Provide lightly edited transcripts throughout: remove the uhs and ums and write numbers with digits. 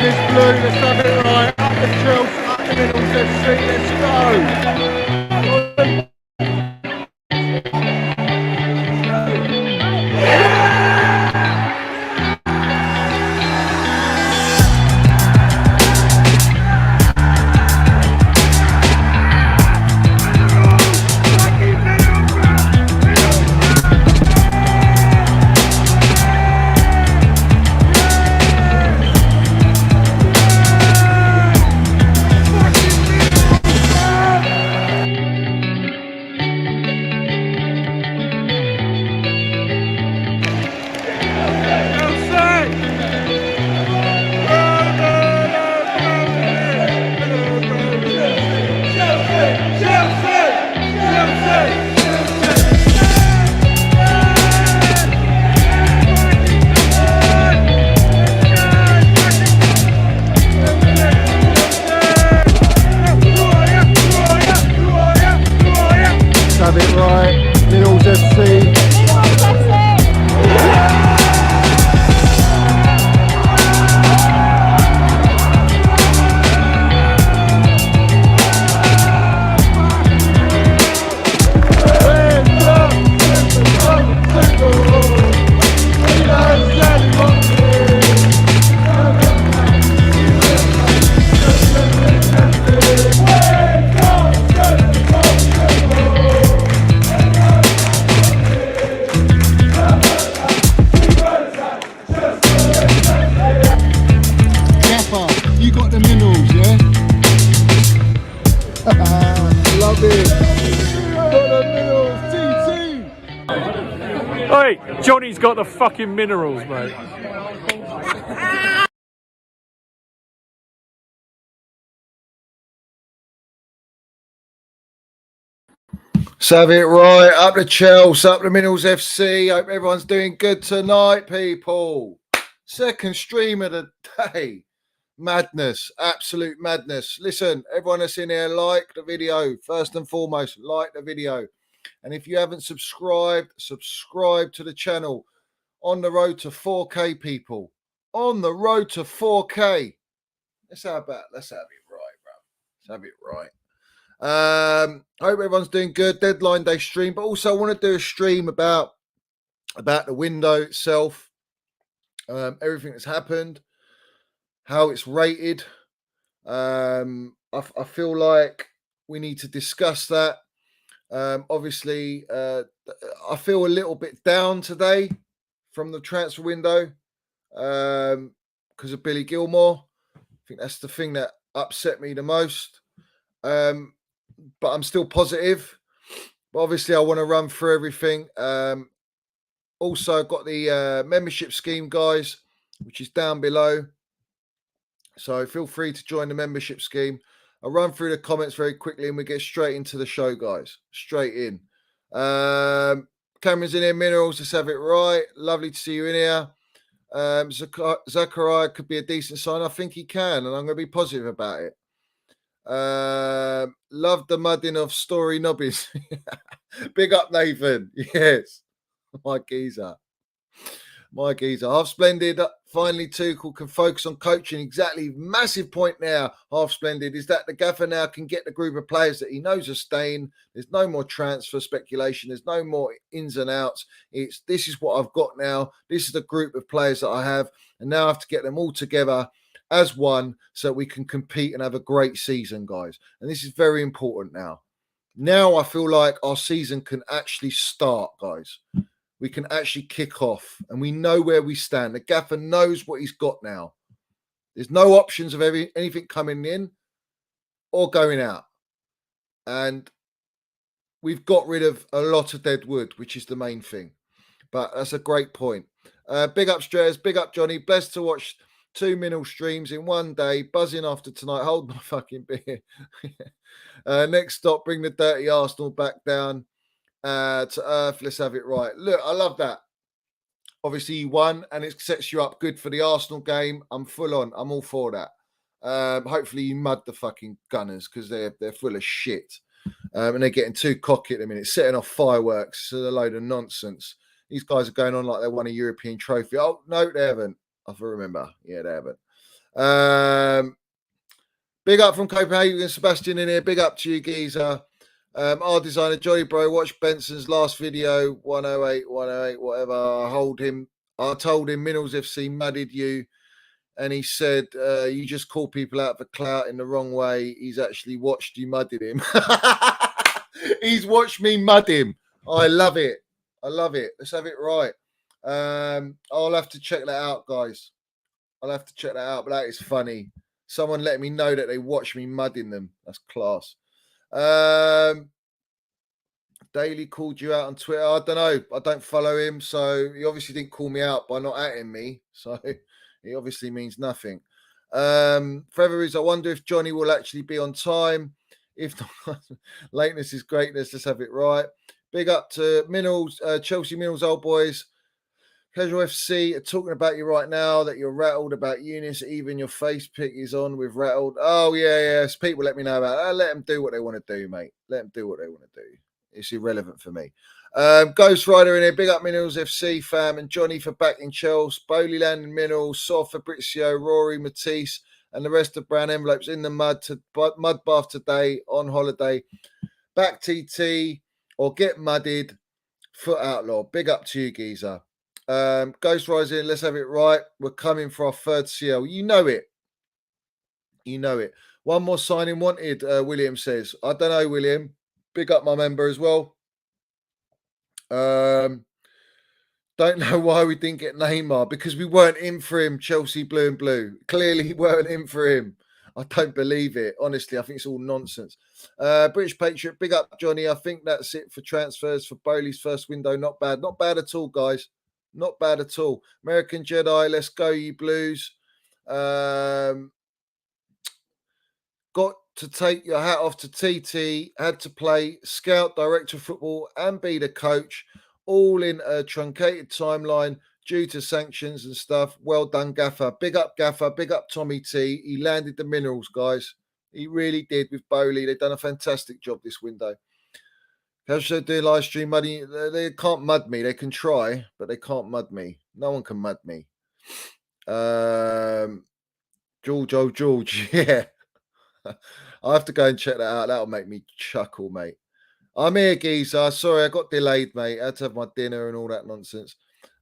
is blue, let's have it right. Up the Chels, up the middle, let's see, let's go. Have it right, Middles FC. You got the minerals, yeah? Love it. Got the minerals, TT. Hey, Johnny's got the fucking minerals, mate. Have it right, up the Chels, up the Minerals FC. Hope everyone's doing good tonight, people. Second stream of the day. Madness, absolute madness. Listen, everyone that's in here, like the video. First and foremost, like the video. And if you haven't subscribed, subscribe to the channel. On the road to 4K, people. On the road to 4K. Let's have it right, bro. Let's have it right. Hope everyone's doing good. Deadline day stream, but also I want to do a stream about the window itself, everything that's happened, how it's rated. I feel like we need to discuss that. Obviously, I feel a little bit down today from the transfer window because of Billy Gilmour. I think that's the thing that upset me the most. But I'm still positive. But obviously, I want to run through everything. Also, I've got the membership scheme, guys, which is down below. So feel free to join the membership scheme. I'll run through the comments very quickly and we get straight into the show, guys. Straight in. Cameron's in here, Minerals. Let's have it right. Lovely to see you in here. Zakaria could be a decent sign. I think he can, and I'm going to be positive about it. Love the mudding of story nobbies. Big up, Nathan. Yes. My geezer. Half splendid. Finally, Tuchel can focus on coaching. Exactly. Massive point now. Half splendid is that the gaffer now can get the group of players that he knows are staying. There's no more transfer speculation. There's no more ins and outs. This is what I've got now. This is the group of players that I have. And now I have to get them all together as one so we can compete and have a great season, guys. And this is very important now. Now I feel like our season can actually start, guys. We can actually kick off and we know where we stand. The gaffer knows what he's got now. There's no options of anything coming in or going out. And we've got rid of a lot of deadwood, which is the main thing. But that's a great point. Big up Strez, big up Johnny. Blessed to watch 2 Minnell streams in one day. Buzzing after tonight. Hold my fucking beer. Next stop, bring the dirty Arsenal back down to earth. Let's have it right. Look, I love that. Obviously, you won, and it sets you up good for the Arsenal game. I'm full on. I'm all for that. Hopefully, you mud the fucking Gunners because they're full of shit, and they're getting too cocky at the minute, setting off fireworks. It's a load of nonsense. These guys are going on like they won a European trophy. Oh no, they haven't. I remember. Yeah, they haven't. Big up from Copenhagen, Sebastian in here. Big up to you, geezer. Our designer, Johnny Bro, watch Benson's last video, 108, whatever. I told him Minerals FC mudded you. And he said, you just call people out for clout in the wrong way. He's actually watched you mudded him. He's watched me mud him. I love it. I love it. Let's have it right. I'll have to check that out, guys. I'll have to check that out, but that is funny. Someone let me know that they watch me mudding them. That's class. Daly called you out on Twitter. I don't know. I don't follow him, so he obviously didn't call me out by not atting me. So it obviously means nothing. Forever is, I wonder if Johnny will actually be on time. If not, lateness is greatness. Let's have it right. Big up to Minerals, Chelsea Minerals old boys. Casual FC are talking about you right now that you're rattled about Eunice. Even your face pic is on with rattled. Oh, yeah. So people let me know about that. Let them do what they want to do, mate. Let them do what they want to do. It's irrelevant for me. Ghost Rider in here. Big up Minerals FC fam and Johnny for backing Chels. Boehly landing Minerals. Soft Fabrizio, Rory, Matisse, and the rest of brown envelopes in the mud bath today on holiday. Back TT or get mudded. Foot outlaw. Big up to you, geezer. Ghost Rising, let's have it right. We're coming for our third CL. You know it. You know it. One more signing wanted, William says. I don't know, William. Big up my member as well. Don't know why we didn't get Neymar, because we weren't in for him, Chelsea Blue and Blue. Clearly weren't in for him. I don't believe it. Honestly, I think it's all nonsense. British Patriot, big up, Johnny. I think that's it for transfers for Boehly's first window. Not bad. Not bad at all, guys. Not bad at all. American Jedi, let's go, you Blues. Got to take your hat off to TT. Had to play scout, director of football, and be the coach, all in a truncated timeline due to sanctions and stuff. Well done, Gaffer. Big up, Gaffer. Big up, Tommy T. He landed the Minerals, guys. He really did with Boehly. They've done a fantastic job this window. How should they do live stream muddy? They can't mud me. They can try, but they can't mud me. No one can mud me. George, yeah. I'll have to go and check that out. That'll make me chuckle, mate. I'm here, geezer. Sorry, I got delayed, mate. I had to have my dinner and all that nonsense.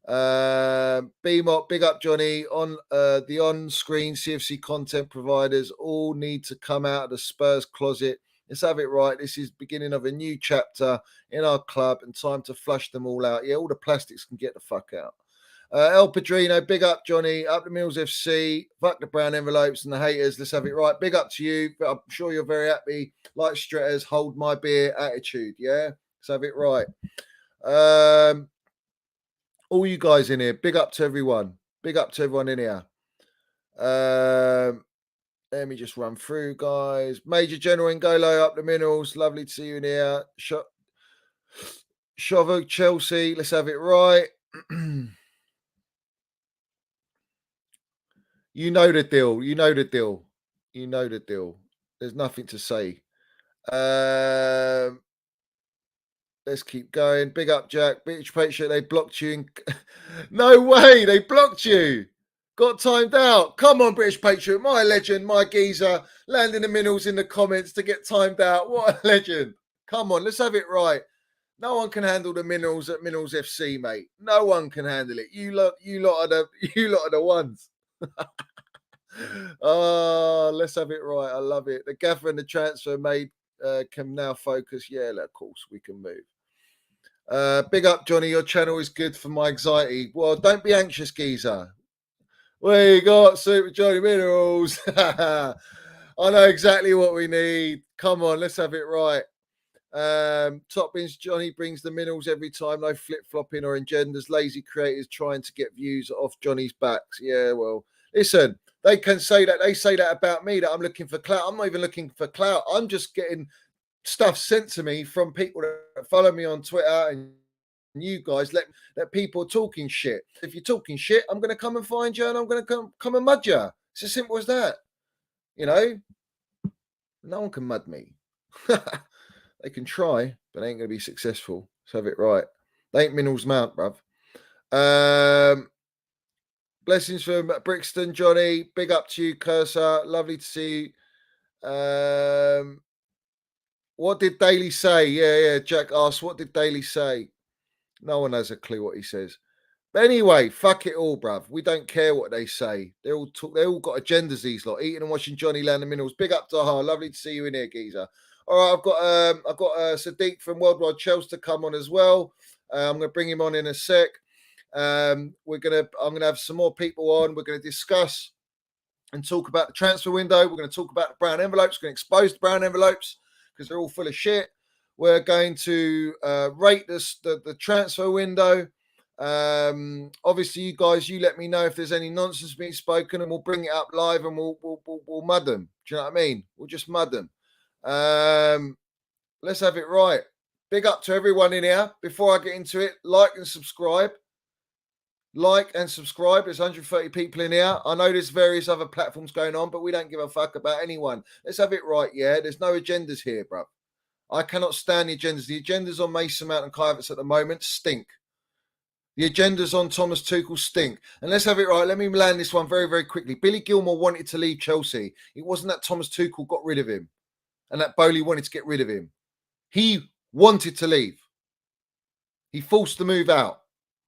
BMOT, big up, Johnny. On the on-screen CFC content providers all need to come out of the Spurs closet. Let's have it right. This is beginning of a new chapter in our club and time to flush them all out. Yeah, all the plastics can get the fuck out. El Padrino, big up, Johnny. Up the Mills FC. Fuck the brown envelopes and the haters. Let's have it right. Big up to you. But I'm sure you're very happy. Like Stretters, hold my beer attitude. Yeah, let's have it right. All you guys in here, big up to everyone. Big up to everyone in here. Let me just run through, guys. Major General Ngolo, up the Minerals. Lovely to see you in here. Shovo, Chelsea. Let's have it right. You know the deal. You know the deal. You know the deal. There's nothing to say. Let's keep going. Big up, Jack. Bitch Patriot, they blocked you. No way. They blocked you. Got timed out. Come on, British Patriot. My legend, my geezer. Landing the Minerals in the comments to get timed out. What a legend. Come on, let's have it right. No one can handle the Minerals at Minerals FC, mate. No one can handle it. You lot are the ones. Oh, let's have it right. I love it. The gaffer and the transfer made can now focus. Yeah, of course, we can move. Big up, Johnny. Your channel is good for my anxiety. Well, don't be anxious, geezer. We got Super Johnny Minerals. I know exactly what we need. Come on, let's have it right. Top bins, Johnny brings the Minerals every time. No flip-flopping or engenders. Lazy creators trying to get views off Johnny's backs. Yeah, well, listen, they can say that. They say that about me, that I'm looking for clout. I'm not even looking for clout. I'm just getting stuff sent to me from people that follow me on Twitter and you guys let people talking shit. If you're talking shit, I'm going to come and find you and I'm going to come and mud you. It's as simple as that. You know, no one can mud me. They can try, but they ain't going to be successful. Let's have it right. They ain't Minerals Mount, bruv. Blessings from Brixton, Johnny. Big up to you, Cursor. Lovely to see you. What did Daly say? Yeah. Jack asked, what did Daly say? No one has a clue what he says. But anyway, fuck it all, bruv. We don't care what they say. They all got agendas, these lot. Eating and watching Johnny Land the Minerals. Big up to her. Lovely to see you in here, geezer. All right, I've got Sadiq from Worldwide Chels to come on as well. I'm going to bring him on in a sec. I'm gonna have some more people on. We're going to discuss and talk about the transfer window. We're going to talk about the brown envelopes. We're going to expose the brown envelopes because they're all full of shit. We're going to rate the transfer window. Obviously, you guys, you let me know if there's any nonsense being spoken, and we'll bring it up live, and we'll mud them. Do you know what I mean? We'll just mud them. Let's have it right. Big up to everyone in here. Before I get into it, like and subscribe. Like and subscribe. There's 130 people in here. I know there's various other platforms going on, but we don't give a fuck about anyone. Let's have it right, yeah? There's no agendas here, bro. I cannot stand the agendas. The agendas on Mason Mount and Kai Havertz at the moment stink. The agendas on Thomas Tuchel stink. And let's have it right. Let me land this one very, very quickly. Billy Gilmour wanted to leave Chelsea. It wasn't that Thomas Tuchel got rid of him and that Boehly wanted to get rid of him. He wanted to leave. He forced the move out.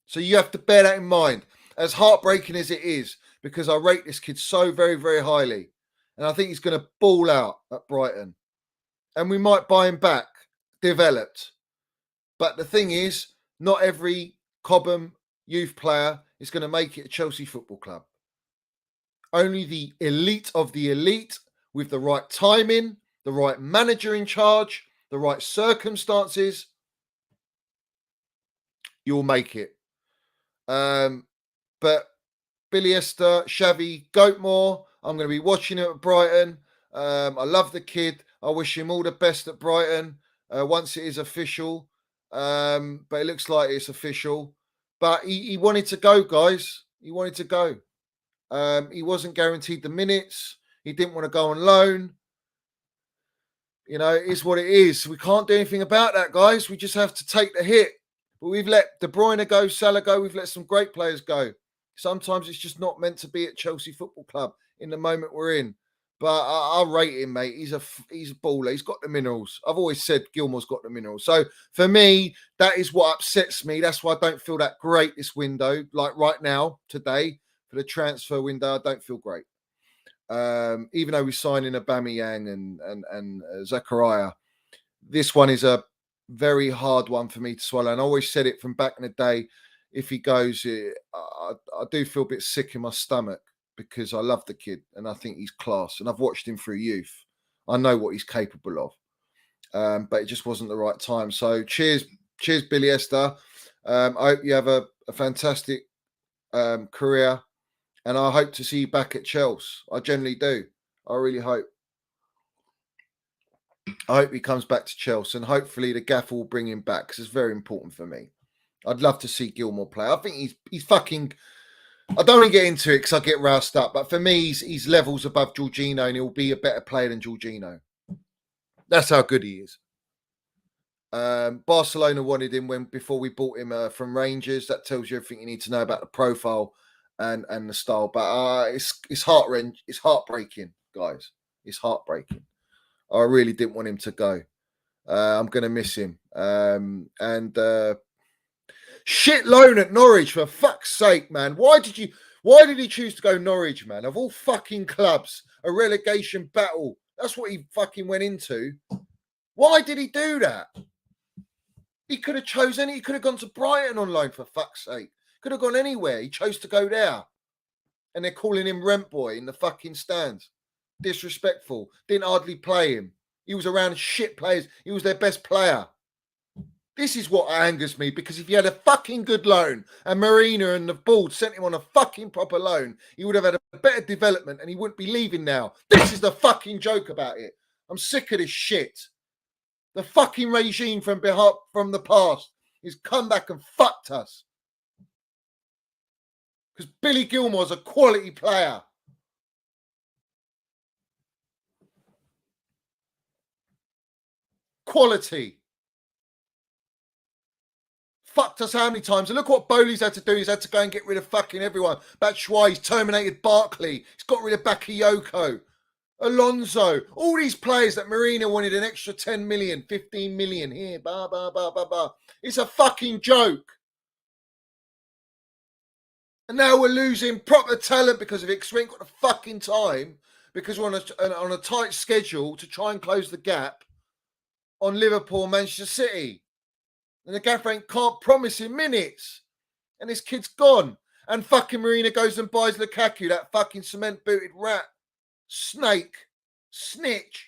So you have to bear that in mind. As heartbreaking as it is, because I rate this kid so very, very highly. And I think he's going to ball out at Brighton. And we might buy him back, developed. But the thing is, not every Cobham youth player is going to make it at Chelsea Football Club. Only the elite of the elite, with the right timing, the right manager in charge, the right circumstances, you'll make it. But Billy Esther, Xavi, Goatmore, I'm going to be watching it at Brighton. I love the kid. I wish him all the best at Brighton once it is official. But it looks like it's official. But he wanted to go, guys. He wanted to go. He wasn't guaranteed the minutes. He didn't want to go on loan. You know, it is what it is. We can't do anything about that, guys. We just have to take the hit. But we've let De Bruyne go, Salah go. We've let some great players go. Sometimes it's just not meant to be at Chelsea Football Club in the moment we're in. But I'll rate him, mate. He's a baller. He's got the minerals. I've always said Gilmour's got the minerals. So for me, that is what upsets me. That's why I don't feel that great this window. Like right now, today, for the transfer window, I don't feel great. Even though we signed in Aubameyang and Zakaria, this one is a very hard one for me to swallow. And I always said it from back in the day. If he goes, I do feel a bit sick in my stomach because I love the kid and I think he's class. And I've watched him through youth. I know what he's capable of. But it just wasn't the right time. So cheers, Billy Esther. I hope you have a fantastic career. And I hope to see you back at Chels. I generally do. I really hope. I hope he comes back to Chelsea and hopefully the gaffer will bring him back because it's very important for me. I'd love to see Gilmour play. I think he's fucking... I don't want to get into it because I get roused up, but for me, he's levels above Jorginho and he'll be a better player than Jorginho. That's how good he is. Barcelona wanted him before we bought him from Rangers. That tells you everything you need to know about the profile and the style. But it's heartbreaking, guys. It's heartbreaking. I really didn't want him to go. I'm going to miss him. Shit loan at Norwich, for fuck's sake, man. Why did he choose to go Norwich, man? Of all fucking clubs, a relegation battle. That's what he fucking went into. Why did he do that? He could have chosen he could have gone to Brighton on loan, for fuck's sake. Could have gone anywhere. He chose to go there. And they're calling him Rent Boy in the fucking stands. Disrespectful. Didn't hardly play him. He was around shit players. He was their best player. This is what angers me, because if he had a fucking good loan and Marina and the board sent him on a fucking proper loan, he would have had a better development and he wouldn't be leaving now. This is the fucking joke about it. I'm sick of this shit. The fucking regime from the past has come back and fucked us. Because Billy Gilmour's a quality player. Quality. fucked us how many times? And look what Boehly's had to do. He's had to go and get rid of fucking everyone. Batshuayi, he's terminated Barkley. He's got rid of Bakayoko. Alonso. All these players that Mourinho wanted an extra 10 million, 15 million here. Blah, blah, blah, blah, blah. It's a fucking joke. And now we're losing proper talent because of it, because we ain't got the fucking time, because we're on a tight schedule to try and close the gap on Liverpool and Manchester City. And the gaffer can't promise him minutes. And this kid's gone. And fucking Mourinho goes and buys Lukaku, that fucking cement-booted rat, snake, snitch.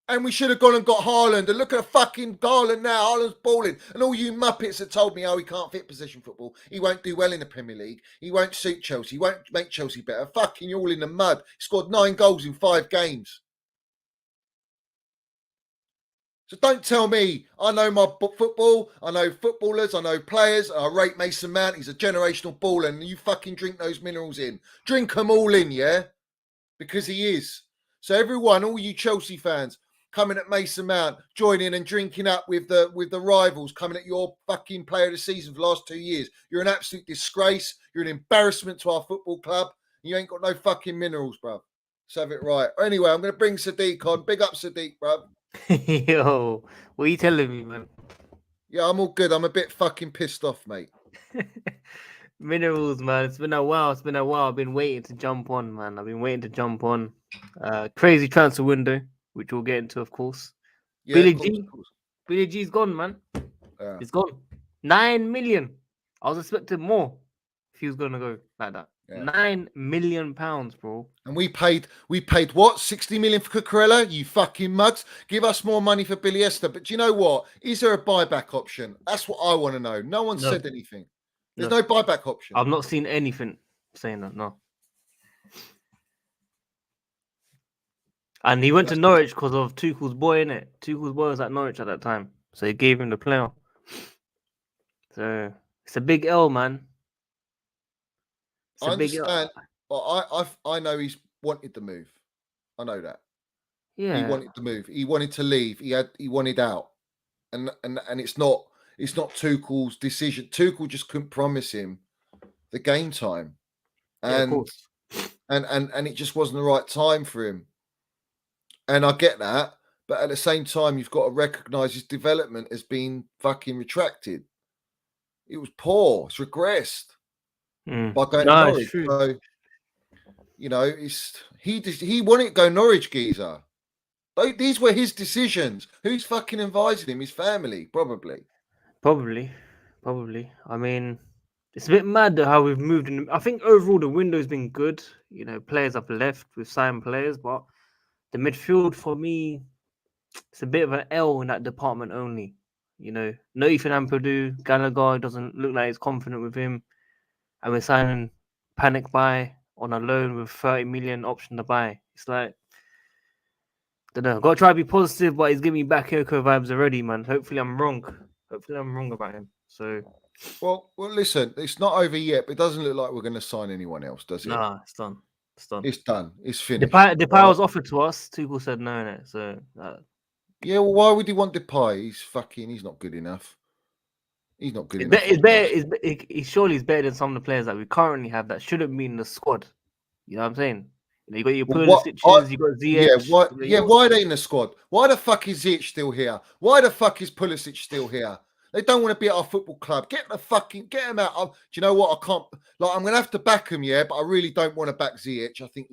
And we should have gone and got Haaland. And look at the fucking Haaland now. Haaland's balling. And all you muppets that told me, oh, he can't fit possession football. He won't do well in the Premier League. He won't suit Chelsea. He won't make Chelsea better. Fucking, you're all in the mud. He scored 9 goals in 5 games. So don't tell me. I know my football. I know footballers. I know players. I rate Mason Mount. He's a generational baller. And you fucking drink those minerals in. Drink them all in, yeah? Because he is. So everyone, all you Chelsea fans, coming at Mason Mount, joining and drinking up with the rivals, coming at your fucking player of the season for the last 2 years. You're an absolute disgrace. You're an embarrassment to our football club. You ain't got no fucking minerals, bruv. Let's have it right. Anyway, I'm going to bring Sadiq on. Big up Sadiq, bruv. Yo, what are you telling me, man? Yeah, I'm all good. I'm a bit fucking pissed off, mate. Minerals, man. It's been a while. I've been waiting to jump on, man. I've been waiting to jump on. Crazy transfer window, which we'll get into, of course. Yeah, Billy of course, G. of course. Billy G's gone, man. Yeah. He's gone. 9 million. I was expecting more if he was gonna go like that. Yeah. 9 million pounds, bro. And we paid what? 60 million for Cucurella? You fucking mugs. Give us more money for Billy Esther. But do you know what? Is there a buyback option? That's what I want to know. No one said anything. There's no buyback option. I've not seen anything saying that, no. And he went to Norwich because of Tuchel's boy, innit? Tuchel's boy was at Norwich at that time. So he gave him the player. So it's a big L, man. I understand. But I know he's wanted the move. I know that. Yeah. He wanted the move. He wanted to leave. He wanted out. And it's not Tuchel's decision. Tuchel just couldn't promise him the game time. And and it just wasn't the right time for him. And I get that, but at the same time, you've got to recognise his development has been fucking retracted. It was poor. It's regressed by going to Norwich. So, you know, he wanted to go Norwich, geezer. These were his decisions. Who's fucking advising him? His family, probably. I mean, it's a bit mad how we've moved. I think overall the window's been good. You know, players have left. We've signed players, but the midfield for me, it's a bit of an L in that department only. You know, no Ethan Ampadu, Gallagher doesn't look like he's confident with him. And we're signing panic buy on a loan with 30 million option to buy. It's like, don't know. Got to try to be positive, but he's giving me Bakayoko vibes already, man. Hopefully I'm wrong. About him. So, well, listen, it's not over yet, but it doesn't look like we're going to sign anyone else, does it? Nah, it's done. It's done. It's finished. Depay was offered to us. Tuchel said no, innit? So, yeah, well, why would he want Depay? He's not good enough. He's not good enough. Surely he's better than some of the players that we currently have that shouldn't be in the squad. You know what I'm saying? You got your Pulisic, you got Ziyech. Why are they in the squad? Why the fuck is Ziyech still here? Why the fuck is Pulisic still here? They don't want to be at our football club. Get him out. Do you know what? I can't. I'm going to have to back him, yeah, but I really don't want to back Ziyech. I think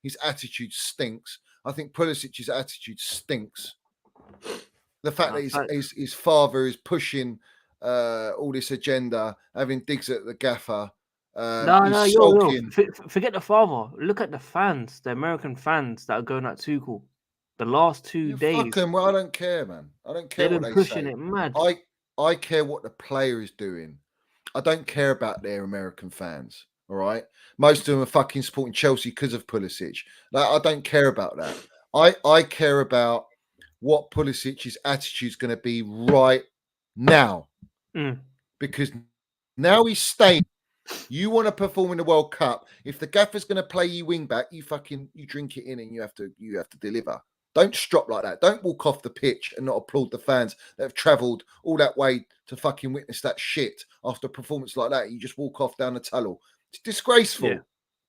his attitude stinks. I think Pulisic's attitude stinks. The fact that his father is pushing all this agenda, having digs at the gaffer. Forget the father. Look at the fans, the American fans that are going at Tuchel. The last 2 days. Fuck them. Well, I don't care, man. I don't care what they pushing say. It mad. I care what the player is doing. I don't care about their American fans. All right. Most of them are fucking supporting Chelsea because of Pulisic. I don't care about that. I care about what Pulisic's attitude is going to be right now. Because now he's staying. You want to perform in the World Cup. If the gaffer's going to play you wing back, you drink it in and you have to deliver. Don't strop like that. Don't walk off the pitch and not applaud the fans that have travelled all that way to fucking witness that shit after a performance like that. You just walk off down the tunnel. It's disgraceful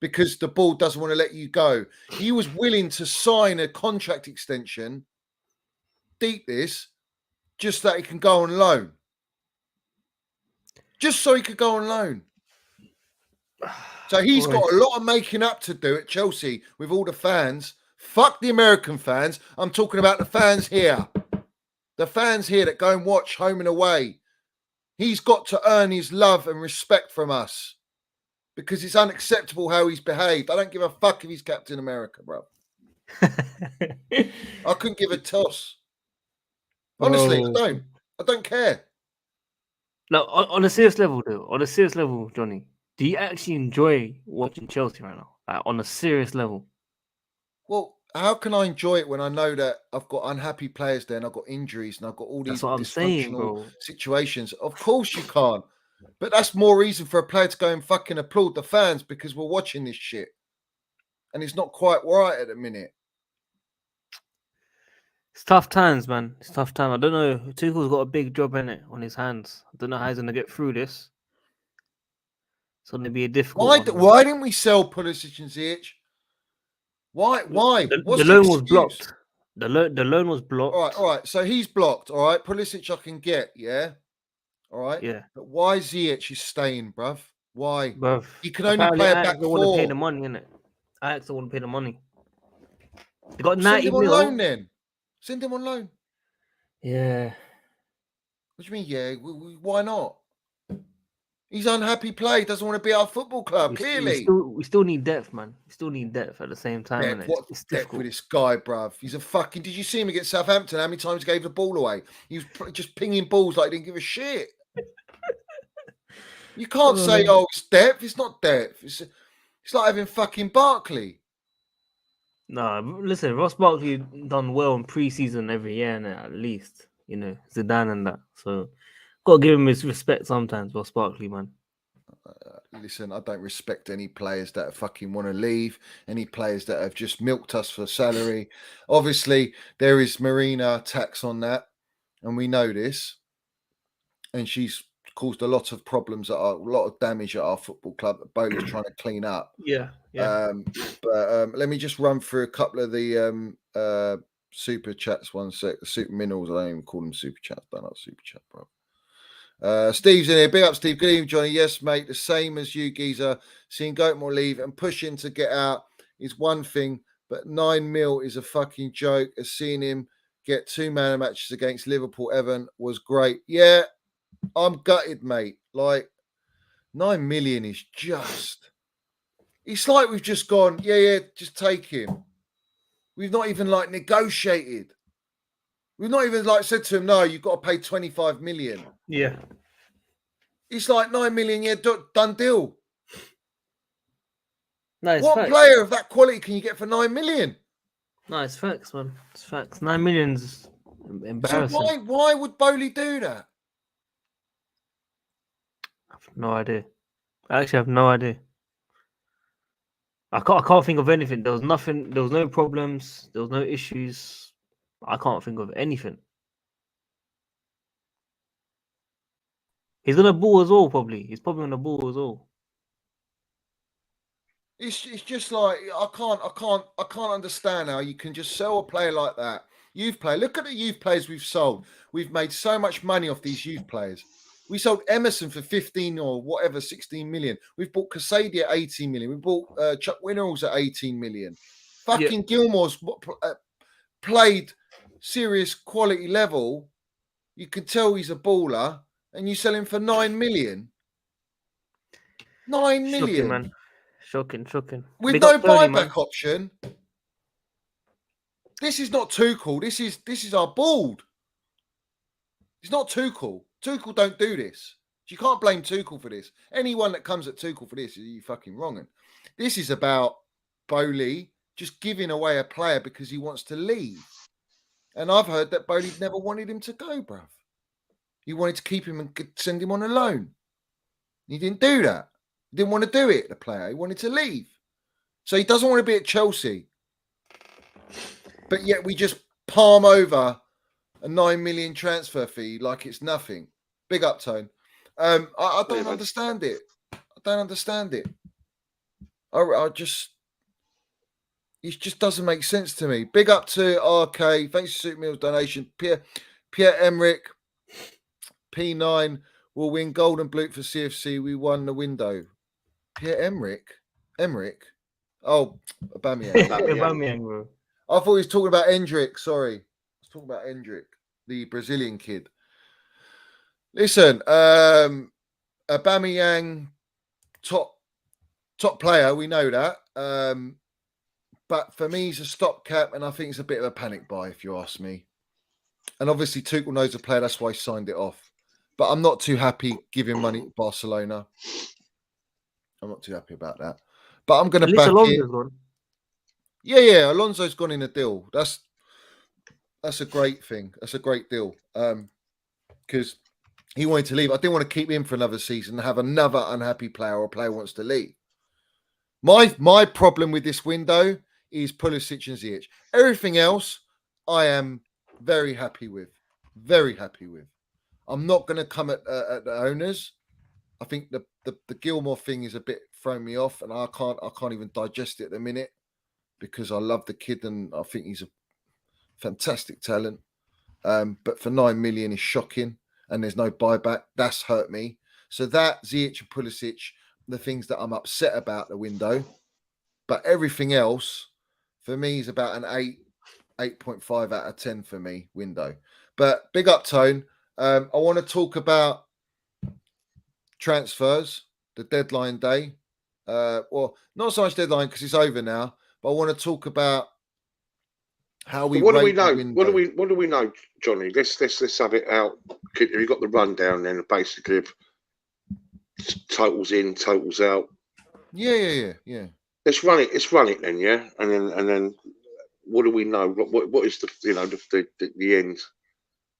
because the board doesn't want to let you go. He was willing to sign a contract extension, deep this, just that he can go on loan. Just so he could go on loan. So he's got a lot of making up to do at Chelsea with all the fans. Fuck the American fans. I'm talking about the fans here. The fans here that go and watch home and away. He's got to earn his love and respect from us because it's unacceptable how he's behaved. I don't give a fuck if he's Captain America, bro. I couldn't give a toss. Honestly, I don't care. No, on a serious level, though. On a serious level, Johnny, do you actually enjoy watching Chelsea right now? Like, on a serious level? Well, how can I enjoy it when I know that I've got unhappy players there and I've got injuries and I've got all these dysfunctional situations? Of course you can't. But that's more reason for a player to go and fucking applaud the fans because we're watching this shit. And it's not quite right at the minute. It's tough times, man. It's tough time. I don't know. Tuchel's got a big job in it on his hands. I don't know how he's going to get through this. It's going to be a difficult one. Why didn't we sell Pulisic and Ziyech? Why? The loan was blocked. The loan was blocked. All right. So he's blocked. All right. Pulisic I can get. Yeah. All right. Yeah. But why Ziyech is staying, bruv? Why? Bruv. He can only play a back four. Want to pay the money, innit? Ajax don't want to pay the money. They got 90 Send him on loan then. Send him on loan. Yeah. What do you mean, yeah? Why not? He's unhappy play. Doesn't want to be our football club, clearly. We still need depth, man. We still need depth at the same time. What depth with this guy, bruv? He's a fucking... Did you see him against Southampton? How many times he gave the ball away? He was just pinging balls like he didn't give a shit. You can't say, it's depth. It's not depth. It's like having fucking Barkley. No, listen, Ross Barkley done well in pre-season every year, and at least, Zidane and that. So, got to give him his respect sometimes, Ross Barkley, man. Listen, I don't respect any players that fucking want to leave, any players that have just milked us for salary. Obviously, there is Marina tax on that, and we know this. And she's caused a lot of problems, a lot of damage at our football club that Boehly's trying to clean up. Yeah. But let me just run through a couple of the super chats. One sec. The super minerals. I don't even call them super chats. Don't like super chat, bro. Steve's in here. Big up, Steve. Good evening, Johnny. Yes, mate. The same as you, geezer. Seeing Gilmour leave and pushing to get out is one thing, but 9 mil is a fucking joke. As seeing him get 2 man matches against Liverpool, Everton was great. Yeah, I'm gutted, mate. Like 9 million is just. It's like we've just gone. Yeah, just take him. We've not even negotiated. We've not even said to him, no, you've got to pay 25 million. Yeah. It's like 9 million, yeah, done deal. No, what player of that quality can you get for 9 million? No, it's facts, man. It's facts. 9 million's embarrassing. So why would Boehly do that? I have no idea. I actually have no idea. I can't think of anything. There was nothing. There was no problems. There was no issues. I can't think of anything. He's on a ball as well, probably. He's probably on the ball as well. It's just like I can't understand how you can just sell a player like that. Youth player. Look at the youth players we've sold. We've made so much money off these youth players. We sold Emerson for 15 or whatever, 16 million. We've bought Casady at 18 million. We bought Chuck Winnerals at 18 million. Fucking Gilmour's played serious quality level. You can tell he's a baller, and you sell him for 9 million. 9 million, shocking, man. Shocking. With no buyback option. This is not Tuchel. This is our board. It's not Tuchel. Tuchel don't do this. You can't blame Tuchel for this. Anyone that comes at Tuchel for this, you fucking wronging. This is about Boehly just giving away a player because he wants to leave. And I've heard that Boehly never wanted him to go, bruv. He wanted to keep him and send him on a loan. He didn't do that. He didn't want to do it, the player. He wanted to leave. So he doesn't want to be at Chelsea. but yet we just palm over a 9 million transfer fee like it's nothing. Big up, Tone. I don't understand it. I don't understand it. I just, it just doesn't make sense to me. Big up to RK. Thanks for Soup Meals donation. Pierre Emmerich, P9 will win Golden Boot for CFC. We won the window. Pierre Emmerich. Oh, Aubameyang. Aubameyang, bro. I thought he was talking about Endrick. Sorry. I was talking about Endrick, the Brazilian kid. Listen, Aubameyang, top player, we know that. But for me, he's a stopgap, and I think it's a bit of a panic buy, if you ask me. And obviously, Tuchel knows the player, that's why he signed it off. But I'm not too happy giving money to Barcelona. I'm not too happy about that. But I'm going to back it. Yeah, Alonso's gone in a deal. That's a great thing. That's a great deal. Because he wanted to leave. I didn't want to keep him for another season and have another unhappy player or a player who wants to leave. My problem with this window is Pulisic and Ziyech. Everything else, I am very happy with. Very happy with. I'm not going to come at the owners. I think the Gilmour thing is a bit throwing me off, and I can't even digest it at the minute because I love the kid and I think he's a fantastic talent. But for 9 million is shocking, and there's no buyback. That's hurt me. So that Ziyech and Pulisic, the things that I'm upset about the window, but everything else for me is about an 8.5 out of 10 for me window. But big up, Tone. I want to talk about transfers, the deadline day. Well, not so much deadline because it's over now, but I want to talk about how we. What do we know? What do we know, Johnny? Let's have it out. Have you got the rundown then? Basically, of totals in, totals out. Yeah. Let's run it then, yeah. And then, what do we know? What is the end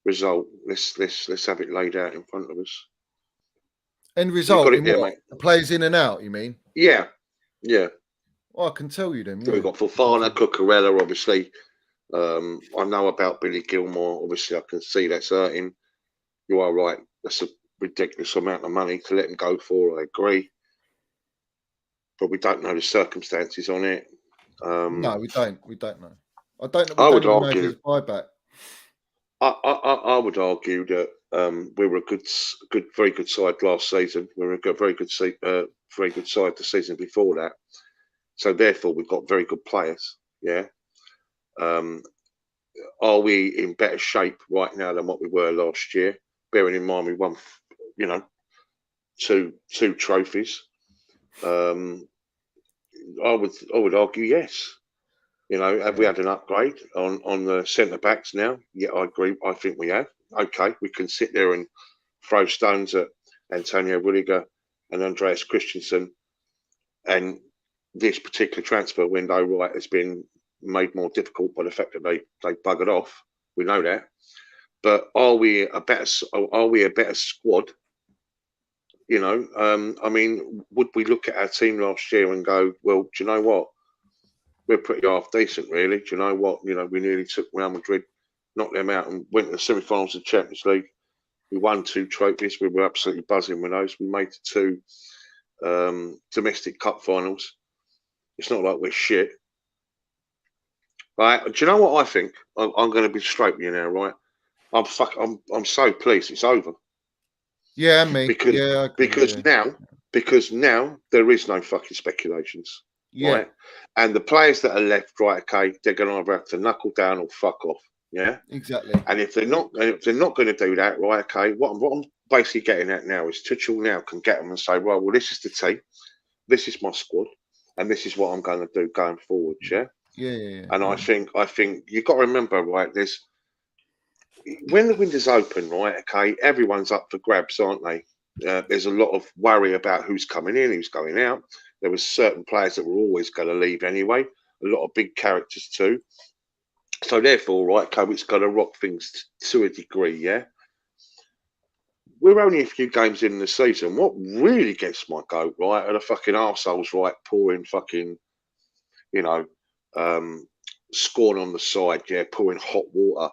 result? Let's have it laid out in front of us. End result. Got it there, mate. The players in and out. You mean? Yeah. Well, I can tell you them. Yeah. We've got Fofana, Cucurella, obviously. I know about Billy Gilmour. Obviously, I can see that's hurting. You are right. That's a ridiculous amount of money to let him go for. I agree, but we don't know the circumstances on it. No, we don't. We don't know. I don't know. I would argue buyback. I would argue that we were a very good side last season. We were a very good side the season before that. So therefore, we've got very good players. Yeah. Are we in better shape right now than what we were last year? Bearing in mind we won, two trophies. I would argue yes. Have we had an upgrade on the centre backs now? Yeah, I agree. I think we have. Okay, we can sit there and throw stones at Antonio Rudiger and Andreas Christensen, and this particular transfer window, right, has been made more difficult by the fact that they buggered off. We know that, but are we a better squad? I mean, would we look at our team last year and go, well, do you know what? We're pretty half decent, really. Do you know what? We nearly took Real Madrid, knocked them out, and went to the semi-finals of the Champions League. We won 2 trophies. We were absolutely buzzing with those. We made 2 domestic cup finals. It's not like we're shit. Right? Do you know what I think? I'm going to be straight with you now, right? I'm so pleased it's over. Yeah, me. Because now there is no fucking speculations. Yeah. Right? And the players that are left, right, okay, they're going to either have to knuckle down or fuck off. Yeah, exactly. And if they're not going to do that, right, okay, what I'm basically getting at now is Tuchel now can get them and say, right, well, this is the team, this is my squad, and this is what I'm going to do going forward. Yeah. And I think you've got to remember, right, when the window's open, right, okay, everyone's up for grabs, aren't they? There's a lot of worry about who's coming in, who's going out. There were certain players that were always going to leave anyway. A lot of big characters too. So therefore, right, okay, it's going to rock things to a degree, yeah? We're only a few games in the season. What really gets my goat, right, are the fucking arseholes, right, pouring fucking, scorn on the side, yeah, pouring hot water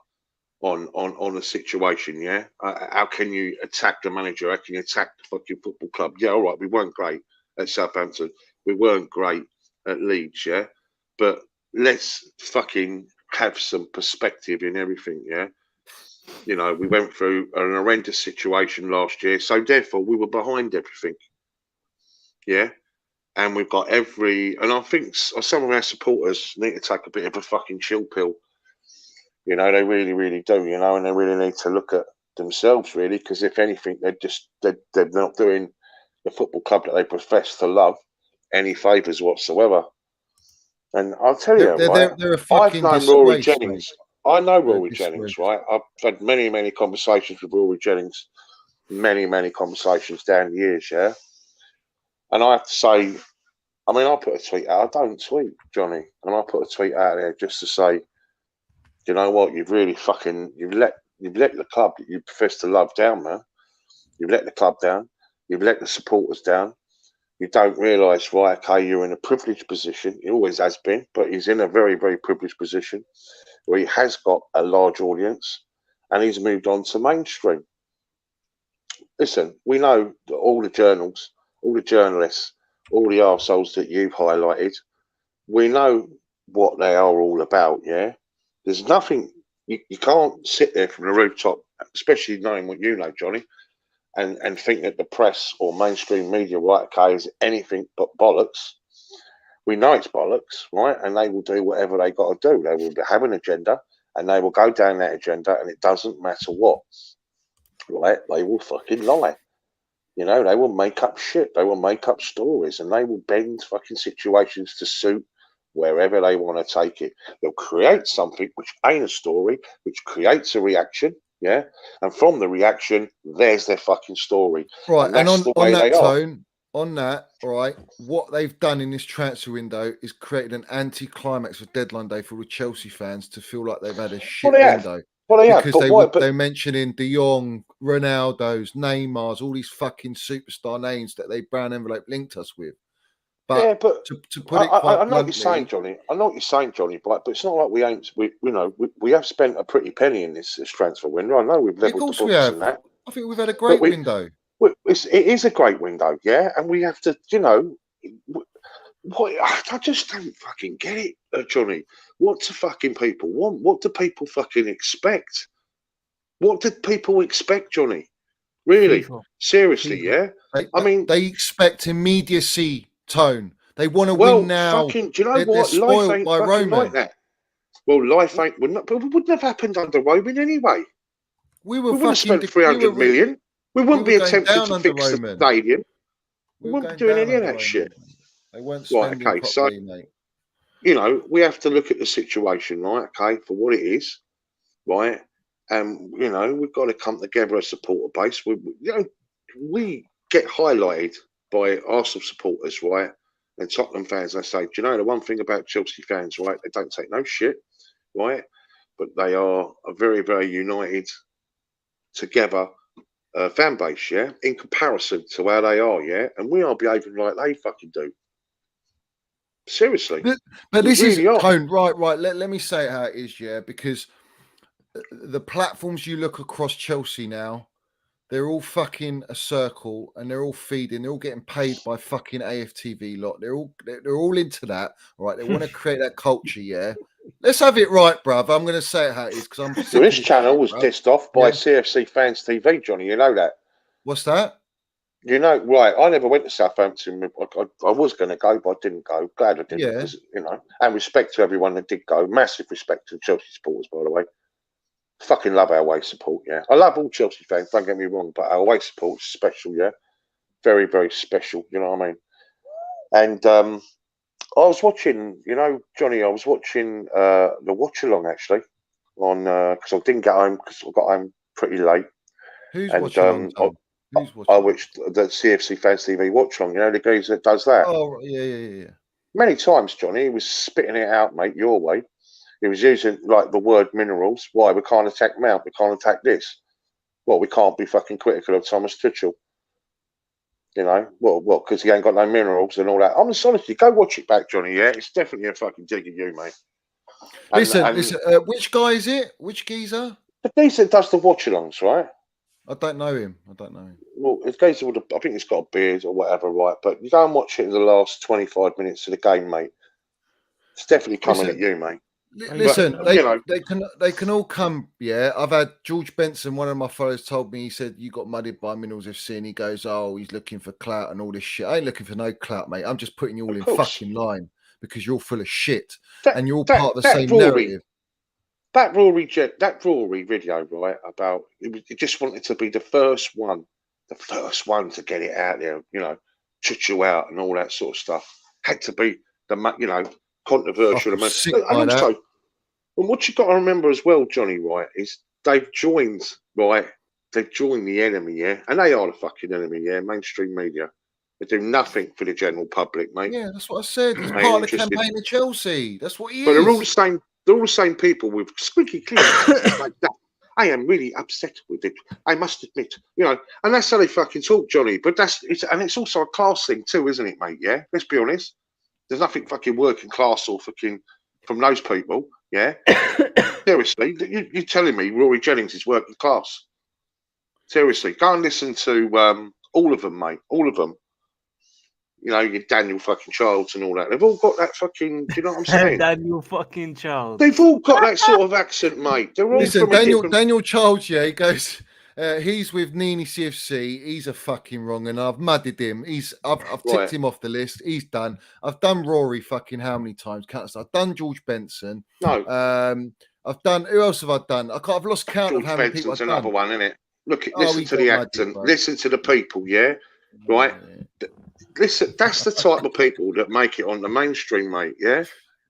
on a situation, yeah. How can you attack the manager? How can you attack the fucking football club? Yeah, all right, we weren't great at Southampton. We weren't great at Leeds, yeah. But let's fucking have some perspective in everything, yeah. You know, we went through an horrendous situation last year, so therefore we were behind everything, yeah. And we've got and I think some of our supporters need to take a bit of a fucking chill pill. You know, they really, really do, you know, and they really need to look at themselves, really, because if anything, they're not doing the football club that they profess to love any favours whatsoever. And I'll tell you, right, They're a I've fucking known Rory disgrace, Jennings. mate. I know They're a Rory Jennings, disgrace. right? I've had many, many conversations with Rory Jennings, many conversations down the years, yeah. And I have to say, I mean, I put a tweet out. I don't tweet, Johnny, and I put a tweet out there just to say, you know what? You've really you've let the club that you profess to love down, man. You've let the club down. You've let the supporters down. You don't realise, right? Okay, you're in a privileged position. He always has been, but he's in a very, very privileged position where he has got a large audience, and he's moved on to mainstream. Listen, we know that all the journals, all the journalists, all the arseholes that you've highlighted, we know what they are all about, yeah? There's nothing, you can't sit there from the rooftop, especially knowing what you know, Johnny, and think that the press or mainstream media, right, okay, is anything but bollocks. We know it's bollocks, right? And they will do whatever they got to do. They will have an agenda, and they will go down that agenda, and it doesn't matter what, right? They will fucking lie. You know, they will make up shit. They will make up stories, and they will bend fucking situations to suit wherever they want to take it. They'll create something which ain't a story, which creates a reaction, yeah? And from the reaction, there's their fucking story. Right, and that's the way that they are. tone, on that, right, what they've done in this transfer window is created an anti-climax of deadline day for the Chelsea fans to feel like they've had a shit window. Well, they have. Because they're mentioning De Jong, Ronaldo's, Neymar's, all these fucking superstar names that they brown envelope linked us with. But, yeah, but to put it quite I know what you're bluntly, saying, Johnny. I know what you're saying, Johnny. But it's not like we have spent a pretty penny in this transfer window. I know we've of levelled the course books we have. and that. I think we've had a great window. It is a great window, yeah. And we have to, you know, I just don't fucking get it, Johnny. What do fucking people want? What do people fucking expect? What did people expect, Johnny? Really? FIFA. Seriously, FIFA. yeah? They expect immediacy, tone. They want to well, win now. Fucking, do you know they're what? Life ain't by fucking Roman. like that. Well, life ain't. But it wouldn't have happened under Roman anyway. We wouldn't have spent 300 million. We wouldn't be attempting to fix the stadium. We wouldn't be doing any of that shit. They weren't spending properly, mate. You know, we have to look at the situation, right? Okay, for what it is, right? And you know, we've got to come together as a supporter base. We get highlighted by Arsenal supporters, right? And Tottenham fans. They say, do you know the one thing about Chelsea fans, right? They don't take no shit, right? But they are a very, very united, together fan base, yeah, in comparison to how they are, yeah, and we are behaving like they fucking do. Seriously, but this really is tone, right. Let me say it how it is, yeah, because the platforms you look across Chelsea now, they're all fucking a circle, and they're all feeding. They're all getting paid by fucking AFTV lot. They're all into that, right? They want to create that culture, yeah. Let's have it right, bruv. I'm going to say it how it is because I'm. So this channel was dissed off by CFC Fans TV, Johnny. You know that? What's that? You know, right? I never went to Southampton. I was going to go, but I didn't go. Glad I didn't, because you know. And respect to everyone that did go. Massive respect to Chelsea supporters, by the way. Fucking love our away support, yeah. I love all Chelsea fans. Don't get me wrong, but our away support is special, yeah. Very, very special. You know what I mean? And I was watching, you know, Johnny. I was watching the watch along actually on because I didn't get home because I got home pretty late. Who's watching? I watched the CFC Fans TV watch along. You know, the guy that does that. Oh yeah. Many times, Johnny, he was spitting it out, mate, your way. He was using like the word minerals. Why we can't attack Mount? We can't attack this. Well, we can't be fucking critical of Thomas Tuchel. You know, well, because he ain't got no minerals and all that. I'm honestly, go watch it back, Johnny. Yeah, it's definitely a fucking dig at you, mate. Listen. Which guy is it? Which geezer? The geezer does the watch-alongs, right? I don't know him. Well, it's geezer with I think he's got a beard or whatever, right? But you go and watch it in the last 25 minutes of the game, mate. It's definitely coming at you, mate. Listen, But, they can all come. Yeah, I've had George Benson. One of my fellows told me, he said you got mudded by Minerals FC, and he goes, "Oh, he's looking for clout and all this shit." I ain't looking for no clout, mate. I'm just putting you all in fucking line because you're full of shit and you're all part of the same narrative. That Rory video, right? About it just wanted to be the first one to get it out there. You know, Tuchel out and all that sort of stuff. Had to be controversial. And what you got to remember as well, Johnny, right, is they've joined the enemy, yeah, and they are the fucking enemy, yeah, mainstream media. They do nothing for the general public, mate. Yeah, that's what I said. He's part of the campaign of Chelsea. That's what he is. But they're all the same people with squeaky clean like that. I am really upset with it. I must admit, you know, and that's how they fucking talk, Johnny. But it's also a class thing too, isn't it, mate? Yeah, let's be honest. There's nothing fucking working class or fucking from those people. Yeah, seriously, you're telling me Rory Jennings is working class? Seriously, go and listen to all of them, mate. All of them. You know, your Daniel fucking Chels and all that. They've all got that fucking. Do you know what I'm saying? Daniel fucking Chels. They've all got that sort of accent, mate. They're all Listen, from Daniel Chels, yeah, he goes. He's with Nini CFC. He's a fucking wrong, and I've mudded him. I've ticked him off the list. He's done. I've done Rory fucking how many times? I've done George Benson. No. I've done. Who else have I done? I've lost count George of how many Benson's people I've another done. one, isn't it? Look, listen to the accent. Listen to the people. Yeah, right. Yeah. Listen, that's the type of people that make it on the mainstream, mate. Yeah.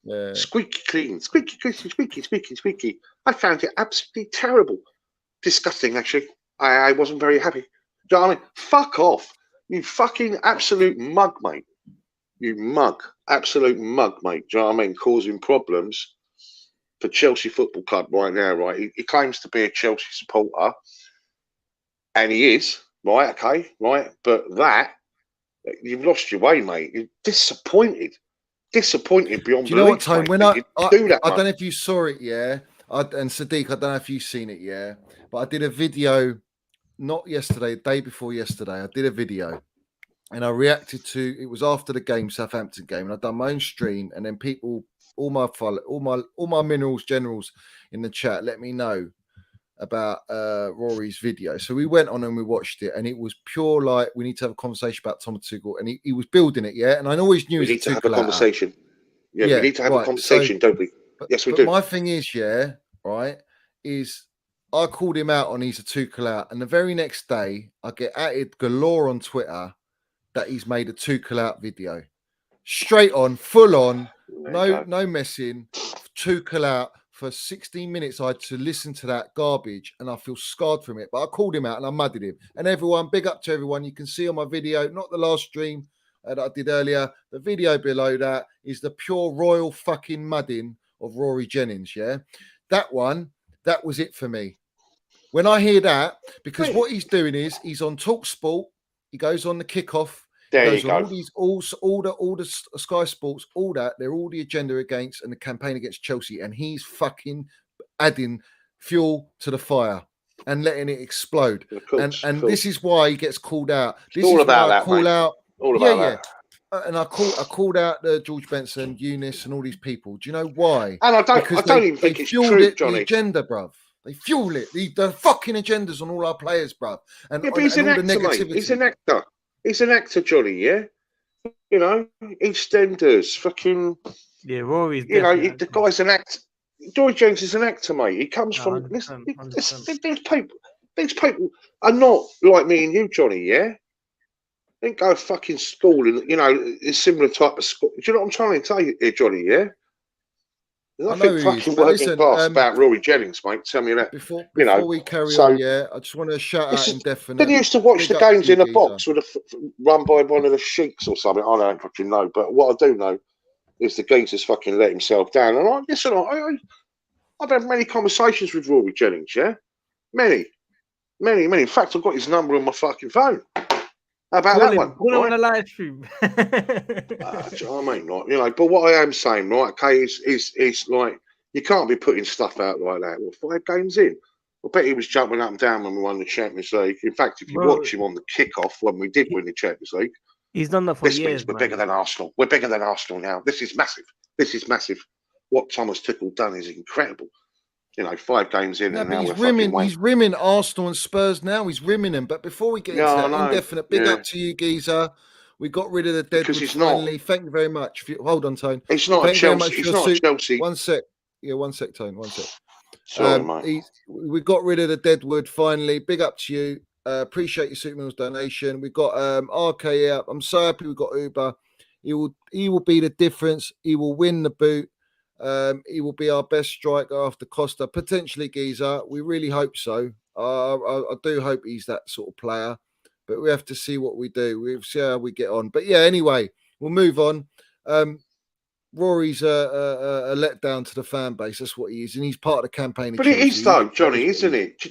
Yeah. Squeaky clean, squeaky. I found it absolutely terrible, disgusting. Actually, I wasn't very happy. Do you know what I mean? Fuck off, you fucking absolute mug, mate. You mug, absolute mug, mate. Do you know what I mean? Causing problems for Chelsea Football Club right now, right? He claims to be a Chelsea supporter, and he is, right? Okay, right. But you've lost your way, mate. You're disappointed beyond belief. Do you know what, Tone? Mate, When I don't know if you saw it, yeah. And Sadiq, I don't know if you've seen it, yeah. But I did a video, not yesterday, the day before yesterday. I did a video, and I reacted to. It was after the game, Southampton game, and I done my own stream. And then people, all my minerals generals in the chat, let me know about Rory's video. So we went on and we watched it, and it was pure like we need to have a conversation about Tom Tuchel, and he was building it, yeah. And I always knew we need to have a conversation. Yeah, we need to have a conversation, don't we? Yes, we do. My thing is, yeah, right, is I called him out on he's a Tuchel out, and the very next day I get added galore on Twitter that he's made a Tuchel out video. Straight on, full on, no messing, Tuchel out. For 16 minutes, I had to listen to that garbage, and I feel scarred from it. But I called him out and I mudded him. And everyone, big up to everyone. You can see on my video, not the last stream that I did earlier, the video below that is the pure royal fucking mudding of Rory Jennings, yeah? That was it for me. When I hear that, because what he's doing is he's on Talk Sport, he goes on the kickoff, there you go. All the Sky Sports, all that, they're all the agenda against and the campaign against Chelsea, and he's fucking adding fuel to the fire and letting it explode. And this is why he gets called out. This all is about why I that, call mate. out. All about that. And I called out the George Benson, Eunice, and all these people. Do you know why? And I don't even think it's true, Johnny. The agenda, bruv. They fuel it. The fucking agendas on all our players, bruv. And, but he's an actor, mate. He's an actor. He's an actor, Johnny, yeah? You know, EastEnders, fucking... Yeah, Rory's... You know, the guy's an actor. George Jones is an actor, mate. He comes from... 100%. These people are not like me and you, Johnny, yeah? They didn't go to fucking school in, you know, a similar type of school. Do you know what I'm trying to tell you here, Johnny, yeah? There's nothing fucking working class about Rory Jennings, mate. Tell me that. Before we carry on, yeah, I just want to shout out Indefinite. Then you used to watch the games in a box with run by one of the sheiks or something. I don't fucking know. But what I do know is the geezer's fucking let himself down. And I've had many conversations with Rory Jennings, yeah? Many. In fact, I've got his number on my fucking phone. How about that one? Call him on a live stream. Do you know what I mean? Like, you know, but what I am saying, right, okay, is like You can't be putting stuff out like that. Well, 5 games in. I bet he was jumping up and down when we won the Champions League. In fact, if you Bro, watch him on the kickoff when we did win the Champions League, he's done that for this years, means we're bigger man. than Arsenal. We're bigger than Arsenal now. This is massive. This is massive. What Thomas Tuchel done is incredible. 5 games in, Yeah, and but now he's we're fucking rimming. winning. He's rimming Arsenal and Spurs now. He's rimming them. But before we get into Yeah, I that know. indefinite, big Yeah. up to you, Geezer. We got rid of the Because deadwood he's not. finally. Thank you very much. Hold on, Tone. It's not Thank you very Chelsea. much for It's your not suit. Chelsea. One sec. Yeah, one sec, Tone. One sec. Sorry, mate. We got rid of the deadwood finally. Big up to you. Appreciate your Super Mills donation. We got RK up. I'm so happy we got Uber. He will be the difference. He will win the boot. He will be our best striker after Costa, potentially Geezer. We really hope so. I do hope he's that sort of player, but we have to see what we do. We'll see how we get on. But yeah, anyway, we'll move on. Rory's a letdown to the fan base. That's what he is, and he's part of the campaign. But it is though, Johnny, isn't it?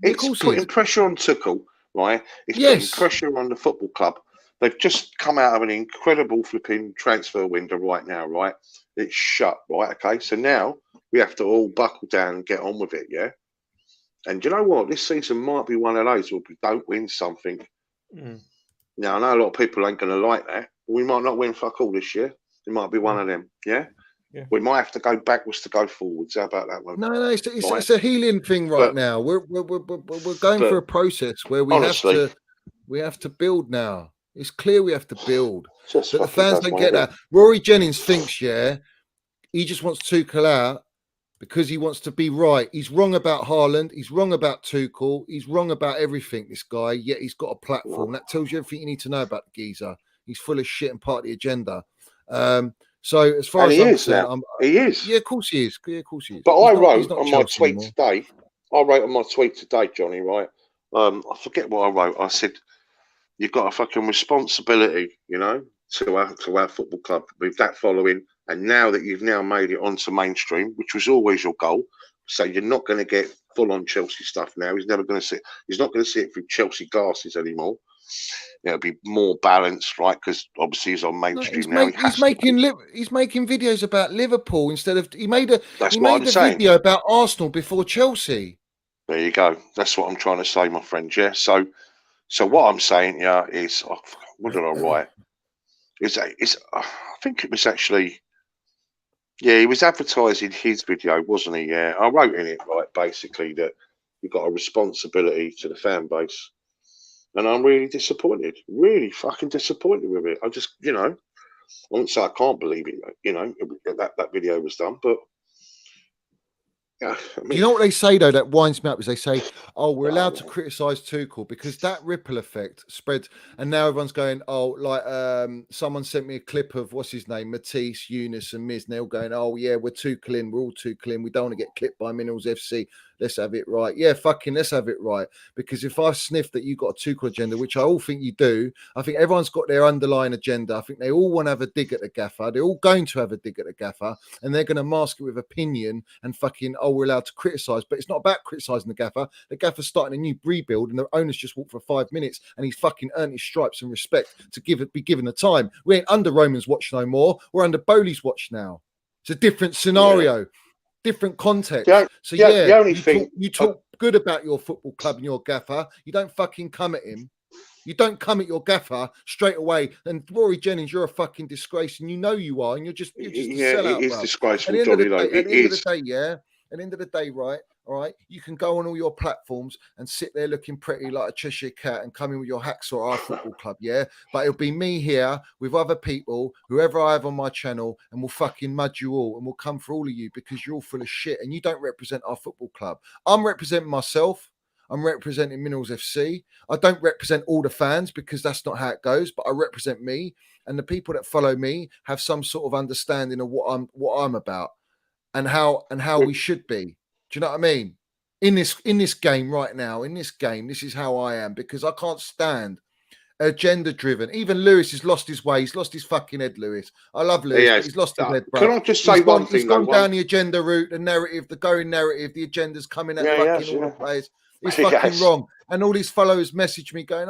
It's putting pressure on Tuchel, right? It's putting pressure on the football club. They've just come out of an incredible flipping transfer window right now, right? It's shut, right? Okay, so now we have to all buckle down and get on with it, yeah? And you know what? This season might be one of those where we don't win something. Now, I know a lot of people ain't going to like that, but we might not win fuck all this year. It might be one of them, yeah? We might have to go backwards to go forwards. How about that one? No, it's a healing thing right now. We're going through a process where we have to build now. It's clear we have to build. But the fans don't get that. Rory Jennings thinks, he just wants Tuchel out because he wants to be right. He's wrong about Haaland. He's wrong about Tuchel. He's wrong about everything, this guy, yet he's got a platform. That tells you everything you need to know about the geezer. He's full of shit and part of the agenda. So as far as I'm concerned, he is. Yeah, of course he is. Yeah, of course he is. But I wrote on my tweet today, Johnny, right? I forget what I wrote. I said, you've got a fucking responsibility, to our football club with that following. And now that you've now made it onto mainstream, which was always your goal, so you're not going to get full on Chelsea stuff now. He's not going to see it through Chelsea glasses anymore. It'll be more balanced, right? Because obviously he's on mainstream now. He's making videos about Liverpool instead of he made a video about Arsenal before Chelsea. There you go. That's what I'm trying to say, my friend. Yeah. So what I'm saying, is what did I write? I think it was actually. Yeah, he was advertising his video, wasn't he? Yeah, I wrote in it, right, basically that you've got a responsibility to the fan base. And I'm really disappointed, really fucking disappointed with it. I just, I won't say I can't believe it, that video was done, but yeah. You know what they say, though, that winds me up is they say, we're allowed to criticise Tuchel because that ripple effect spreads. And now everyone's going, someone sent me a clip of, what's his name, Matisse, Eunice and Miz. And they're all going, we're Tuchel in. We're all Tuchel in. We don't want to get clipped by Minerals FC. Let's have it right. Yeah, let's have it right. Because if I sniff that you've got a Tuchel agenda, which I all think you do, I think everyone's got their underlying agenda. I think they all want to have a dig at the gaffer. They're all going to have a dig at the gaffer. And they're going to mask it with opinion and fucking, we're allowed to criticise. But it's not about criticising the gaffer. The gaffer's starting a new rebuild and the owner's just walked for 5 minutes and he's fucking earned his stripes and respect to be given the time. We ain't under Roman's watch no more. We're under Boehly's watch now. It's a different scenario. Yeah. Different context. The only thing you talk good about your football club and your gaffer. You don't fucking come at him. You don't come at your gaffer straight away. And Rory Jennings, you're a fucking disgrace, and you know you are, and you're just a sellout. It is disgraceful, Johnny. At the end of the day, right? All right, you can go on all your platforms and sit there looking pretty like a Cheshire cat and come in with your hacksaw our football club, yeah? But it'll be me here with other people, whoever I have on my channel, and we'll fucking mud you all and we'll come for all of you because you're all full of shit and you don't represent our football club. I'm representing myself. I'm representing Minerals FC. I don't represent all the fans because that's not how it goes, but I represent me, and the people that follow me have some sort of understanding of what I'm about and how we should be. Do you know what I mean? In this game right now, this is how I am, because I can't stand agenda driven. Even Lewis has lost his way. He's lost his fucking head, Lewis. I love Lewis, but he's lost his head, bro. Can I just say one thing? He's gone down the agenda route, the narrative, the going narrative, the agenda's coming at fucking all the players. It's fucking wrong. And all these followers message me going,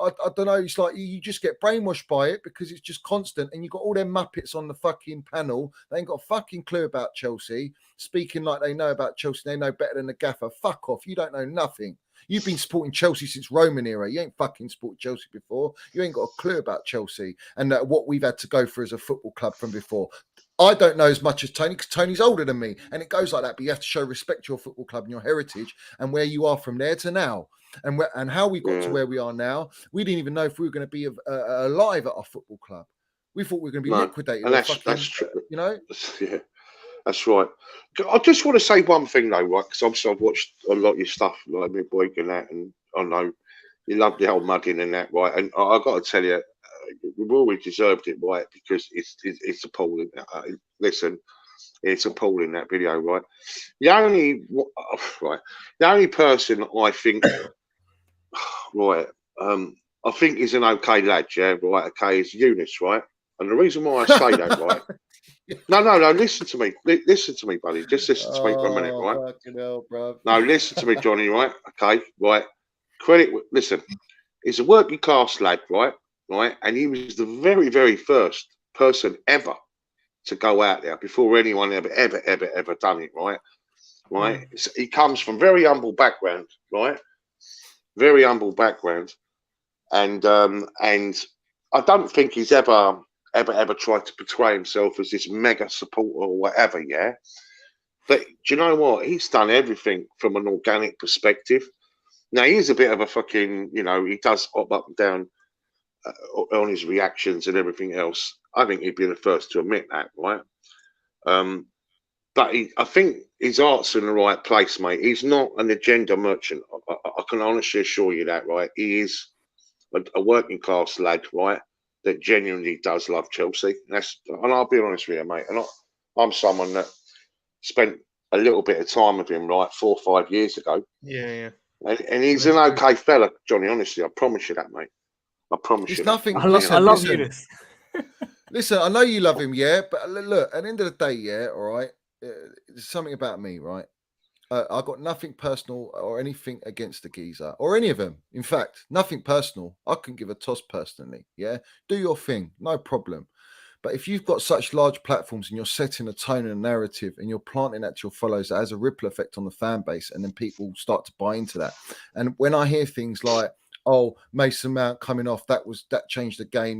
I don't know. It's like you just get brainwashed by it because it's just constant, and you've got all them muppets on the fucking panel. They ain't got a fucking clue about Chelsea, speaking like they know about Chelsea. They know better than the gaffer. Fuck off. You don't know nothing. You've been supporting Chelsea since Roman era. You ain't fucking supported Chelsea before. You ain't got a clue about Chelsea and what we've had to go through as a football club from before. I don't know as much as Tony because Tony's older than me, and it goes like that. But you have to show respect to your football club and your heritage and where you are from there to now, and how we got to where we are now. We didn't even know if we were going to be alive at our football club. We thought we were going to be liquidated. And that's true. You know, yeah, that's right. I just want to say one thing though, right? Because obviously I've watched a lot of your stuff, like Midweek and that, and I know you love the whole mugging and that, right? And I got to tell you, we've always deserved it, right? Because it's appalling. Listen, it's appalling, that video, right? The only person I think, right, I think is an okay lad, yeah, right, okay, is Eunice, right? And the reason why I say that, right? No, listen to me. Listen to me, buddy. Just listen to me for a minute, right? Fucking hell, bruv. No, listen to me, Johnny, right? Okay, right. Listen, he's a working class lad, right? Right, and he was the very, very first person ever to go out there before anyone ever done it, right? Right. So he comes from very humble background, right? Very humble background, and I don't think he's ever tried to portray himself as this mega supporter or whatever, yeah. But do you know what? He's done everything from an organic perspective. Now he's a bit of a fucking, you know, he does hop up and down on his reactions and everything else. I think he'd be the first to admit that, right? But I think his heart's in the right place, mate. He's not an agenda merchant. I can honestly assure you that, right? He is a working class lad, right? That genuinely does love Chelsea. And I'll be honest with you, mate. And I'm someone that spent a little bit of time with him, right, 4 or 5 years ago. Yeah. And he's an okay fella, Johnny. Honestly, I promise you that, mate. I promise you. It's nothing. I love Eunice. Listen, I know you love him, yeah, but look, at the end of the day, yeah, all right, there's something about me, right? I got nothing personal or anything against the geezer or any of them. In fact, nothing personal. I couldn't give a toss personally, yeah? Do your thing, no problem. But if you've got such large platforms and you're setting a tone and a narrative and you're planting that to your followers, that has a ripple effect on the fan base, and then people start to buy into that. And when I hear things like, oh, Mason Mount coming off, that changed the game.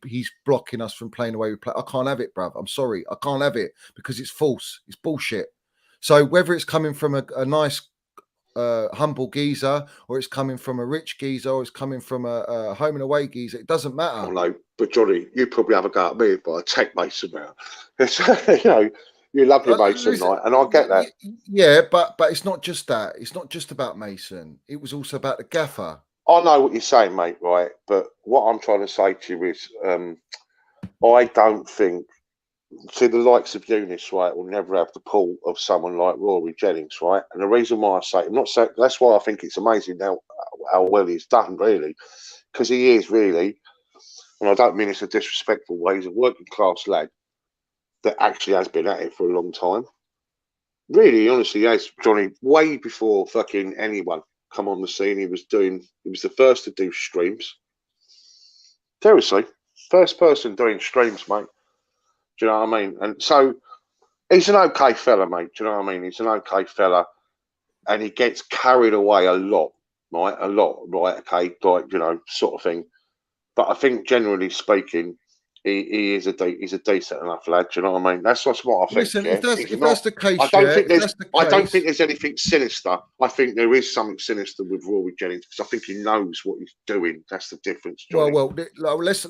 He's blocking us from playing the way we play. I can't have it, bruv. I'm sorry. I can't have it because it's false. It's bullshit. So whether it's coming from a nice, humble geezer, or it's coming from a rich geezer, or it's coming from a home and away geezer, it doesn't matter. Oh, no, but Johnny, you probably have a go at me, but I take Mason Mount. You know, you love your Mason, right? And I get that. Yeah, but it's not just that. It's not just about Mason. It was also about the gaffer. I know what you're saying, mate, right? But what I'm trying to say to you is, I don't think, see, the likes of Eunice, right, will never have the pull of someone like Rory Jennings, right? And the reason why I say, I'm not saying, that's why I think it's amazing how well he's done, really, because he is really, and I don't mean it's a disrespectful way, he's a working class lad that actually has been at it for a long time. Really, honestly, yes, Johnny, way before fucking anyone come on the scene, he was the first to do streams. Seriously, first person doing streams, mate. Do you know what I mean? And so he's an okay fella, mate. Do you know what I mean? He's an okay fella, and he gets carried away a lot, right? A lot, right? Okay, like, you know, sort of thing. But I think, generally speaking, he's a decent enough lad. Do you know what I mean? That's what I think. Listen, yeah? if that's the case, I don't think there's anything sinister. I think there is something sinister with Rory Jennings because I think he knows what he's doing. That's the difference, Johnny. Well, let's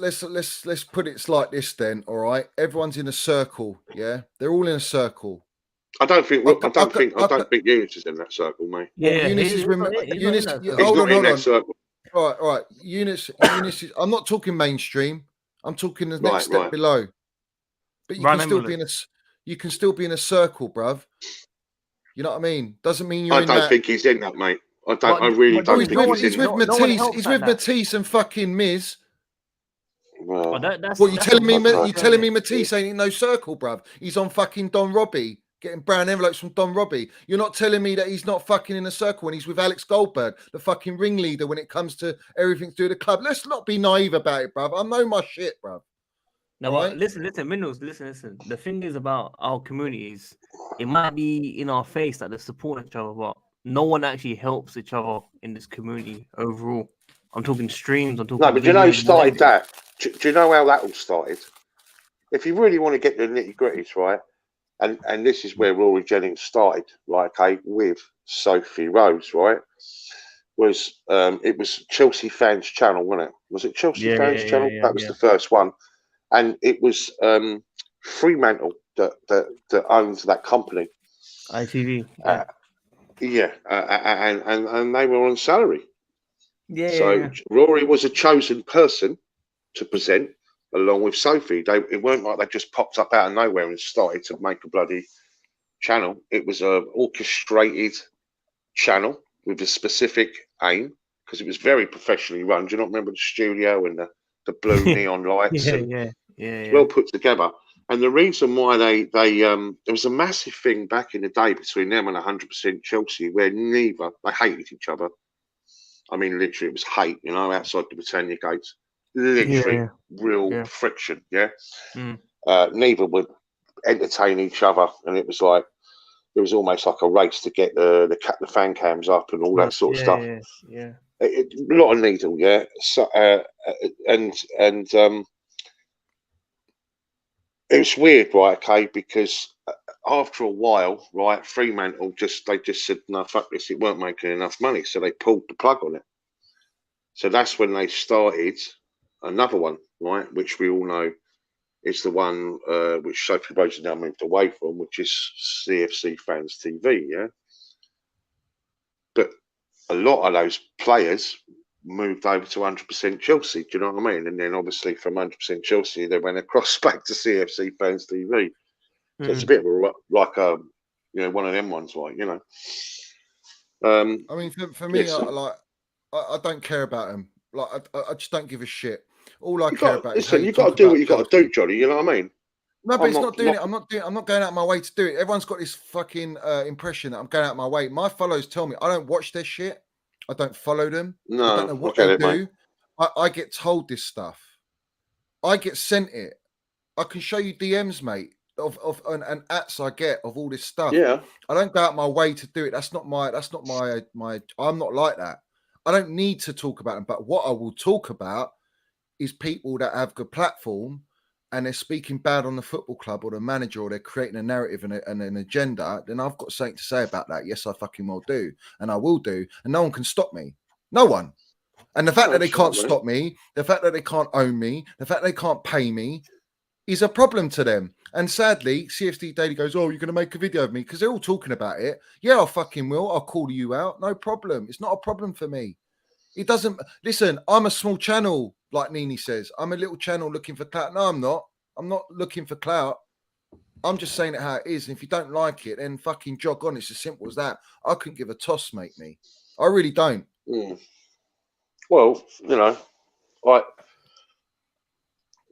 put it like this then. All right, everyone's in a circle. Yeah, they're all in a circle. I don't think Eunice is in that circle, mate. Yeah, Eunice is. Hold on. All right. Eunice is. I'm not talking mainstream. I'm talking the next step below. But you can still be in a circle, bruv. You know what I mean? Doesn't mean you're. I don't think he's in that, mate. I really don't think he's in that. He's with Matisse and fucking Miz. Well, you telling me Matisse ain't in no circle, bruv? He's on fucking Don Robbie getting brown envelopes from Don Robbie. You're not telling me that he's not fucking in a circle when he's with Alex Goldberg, the fucking ringleader when it comes to everything to do with the club. Let's not be naive about it, bruv. I know my shit, bruv. No, but listen, Minerals, listen. The thing is about our communities, it might be in our face that they support each other, but no one actually helps each other in this community overall. I'm talking streams, I'm talking. No, but do you know who started that? Do you know how that all started? If you really want to get the nitty gritties, right? And this is where Rory Jennings started, right? Okay, with Sophie Rose, right? It was Chelsea Fans Channel, wasn't it? Was it Chelsea Fans Channel? That was the first one. And it was Fremantle that owns that company. ITV. And they were on salary. Rory was a chosen person to present along with Sophie. It weren't like they just popped up out of nowhere and started to make a bloody channel. It was a orchestrated channel with a specific aim because it was very professionally run. Do you not remember the studio and the blue neon lights? Well put together. And the reason why they there was a massive thing back in the day between them and 100% Chelsea where they hated each other. I mean, literally, it was hate, outside the Britannia gates. Literally, real friction, neither would entertain each other. And it was like, it was almost like a race to get the fan cams up and all that sort of stuff. A lot of needle, So, it was weird, right? Okay, because after a while, right, Fremantle they just said, no, fuck this, it weren't making enough money, so they pulled the plug on it. So that's when they started another one, right, which we all know is the one which Sophie Rose has now moved away from, which is CFC Fans TV, But a lot of those players moved over to 100% Chelsea, do you know what I mean? And then obviously from 100% Chelsea, they went across back to CFC Fans TV. So it's a bit of like one of them ones, like, I mean, for me, I don't care about them. Like, I just don't give a shit. All I care about is you've got to do what you got to do, Johnny. You know what I mean? No, but it's not doing it. I'm not going out of my way to do it. Everyone's got this fucking impression that I'm going out of my way. My followers tell me I don't watch their shit. I don't follow them. No, I don't know what they do. I get told this stuff. I get sent it. I can show you DMs, mate, of and ats I get of all this stuff. Yeah. I don't go out my way to do it. That's not my I'm not like that. I don't need to talk about them. But what I will talk about is people that have good platform and they're speaking bad on the football club or the manager, or they're creating a narrative and an agenda, then I've got something to say about that. Yes, I fucking well do. And I will do. And no one can stop me. No one. And the fact that they can't stop me, the fact that they can't own me, the fact they can't pay me is a problem to them. And sadly, CFD Daily goes, oh, you're going to make a video of me? Because they're all talking about it. Yeah, I fucking will. I'll call you out. No problem. It's not a problem for me. It doesn't... Listen, I'm a small channel, like Nini says. I'm a little channel looking for clout. No, I'm not. I'm not looking for clout. I'm just saying it how it is. And if you don't like it, then fucking jog on. It's as simple as that. I couldn't give a toss, mate, me. I really don't. Well,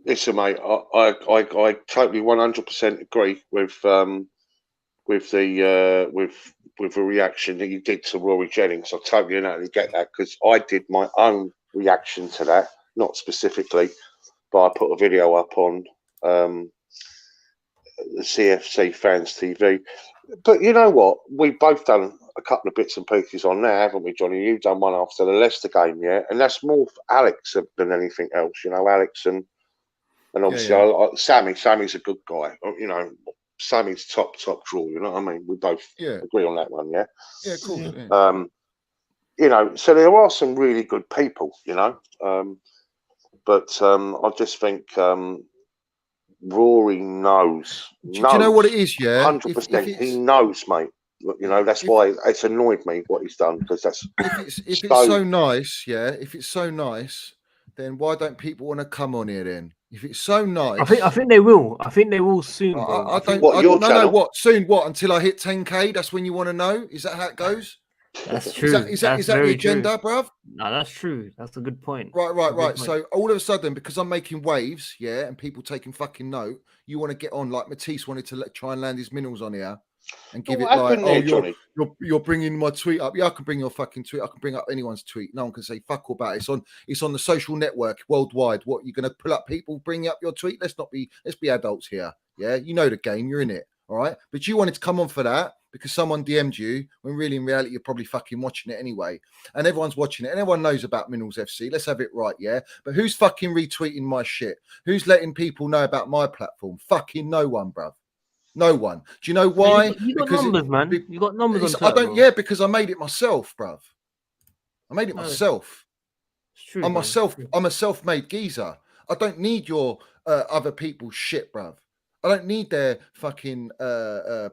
listen, mate, I totally 100% agree with the reaction that you did to Rory Jennings. I totally and utterly get that, because I did my own reaction to that, not specifically, but I put a video up on the CFC Fans TV. But you know what? We've both done a couple of bits and pieces on there, haven't we, Johnny? You've done one after the Leicester game, and that's more for Alex than anything else. Alex and obviously Sammy's a good guy. Sammy's top draw. You know what I mean? We both agree on that one, yeah. Yeah, cool. So there are some really good people, but I just think Rory knows. Do you know what it is? Yeah, 100%. He knows, mate. That's why it's annoyed me what he's done, because that's if it's so nice, if it's so nice, then why don't people want to come on here then? If it's so nice, I think they will. I think they will soon. Bro. I don't. What soon? What until I hit 10K? That's when you want to know. Is that how it goes? That's true. Is that the agenda, bruv? No, that's true. That's a good point. Right. So all of a sudden, because I'm making waves, and people taking fucking note, you want to get on like Matisse wanted to try and land his minerals on here. and give What it like, happened there, Johnny? you're bringing my tweet up. Yeah, I can bring your fucking tweet. I can bring up anyone's tweet. No one can say fuck all about it. It's on the social network worldwide. What, you're going to pull up people bringing up your tweet? Let's be adults here. Yeah, you know the game. You're in it. All right, but you wanted to come on for that because someone DM'd you when really in reality you're probably fucking watching it anyway, and everyone's watching it and everyone knows about Minerals FC. Let's have it right, yeah. But who's fucking retweeting my shit? Who's letting people know about my platform? Fucking no one, bruv. No one. Do you know why? You got numbers, man. You got numbers on Twitter, I don't. bro. Yeah, because I made it myself, bruv. I made it myself. It's true. I'm myself. I'm a self-made geezer. I don't need your other people's shit, bruv. I don't need their fucking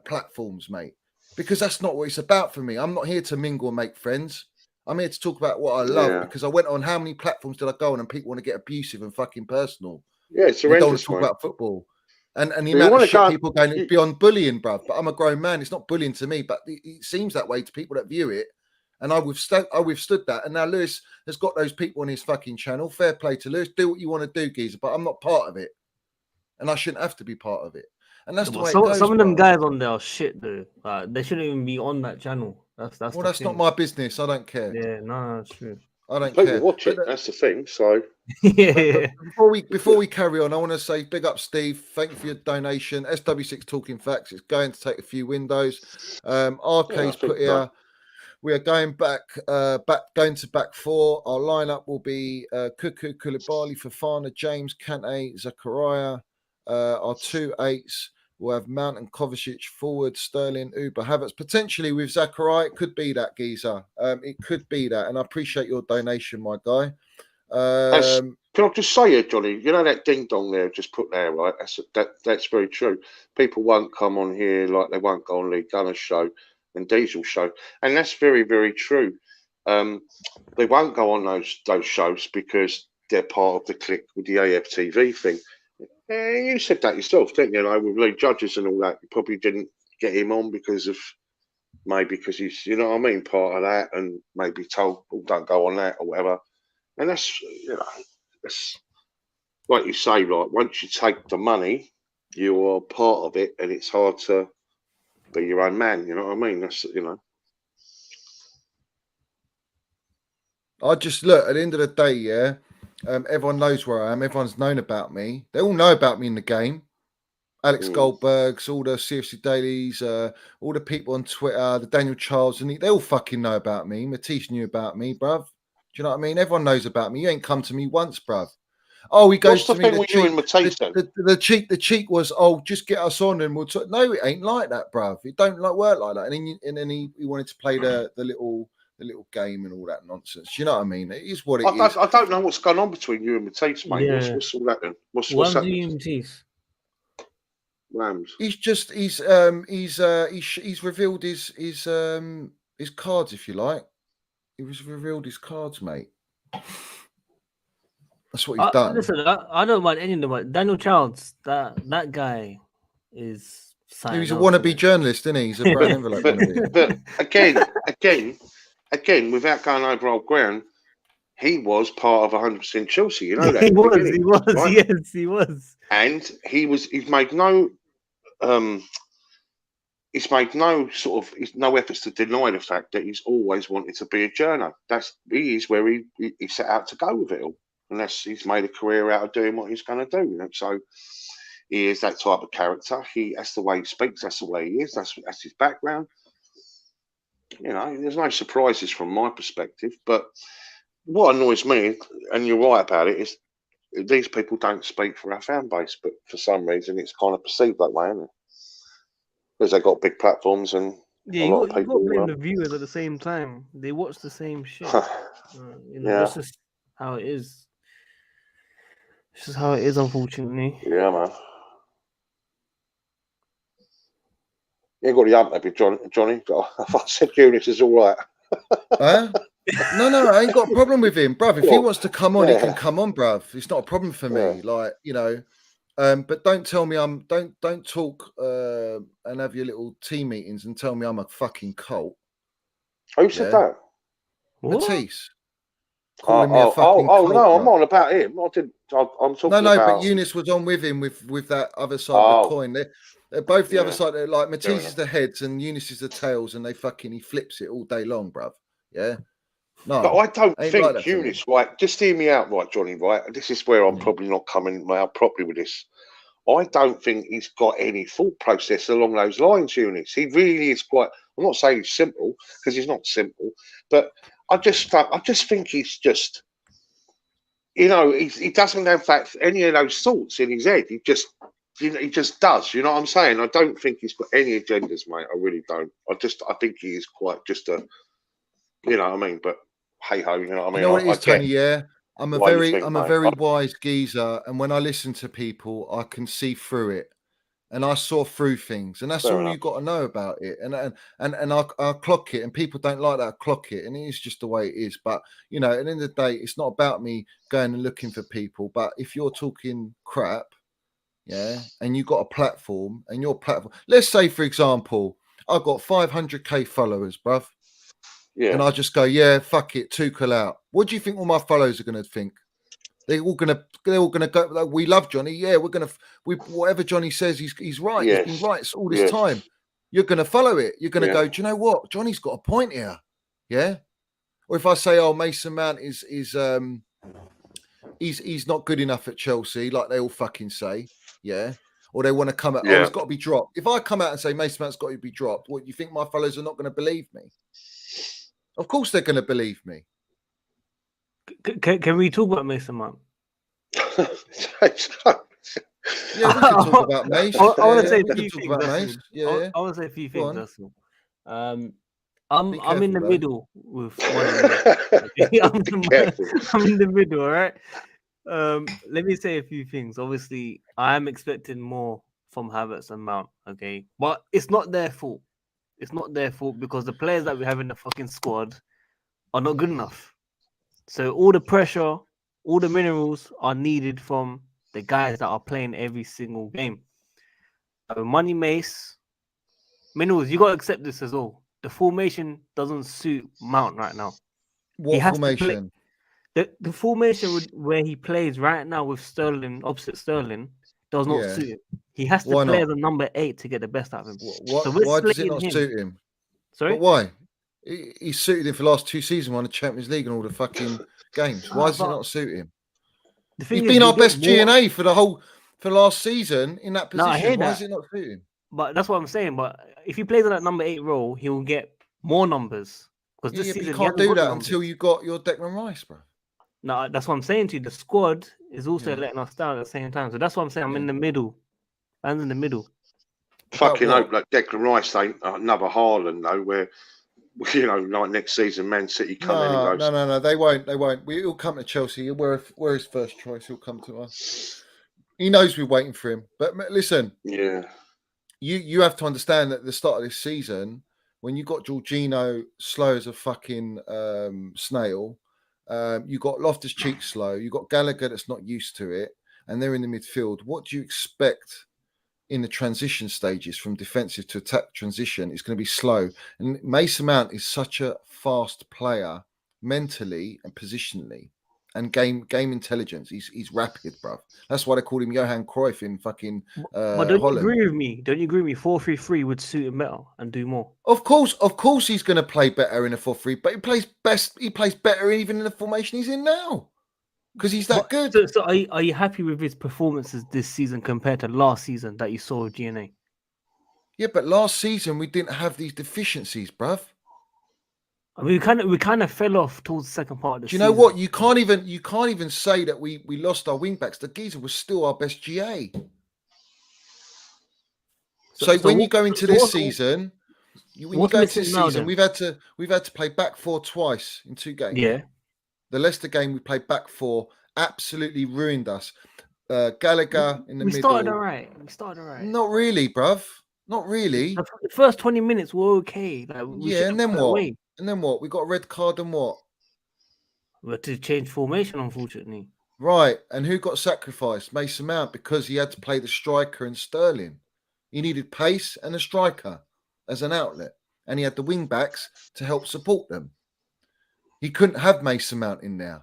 platforms, mate. Because that's not what it's about for me. I'm not here to mingle and make friends. I'm here to talk about what I love. Because I went on, how many platforms did I go on and people want to get abusive and fucking personal? Yeah, it's horrendous. They don't want to talk about football. And the amount of shit people going, it's beyond bullying, bruv. But I'm a grown man. It's not bullying to me, but it seems that way to people that view it. And I withstood that. And now Lewis has got those people on his fucking channel. Fair play to Lewis. Do what you want to do, geezer. But I'm not part of it. And I shouldn't have to be part of it. And that's the way it goes. Some of them guys on there are shit, though. They shouldn't even be on that channel. That's not my business. I don't care. Yeah, no, that's true. I don't people care. Watch it. That's the thing. So yeah. Before we carry on, I want to say big up, Steve. Thank you for your donation. SW6 Talking Facts. It's going to take a few windows. RK's put here. So. We are going back to back four. Our lineup will be Cuckoo, Koulibaly, Fofana, James, Kante, Zakaria. Our 2 8s will have Mount and Kovacic forward, Sterling, Uber, Havertz. Potentially with Zakaria, it could be that, geezer. It could be that. And I appreciate your donation, my guy. Can I just say it, Johnny? You know that ding dong there, just put there, right? That's very true. People won't come on here like they won't go on Lee Gunner's show and Diesel's show, and that's very, very true. They won't go on those shows because they're part of the clique with the AFTV thing. You said that yourself, didn't you? With Lee Judges and all that, you probably didn't get him on because he's, you know what I mean, part of that, and maybe told, oh, don't go on that or whatever. And that's, that's like you say, like once you take the money, you are part of it, and it's hard to be your own man. You know what I mean? That's, I just look at the end of the day, yeah. Everyone knows where I am. Everyone's known about me. They all know about me in the game. Alex Goldbergs, all the CFC dailies, all the people on Twitter, the Daniel Chels, and they all fucking know about me. Matisse knew about me, bruv. Do you know what I mean? Everyone knows about me. You ain't come to me once, bruv. Oh, he goes to me. The cheek was, oh, just get us on and we'll talk. No, it ain't like that, bruv. It don't work like that. And then he wanted to play the little game and all that nonsense. You know what I mean? It is what it is. I don't know what's going on between you and Matisse, mate. Yeah. What's all that then? What's happening? Matisse? Rams. He's revealed his cards, if you like. He was revealed his cards, mate. That's what he's done. Listen, I don't mind any of them. Like Daniel Childs, that guy is. He's a wannabe journalist, isn't he? He's a brown envelope. But again, without going over old ground, he was part of 100% Chelsea. You know that. He was. Right? Yes, he was. And he's made no efforts to deny the fact that he's always wanted to be a journo. He is where he set out to go with it all. Unless he's made a career out of doing what he's going to do. So he is that type of character. That's the way he speaks. That's the way he is. That's his background. There's no surprises from my perspective. But what annoys me, and you're right about it, is these people don't speak for our fan base. But for some reason, it's kind of perceived that way, isn't it? Because they've got big platforms and a lot of people. You got to blame the viewers at the same time. They watch the same shit. That's just how it is. It's just how it is, unfortunately. Yeah, man. You ain't got the hump, have you, Johnny? If I said Eunice is all right. No, I ain't got a problem with him, bruv. If he wants to come on, he can come on, bruv. It's not a problem for me. But don't tell me don't talk and have your little team meetings and tell me I'm a fucking cult. Who said that? Matisse. No, I'm on about him. I'm talking about. But Eunice was on with him with that other side of the coin. They're both the other Yeah. side. They're like Matisse is enough. the heads and Eunice is the tails, and he flips it all day long, bruv. Yeah. But No, I don't ain't like think that for me. Eunice, right? Just hear me out, right, Johnny, right? This is where I'm probably not coming out properly with this. I don't think he's got any thought process along those lines, Eunice. He really is quite. I'm not saying he's simple because he's not simple, but I just think he's just, he doesn't have any of those thoughts in his head. He just does. You know what I'm saying? I don't think he's got any agendas, mate. I really don't. I think he is quite just a, you know what I mean? But hey ho, you know what I mean? You know what it is, I get Tony? Yeah, I'm a why you think, mate. very wise geezer, and when I listen to people, I can see through it, and I saw through things, and that's Fair all enough. you got to know about it. And I clock it, and people don't like that. I clock it, and it's just the way it is. But at the end of the day, it's not about me going and looking for people. But if you're talking crap, yeah, and you got a platform, and your platform, let's say for example, I've got 500k followers, bruv. Yeah. And I just go, yeah, fuck it, Tuchel out. What do you think all my followers are going to think? They're all going to go. We love Johnny. Yeah, whatever Johnny says, he's right. Yes. He's been right all this Yes. time. You're going to follow it. You're going to Yeah. go. Do you know what? Johnny's got a point here. Yeah. Or if I say, oh, Mason Mount is he's not good enough at Chelsea, like they all fucking say. Yeah. Or they want to come out. Oh, Yeah. he's got to be dropped. If I come out and say Mason Mount's got to be dropped, what you think my followers are not going to believe me? Of course they're going to believe me. Can we talk about Mason Mount? Yeah, we can talk about Mace. I want to say we a few can talk things. about Mace. Yeah, I want to say a few things. on. That's all. Be I'm in the careful, though. middle with one of you. I'm in the middle. All right. Let me say a few things. Obviously, I am expecting more from Havertz and Mount. Okay, but it's not their fault. It's not their fault because the players that we have in the fucking squad are not good enough. So all the pressure, all the minerals are needed from the guys that are playing every single game. Money Mace, minerals, you got to accept this as well. The formation doesn't suit Mount right now. What formation? The formation where he plays right now with Sterling, opposite Sterling, does not suit him. He has to play as a number 8 to get the best out of him. Why does it not suit him? Sorry? But why? He suited him for the last 2 seasons, won the Champions League and all the fucking games. Why does it not suit him? He's been our best G&A for last season in that position. Why does it not suit him? But that's what I'm saying. But if he plays in that number 8 role, he will get more numbers. Because this season you can't do that until you got your Declan Rice, bro. No, that's what I'm saying to you. The squad is also letting us down at the same time. So that's what I'm saying. I'm in the middle. I'm in the middle. Fucking hope like Declan Rice ain't another Haaland though, where like next season Man City come in and goes. No, they won't. He'll come to Chelsea. We're his first choice. He'll come to us. He knows we're waiting for him. But listen, you have to understand that at the start of this season, when you got Jorginho slow as a fucking snail, you got Loftus-Cheek slow, you got Gallagher that's not used to it, and they're in the midfield. What do you expect in the transition stages from defensive to attack transition? It's going to be slow. And Mason Mount is such a fast player mentally and positionally and game intelligence. He's rapid, bro. That's why they call him Johan Cruyff in fucking but don't Holland. you agree with me? Don't you agree with me? 4-3-3 would suit him better and do more. Of course he's going to play better in a 4-3, but he plays better even in the formation he's in now. Because he's that good. So are you happy with his performances this season compared to last season that you saw with GNA? Yeah, but last season we didn't have these deficiencies, bruv. I mean, we kind of fell off towards the second part of the season. Do you know what? You can't even say that we lost our wing backs. The geezer was still our best GA. So when you go into this season, we've had to play back 4 twice in 2 games. Yeah. The Leicester game we played back 4 absolutely ruined us. Gallagher in the middle. We started all right. Not really, bruv. Not really. The first 20 minutes were okay. And then what? Away. And then what? We got a red card and what? We had to change formation, unfortunately. Right. And who got sacrificed? Mason Mount, because he had to play the striker and Sterling. He needed pace and a striker as an outlet. And he had the wing backs to help support them. He couldn't have Mason Mount in there.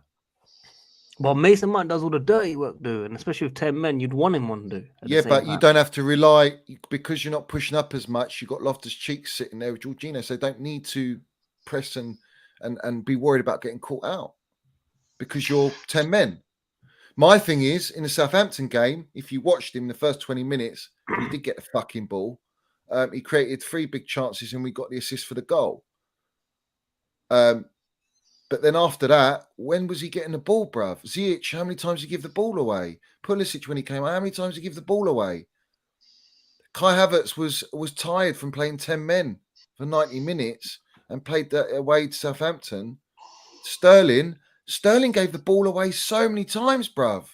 Well, Mason Mount does all the dirty work, though, and especially with 10 men, you'd want him on, though. Yeah, but you don't have to rely, because you're not pushing up as much. You've got Loftus-Cheek sitting there with Jorginho, so don't need to press and be worried about getting caught out because you're 10 men. My thing is, in the Southampton game, if you watched him the first 20 minutes, he did get the fucking ball. He created 3 big chances and we got the assist for the goal. But then after that, when was he getting the ball, bruv? Ziyech, how many times did he give the ball away? Pulisic, when he came out, how many times did he give the ball away? Kai Havertz was tired from playing 10 men for 90 minutes and played that away to Southampton. Sterling gave the ball away so many times, bruv.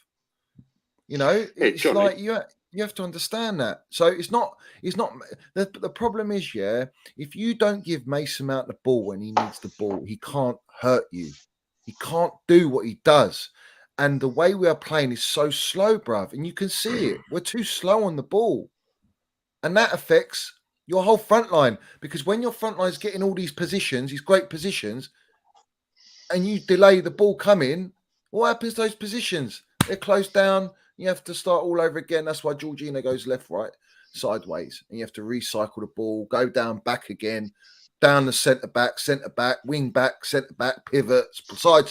You know, it's like you have to understand that. So it's not the problem is, yeah, if you don't give Mason Mount the ball when he needs the ball, he can't hurt you. He can't do what he does. And the way we are playing is so slow, bruv. And you can see it. We're too slow on the ball. And that affects your whole front line, because when your front line is getting all these positions, these great positions, and you delay the ball coming, what happens to those positions? They're closed down. You have to start all over again. That's why Jorginho goes left, right, sideways. And you have to recycle the ball, go down, back again, down the centre back, wing back, centre back, pivots, side,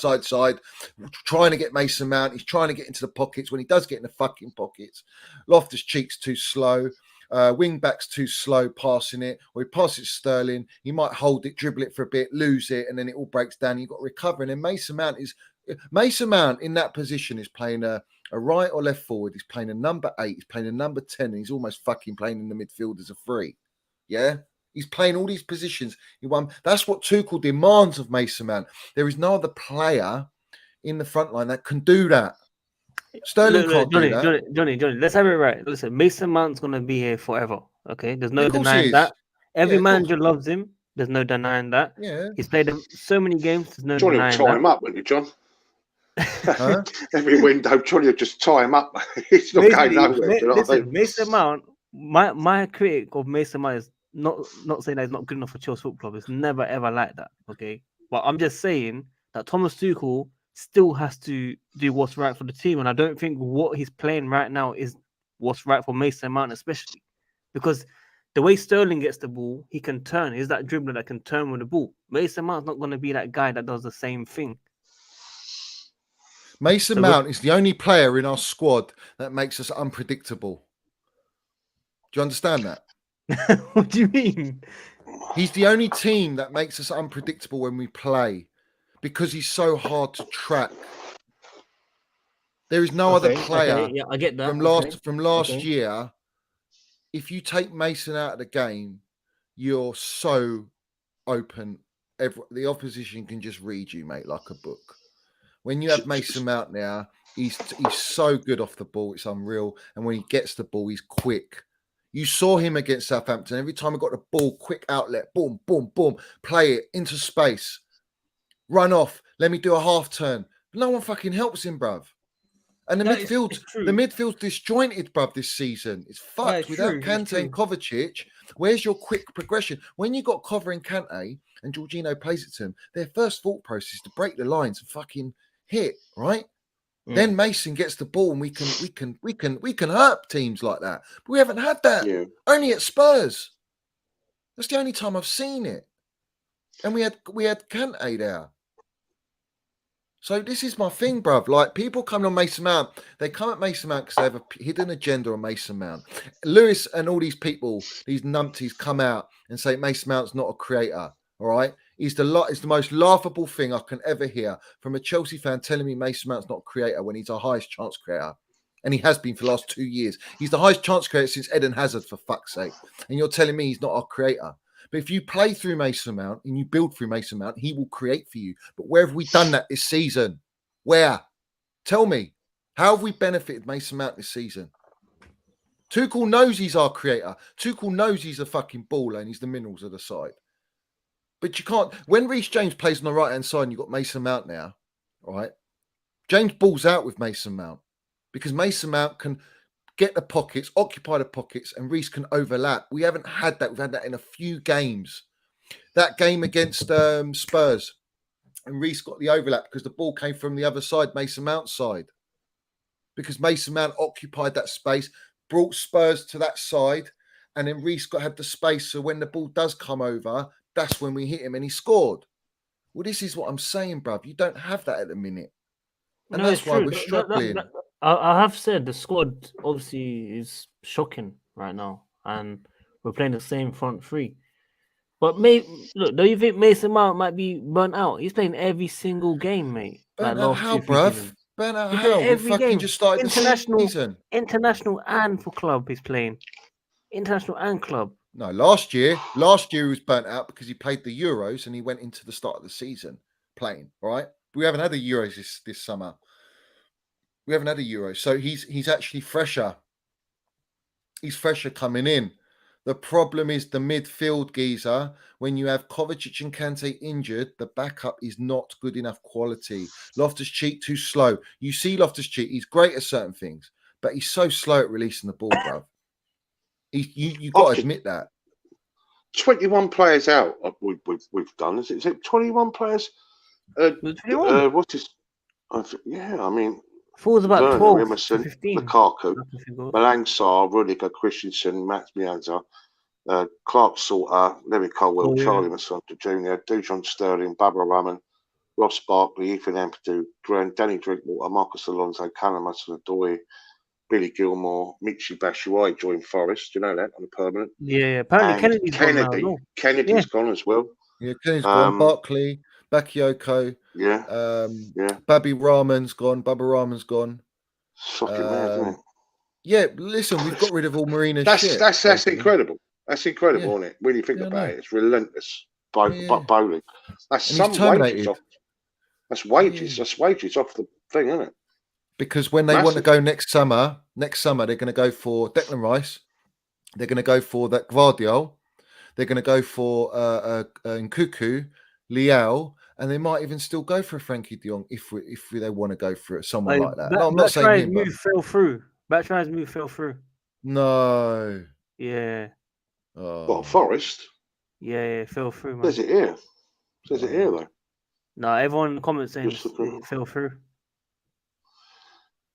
trying to get Mason Mount. He's trying to get into the pockets. When he does get in the fucking pockets, Loftus-Cheek's too slow. Wing back's too slow passing it, or he passes Sterling. He might hold it, dribble it for a bit, lose it, and then it all breaks down. You've got to recover. And then Mason Mount in that position is playing a right or left forward. He's playing a number 8. He's playing a number 10, and he's almost fucking playing in the midfield as a 3. Yeah, he's playing all these positions. That's what Tuchel demands of Mason Mount. There is no other player in the front line that can do that. Sterling can't do that. Johnny, let's have it right. Listen, Mason Mount's gonna be here forever. Okay, there's no denying that. Every manager loves him. There's no denying that. Yeah, he's played so many games. There's no Johnny denying will tie that. him up, wouldn't you, John? Huh? Every window, Johnny will just tie him up. It's not going nowhere. Mason Mount. My critic of Mason Mount is not saying that he's not good enough for Chelsea Football Club. It's never ever like that. Okay, but I'm just saying that Thomas Tuchel still has to do what's right for the team, and I don't think what he's playing right now is what's right for Mason Mount, especially because the way Sterling gets the ball, he can turn. He's that dribbler that can turn with the ball. Mason Mount's not going to be that guy that does the same thing. Mason Mount is the only player in our squad that makes us unpredictable. Do you understand that? What do you mean? He's the only team that makes us unpredictable when we play, because he's so hard to track. There is no other player yeah, I get that. from last year. If you take Mason out of the game, you're so open. The opposition can just read you, mate, like a book. When you have Mason Mount now, he's so good off the ball. It's unreal. And when he gets the ball, he's quick. You saw him against Southampton. Every time he got the ball, quick outlet, boom, boom, boom, play it into space. Run off. Let me do a half turn. No one fucking helps him, bruv. And the midfield's disjointed, bruv, this season. It's fucked. Without Kante and Kovacic, where's your quick progression? When you got Kovacic and Kante and Jorginho plays it to him, their first thought process is to break the lines and fucking hit, right? Then Mason gets the ball and we can hurt teams like that. But we haven't had that. Yeah. Only at Spurs. That's the only time I've seen it. And we had Kante there. So this is my thing, bruv. Like, people come on Mason Mount. They come at Mason Mount because they have a hidden agenda on Mason Mount. Lewis and all these people, these numpties, come out and say Mason Mount's not a creator. All right? It's the most laughable thing I can ever hear from a Chelsea fan telling me Mason Mount's not a creator when he's our highest chance creator. And he has been for the last 2 years. He's the highest chance creator since Eden Hazard, for fuck's sake. And you're telling me he's not our creator. But if you play through Mason Mount and you build through Mason Mount, he will create for you. But where have we done that this season? Where? Tell me. How have we benefited Mason Mount this season? Tuchel knows he's our creator. Tuchel knows he's a fucking baller and he's the minerals of the side. But you can't. When Reece James plays on the right-hand side and you've got Mason Mount now, right? James balls out with Mason Mount because Mason Mount can get the pockets, occupy the pockets, and Reece can overlap. We haven't had that. We've had that in a few games. That game against Spurs, and Reece got the overlap because the ball came from the other side, Mason Mount's side. Because Mason Mount occupied that space, brought Spurs to that side, and then Reece had the space. So when the ball does come over, that's when we hit him and he scored. Well, this is what I'm saying, bruv. You don't have that at the minute. And No, that's it's why true. we're struggling. I have said the squad obviously is shocking right now, and we're playing the same front three. But look, do you think Mason Mount might be burnt out? He's playing every single game, mate. Burnt Like out last how, 2-3 bruv? seasons. Burnt out He's how? playing We every fucking game. just started the season. International and for club he's playing. International and club. No, last year he was burnt out because he played the Euros and he went into the start of the season playing, right? We haven't had the Euros this summer. We haven't had a Euro. So he's actually fresher. He's fresher coming in. The problem is the midfield, geezer. When you have Kovacic and Kante injured, the backup is not good enough quality. Loftus-Cheek too slow. You see Loftus-Cheek, he's great at certain things, but he's so slow at releasing the ball, bro. You got to admit that. 21 players out. We've done. Is it 21 players? What's his? Yeah, I mean, Falls about Werner, 12 Emerson, to 15. Lukaku, Malang Sarr, Rudiger, Christensen, Max Mianza, Clark Salter, Lemmy Colwell, Charlie Masson Jr., Dujon Sterling, Barbara Rahman, Ross Barkley, Ethan Ampadu, Danny Drinkwater, Marcus Alonso, Callum Hudson-Odoi, Billy Gilmour, Michi Batshuayi joined Forest. Do you know that on a permanent? Yeah, apparently and Kennedy's gone as well. Yeah, Kennedy's gone. Barkley, Bakayoko. Yeah. Bobby Rahman's gone. Bubba Rahman's gone. Fucking mad, isn't it? Yeah, listen, we've got rid of all Marina's shit. That's incredible. That's incredible, isn't it? When you think about it, it's relentless. Bowling. That's some wages off. That's wages. That's wages off the thing, isn't it? Because when they want to go next summer, they're going to go for Declan Rice. They're going to go for that Gvardiol. They're going to go for Nkuku, Liao, and they might even still go for Frankie de Jong if they want to go for someone like that. No, I'm not saying him. Batshuayi's move fell through. No. Yeah. What, Forest? Yeah, it fell through, man. Says it here. Says it here, though. No, everyone in the comments saying it fell through.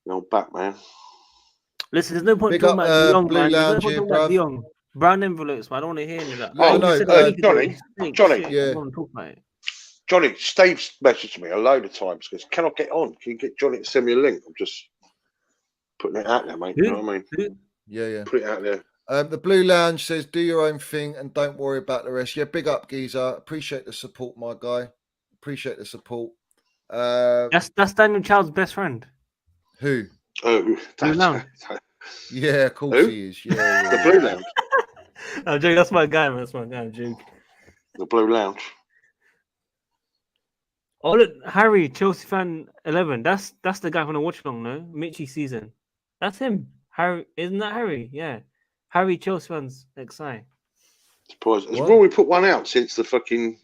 No, back, man. Listen, there's no point talking about de Jong, man. There's no point talking about de Jong. Brown envelopes, man. I don't want to hear any of that. Johnny, Steve's messaged me a load of times because can I get on? Can you get Johnny to send me a link? I'm just putting it out there, mate. You know what I mean? Yeah. Put it out there. The Blue Lounge says, do your own thing and don't worry about the rest. Yeah, big up, geezer. Appreciate the support, my guy. Appreciate the support. That's Daniel Child's best friend. Who? Oh, yeah, of course he is. Yeah. The Blue Lounge. No, Jake, that's my guy, man. That's my guy, Jake. The Blue Lounge. Oh, look, Harry, Chelsea fan 11. That's the guy from the watch along, no? Mitchie season. That's him. Harry, isn't that Harry? Yeah. Harry, Chelsea fans XI. Surprised. Has Rory put one out since the fucking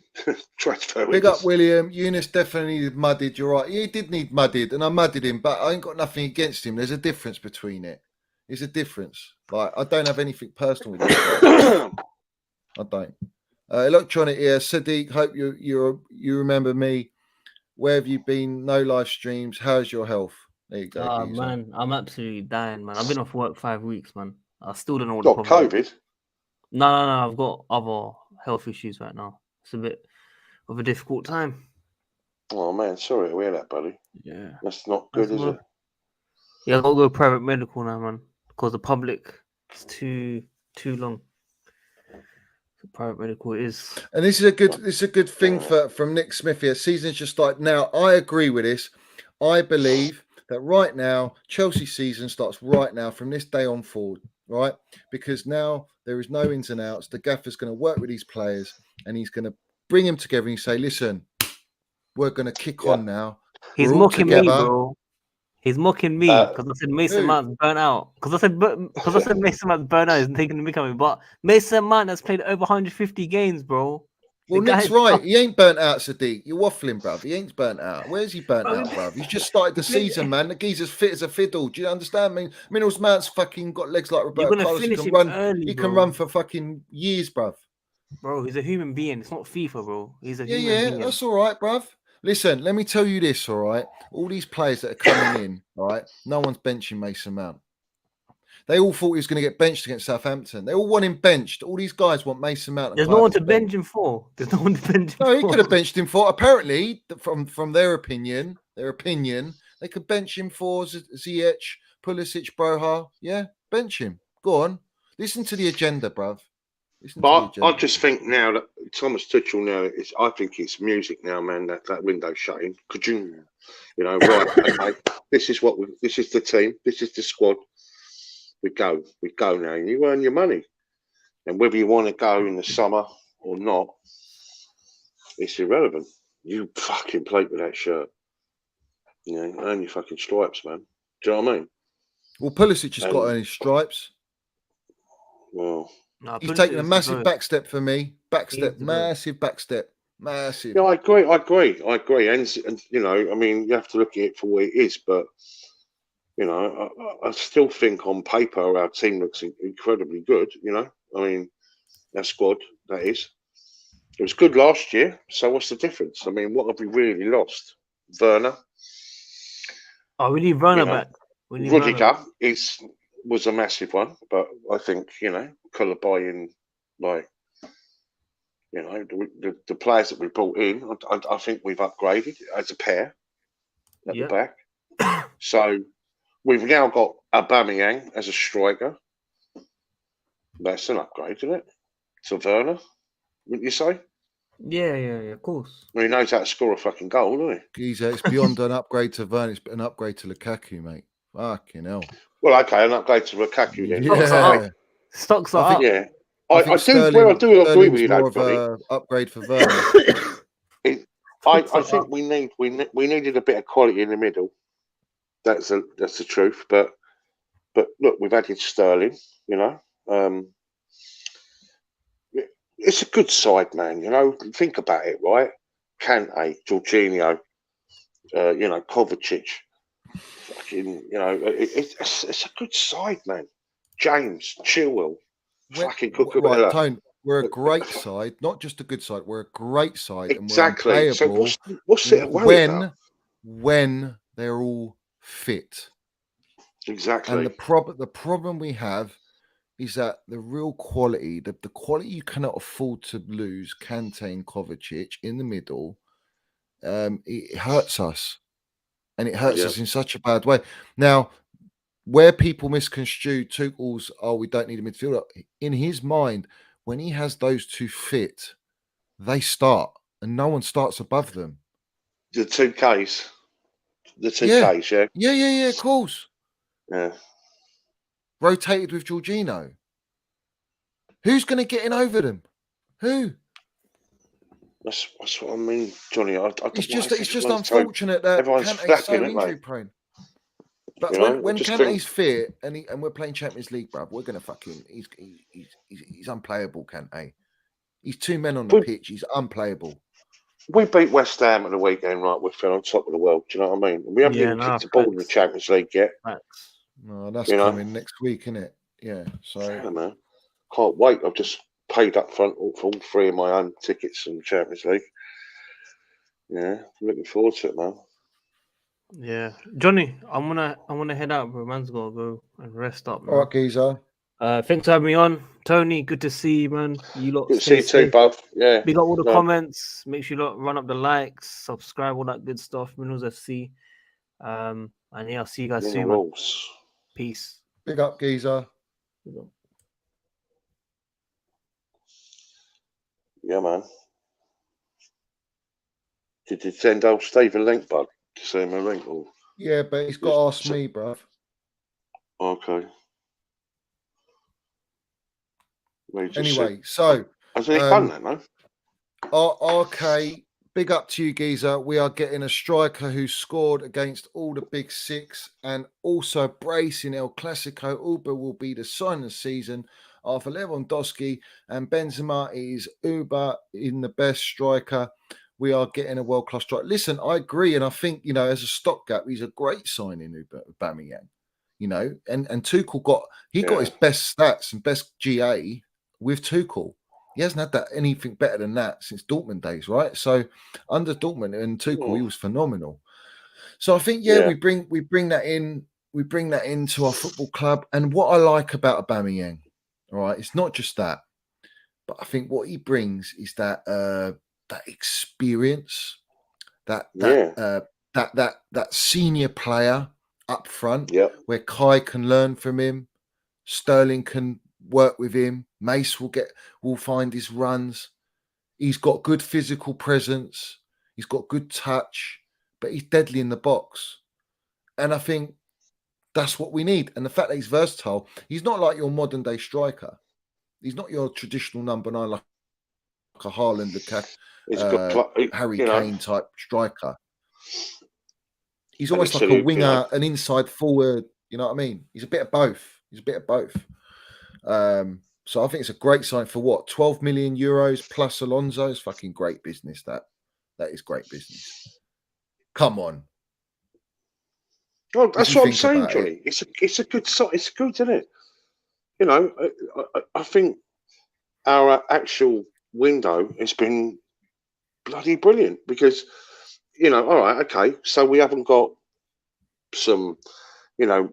transfer? Big up, William. Eunice definitely needed mudded. You're right. He did need mudded, and I mudded him, but I ain't got nothing against him. There's a difference between it. There's a difference. Like, I don't have anything personal with this guy. I don't. Electronic here. Sadiq, hope you remember me. Where have you been? No live streams. How's your health? There you go. Oh, man, I'm absolutely dying, man. I've been off work 5 weeks, man. I still don't know what the problem is. COVID? No. I've got other health issues right now. It's a bit of a difficult time. Oh, man. Sorry to hear that, buddy. Yeah. That's not good, is it? Yeah, I've got to go private medical now, man. Because the public is too long. The private medical is. And this is a good thing from Nick Smith here. Season's just started now. I agree with this. I believe that right now, Chelsea season starts right now from this day on forward, right? Because now there is no ins and outs. The gaffer's going to work with these players and he's going to bring them together and you say, listen, we're going to kick on now. He's mocking me, bro. He's mocking me because I said Mason Mount's burnt out. Because I said Mason Mount's burnt out. He's taking the mick at me. But Mason Mount has played over 150 games, bro. Well, Nick's right. He ain't burnt out, Sadiq. You're waffling, bruv. He ain't burnt out. Where's he burnt out, bruv? He's just started the season, man. The geezer's fit as a fiddle. Do you understand? I mean, Minerals Mount's fucking got legs like Roberto Carlos. He can run for fucking years, bruv. Bro, he's a human being. It's not FIFA, bro. He's a human being. That's all right, bruv. Listen, let me tell you this, all right? All these players that are coming in, all right? No one's benching Mason Mount. They all thought he was going to get benched against Southampton. They all want him benched. All these guys want Mason Mount. There's no one to bench him for. There's no one to bench him No, he for. could have benched him for. Apparently, from their opinion, they could bench him for Ziyech, Pulisic, Broha. Yeah, bench him. Go on. Listen to the agenda, bruv. But I just think now that Thomas Tuchel now I think it's music now, man. That window shutting. Ka-choom. You know, right? Okay, this is the team. This is the squad. We go now. And you earn your money, and whether you want to go in the summer or not, it's irrelevant. You fucking played with that shirt. You know, earn your fucking stripes, man. Do you know what I mean? Well, Pulisic has got to earn his stripes. Well. No, He's taken a massive back step for me. Massive back step. Massive. Yeah, I agree. And you know, I mean, you have to look at it for what it is. But you know, I still think on paper our team looks incredibly good. You know, I mean, our squad, that is. It was good last year. So what's the difference? I mean, what have we really lost? Werner. Oh, we need Werner back. Rudiger was a massive one, but I think, you know, Koulibaly, like, you know, the players that we brought in, I think we've upgraded as a pair at the back. So we've now got Aubameyang as a striker. That's an upgrade, isn't it? To Werner, wouldn't you say? Yeah, of course. Well, he knows how to score a fucking goal, doesn't he? Geezer, it's beyond an upgrade to Werner, it's an upgrade to Lukaku, mate. Fucking hell. Well, okay, an upgrade to Lukaku then. Yeah. Stocks are up. Yeah. I do agree with you, more though, of an upgrade for Werner. I think we needed a bit of quality in the middle. That's the truth. But look, we've added Sterling. You know, it's a good side, man. You know, think about it, right? Kante, Jorginho, you know, Kovacic. Fucking, you know, it's a good side, man. James, Chilwell, fucking Cucurella. Tone, we're a great side, not just a good side. We're a great side, exactly. And we're so what's it about? When they're all fit? Exactly. And the problem we have is that the real quality, the quality you cannot afford to lose, Kante and Kovacic in the middle, it hurts us. And it hurts us in such a bad way. Now, where people misconstrue Tuchel's, we don't need a midfielder. In his mind, when he has those two fit, they start, and no one starts above them. The two Ks, yeah. Yeah, of course. Yeah. Rotated with Jorginho. Who's going to get in over them? Who? That's what I mean, Johnny. It's just unfortunate that Kante's so injury prone. But when Kante's fit and we're playing Champions League, bruv, we're gonna fucking he's unplayable, Kante. He's two men on the pitch. He's unplayable. We beat West Ham at the weekend, right? We fell on top of the world. Do you know what I mean? We haven't even kicked the ball in the Champions League yet. No, that's coming next week, isn't it? Yeah. So yeah, man, can't wait. I've just paid up front for all three of my own tickets in the Champions League. Yeah, I'm looking forward to it, man. Yeah, Johnny, I'm gonna head out, bro. Man's gotta go and rest up. Man. All right, geezer. Thanks for having me on, Tony. Good to see you, man. You lot. Good to see you too, bub. Yeah. We got all the comments. Make sure you lot run up the likes, subscribe, all that good stuff. Minerals FC. And yeah, I'll see you guys soon. Peace. Big up, geezer. Yeah, man. Did you send old Steve a link, bud, to see him a link? Or... Yeah, but he's got to ask me, bruv. Okay. Anyway, so... Hasn't he done that, no? RK, big up to you, geezer. We are getting a striker who scored against all the big six and also bracing El Clasico. Uber will be the sign of the season. After Lewandowski and Benzema is Uber in the best striker. We are getting a world-class striker. Listen, I agree, and I think, you know, as a stopgap, he's a great signing, Aubameyang. You know, and Tuchel got his best stats and best GA with Tuchel. He hasn't had that anything better than that since Dortmund days, right? So under Dortmund and Tuchel, he was phenomenal. So I think, we bring that in. We bring that into our football club. And what I like about Aubameyang, all right, it's not just that, but I think what he brings is that that experience, that senior player up front, where Kai can learn from him, Sterling can work with him, Mace will find his runs. He's got good physical presence, he's got good touch, but he's deadly in the box. And I think that's what we need. And the fact that he's versatile, he's not like your modern day striker. He's not your traditional number 9 like a Haaland, Harry Kane type striker. He's almost like a winger, an inside forward. You know what I mean? He's a bit of both. So I think it's a great sign for what? 12 million euros plus Alonso is fucking great business. That is great business. Come on. Well, that's what I'm saying, Johnny. It's a good sign. It's good, isn't it? You know, I think our actual window has been bloody brilliant because, you know, all right, okay, so we haven't got some, you know,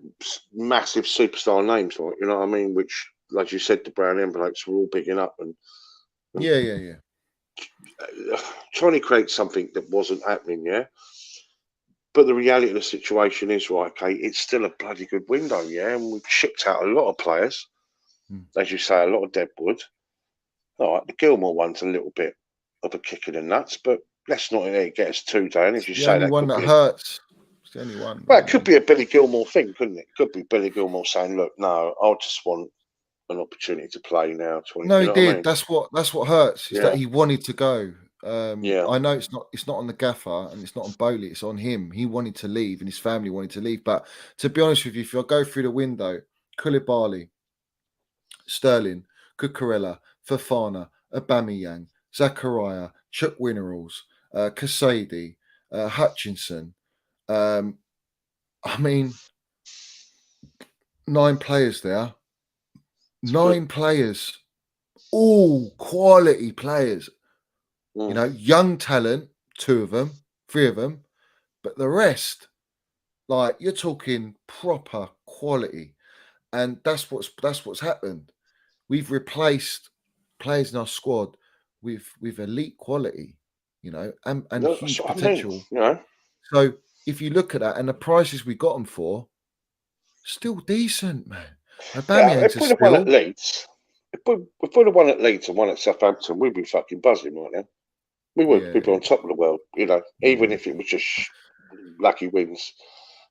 massive superstar names, right? You know what I mean? Which, like you said, the brown envelopes were all bigging up and trying to create something that wasn't happening, But the reality of the situation is, right, okay, it's still a bloody good window, and we've shipped out a lot of players, as you say, a lot of deadwood. All right, the Gilmour one's a little bit of a kick in the nuts, but let's not get us too down. As you say, the only one that hurts. It's the only one. Well, it could be a Billy Gilmour thing, couldn't it? It could be Billy Gilmour saying, "Look, no, I just want an opportunity to play now." No, he did. I mean? That's what hurts. Is that he wanted to go. I know it's not on the gaffer and it's not on Boehly, it's on him. He wanted to leave and his family wanted to leave. But to be honest with you, if I go through the window, Koulibaly, Sterling, Cucurella, Fofana, Aubameyang, Zakaria, Chuck Winnerals, Kasadi, Hutchinson. I mean, 9 players there. 9 players, all quality players. You know, young talent, 2 of them, 3 of them, but the rest, like you're talking proper quality, and that's what's happened. We've replaced players in our squad with elite quality, you know, and huge potential. So if you look at that and the prices we got them for, still decent, man. If we'd have won at Leeds, if we'd have won at Leeds and won at Southampton, we'd be fucking buzzing right now. We would. We'd be on top of the world, you know. Even if it was just lucky wins,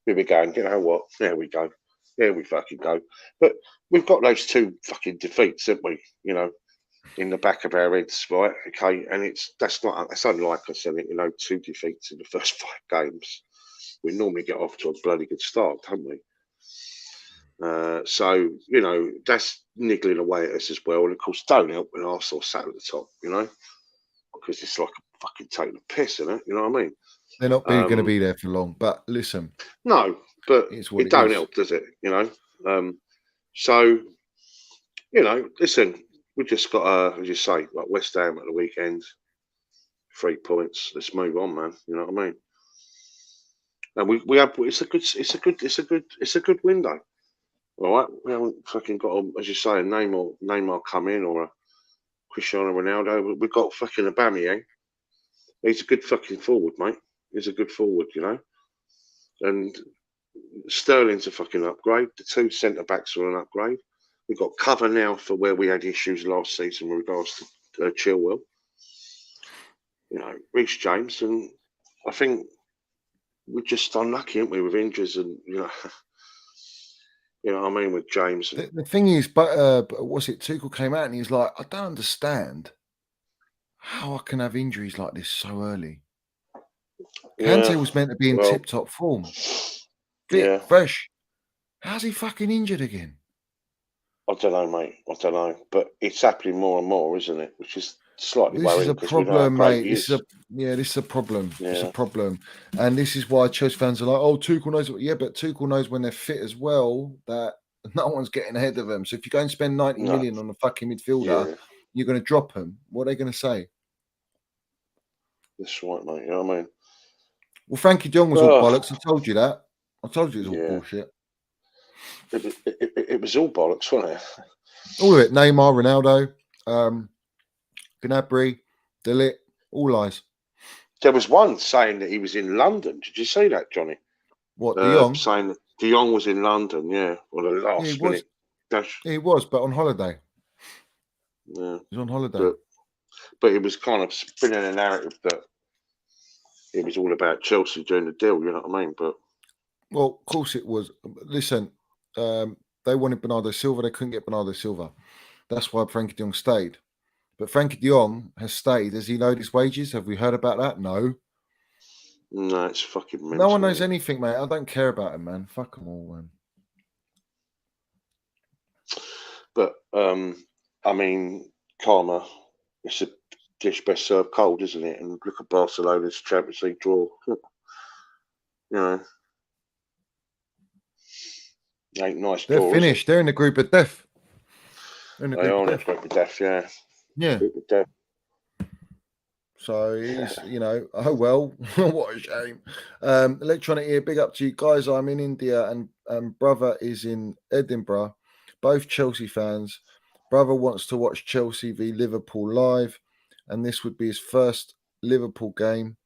we'd be going, you know what? There we go. There we fucking go. But we've got those 2 fucking defeats, haven't we? You know, in the back of our heads, right? Okay, and that's unlike us, isn't it? You know, 2 defeats in the first 5 games. We normally get off to a bloody good start, don't we? So, you know, that's niggling away at us as well. And of course, don't help when Arsenal sat at the top, you know, because it's like a fucking taking a piss, isn't it? You know what I mean? They're not going to be there for long, but listen. No, but it don't help, does it? You know? So, you know, listen, we just got, as you say, like West Ham at the weekend, 3 points. Let's move on, man. You know what I mean? And we have, it's a good window. All right, we haven't fucking got, as you say, a Neymar come in or a Cristiano Ronaldo. We've got fucking Aubameyang. He's a good fucking forward, mate. He's a good forward, you know. And Sterling's a fucking upgrade. The 2 centre backs are an upgrade. We've got cover now for where we had issues last season with regards to Chilwell. You know, Reece James, and I think we're just unlucky, aren't we, with injuries and you know. You know what I mean, with James. The thing is, but what's it? Tuchel came out and he's like, I don't understand how I can have injuries like this so early. Kante was meant to be in tip-top form. Fit, fresh. How's he fucking injured again? I don't know, mate. I don't know. But it's happening more and more, isn't it? Which is slightly worrying. This is a problem, mate. This is a problem. Yeah. It's a problem. And this is why Chelsea fans are like, oh, Tuchel knows. Yeah, but Tuchel knows when they're fit as well that no one's getting ahead of them. So if you go and spend 90 million on a fucking midfielder you're going to drop them. What are they going to say? That's right, mate. You know what I mean? Well, Frankie de Jong was all bollocks. I told you that. I told you it was all bullshit. It was all bollocks, wasn't it? All of it. Neymar, Ronaldo, Gnabry, De Ligt, all lies. There was one saying that he was in London. Did you see that, Johnny? What, De Jong? Saying that De Jong was in London, or the last minute. He was, but on holiday. Yeah. He was on holiday. But it was kind of spinning a narrative that it was all about Chelsea doing the deal, you know what I mean? But well, of course it was. Listen, they wanted Bernardo Silva. They couldn't get Bernardo Silva. That's why Frankie de Jong stayed. But Frankie de Jong has stayed. Has he lowered his wages? Have we heard about that? No. No, it's fucking mental. No one knows anything, mate. I don't care about him, man. Fuck them all, man. But, I mean, karma, it's a dish best served cold, isn't it? And look at Barcelona's Champions League draw. Ain't nice. They're finished. They're in the group of death. They are in the group of death, yeah. Yeah. Group of death. So he's, oh well, what a shame. Electronic Ear, big up to you guys. I'm in India and brother is in Edinburgh. Both Chelsea fans. Brother wants to watch Chelsea v Liverpool live, and this would be his first Liverpool game.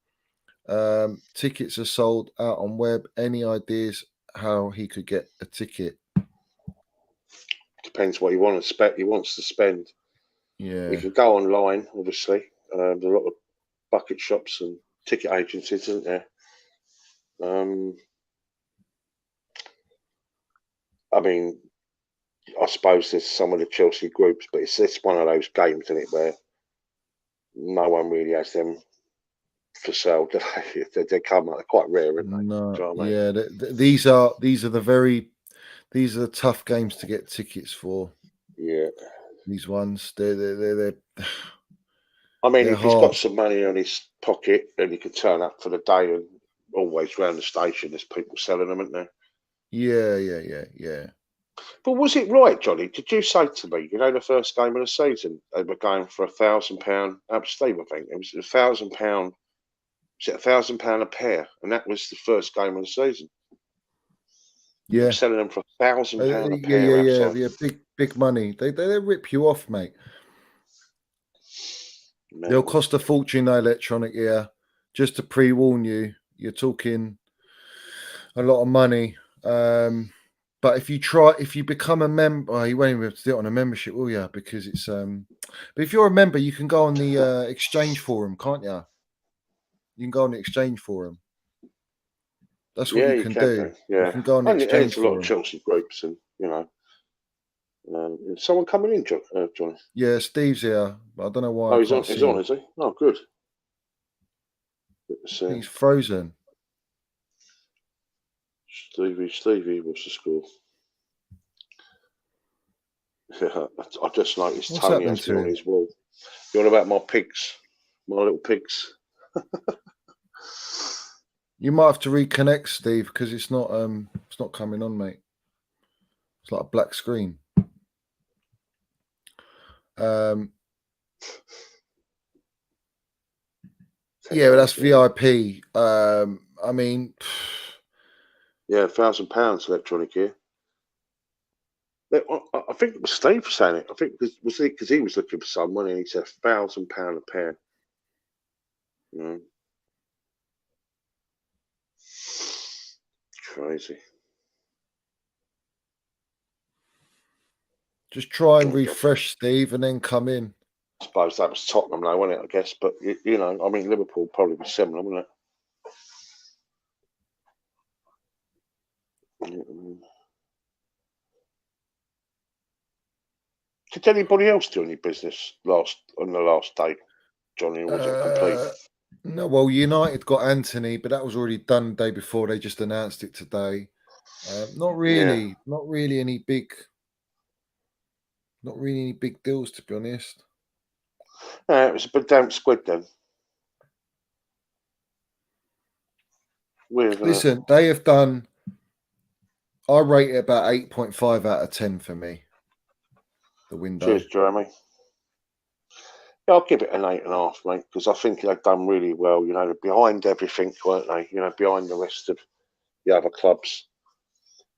Tickets are sold out on web. Any ideas how he could get a ticket? Depends what he wants to spend. He wants to spend. Yeah, he can go online, obviously. There's a lot of bucket shops and ticket agencies, isn't there? I mean, I suppose there's some of the Chelsea groups, but it's one of those games, isn't it, where no one really has them for sale. They come out, they're quite rare, aren't they? no, Do you know what I mean? yeah. These are the tough games to get tickets for. Yeah, these ones, they're I mean, if hard. he's got some money in his pocket and he can turn up for the day, and always round the station, there's people selling them, isn't there? Yeah. But was it right, Johnny? Did you say to me, the first game of the season, they were going for £1,000? Steve, I think it was £1,000. Was it £1,000 a pair? And that was the first game of the season. Yeah, selling them for £1,000 a pair. Yeah. Big money. They rip you off, mate. No. They'll cost a fortune, though, Electronic Ear. Just to pre-warn you, you're talking a lot of money. But if you become a member, you won't even have to do it on a membership, will you? Because it's but if you're a member, you can go on the exchange forum, can't you? You can go on the exchange forum. That's what you can do. Yeah, you can go on the exchange forum. A lot of Chelsea groups, and someone coming in, Johnny. Yeah, Steve's here. I don't know why. Oh, he's on, is he? Oh, good. He's frozen. Stevie, what's the score? Yeah, I just noticed What's Tony has me on his wall. You on about my pigs, my little pigs? You might have to reconnect, Steve, because it's not coming on, mate. It's like a black screen. Yeah, but that's VIP. I mean, yeah, £1,000 Electronic here. I think it was Steve saying it. I think because he was looking for someone and he said £1,000 a pair. Crazy. Just try and refresh, Steve, and then come in. I suppose that was Tottenham, though, wasn't it? I guess, but I mean, Liverpool probably be similar, wouldn't it? Did anybody else do any business on the last day, Johnny? Or was it complete? No, well, United got Anthony, but that was already done the day before. They just announced it today. Not really any big deals, to be honest. It was a bit damn squid then. Weird, listen, they have done. I rate it about 8.5 out of 10 for me. The window. Cheers, Jeremy. Yeah, I'll give it an 8.5, mate, because I think they've done really well. You know, they're behind everything, weren't they? You know, behind the rest of the other clubs.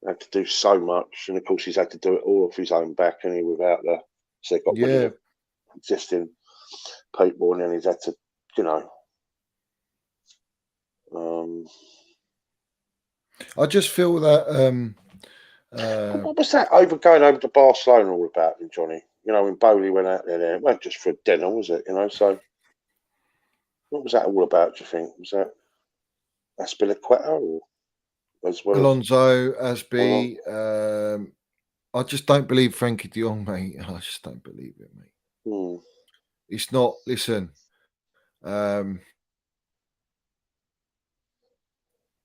They had to do so much, and of course, he's had to do it all off his own back, and he without the. So they got rid of the existing people, and then he's had to, you know. I just feel that. What was that going over to Barcelona all about, then, Johnny? You know, when Boehly went out there, it wasn't just for a dinner, was it? You know, so what was that all about? Do you think was that Aspilicueta or as well Alonso, as Asby. I just don't believe Frankie de Jong, mate. I just don't believe it, mate. It's not. Listen. Do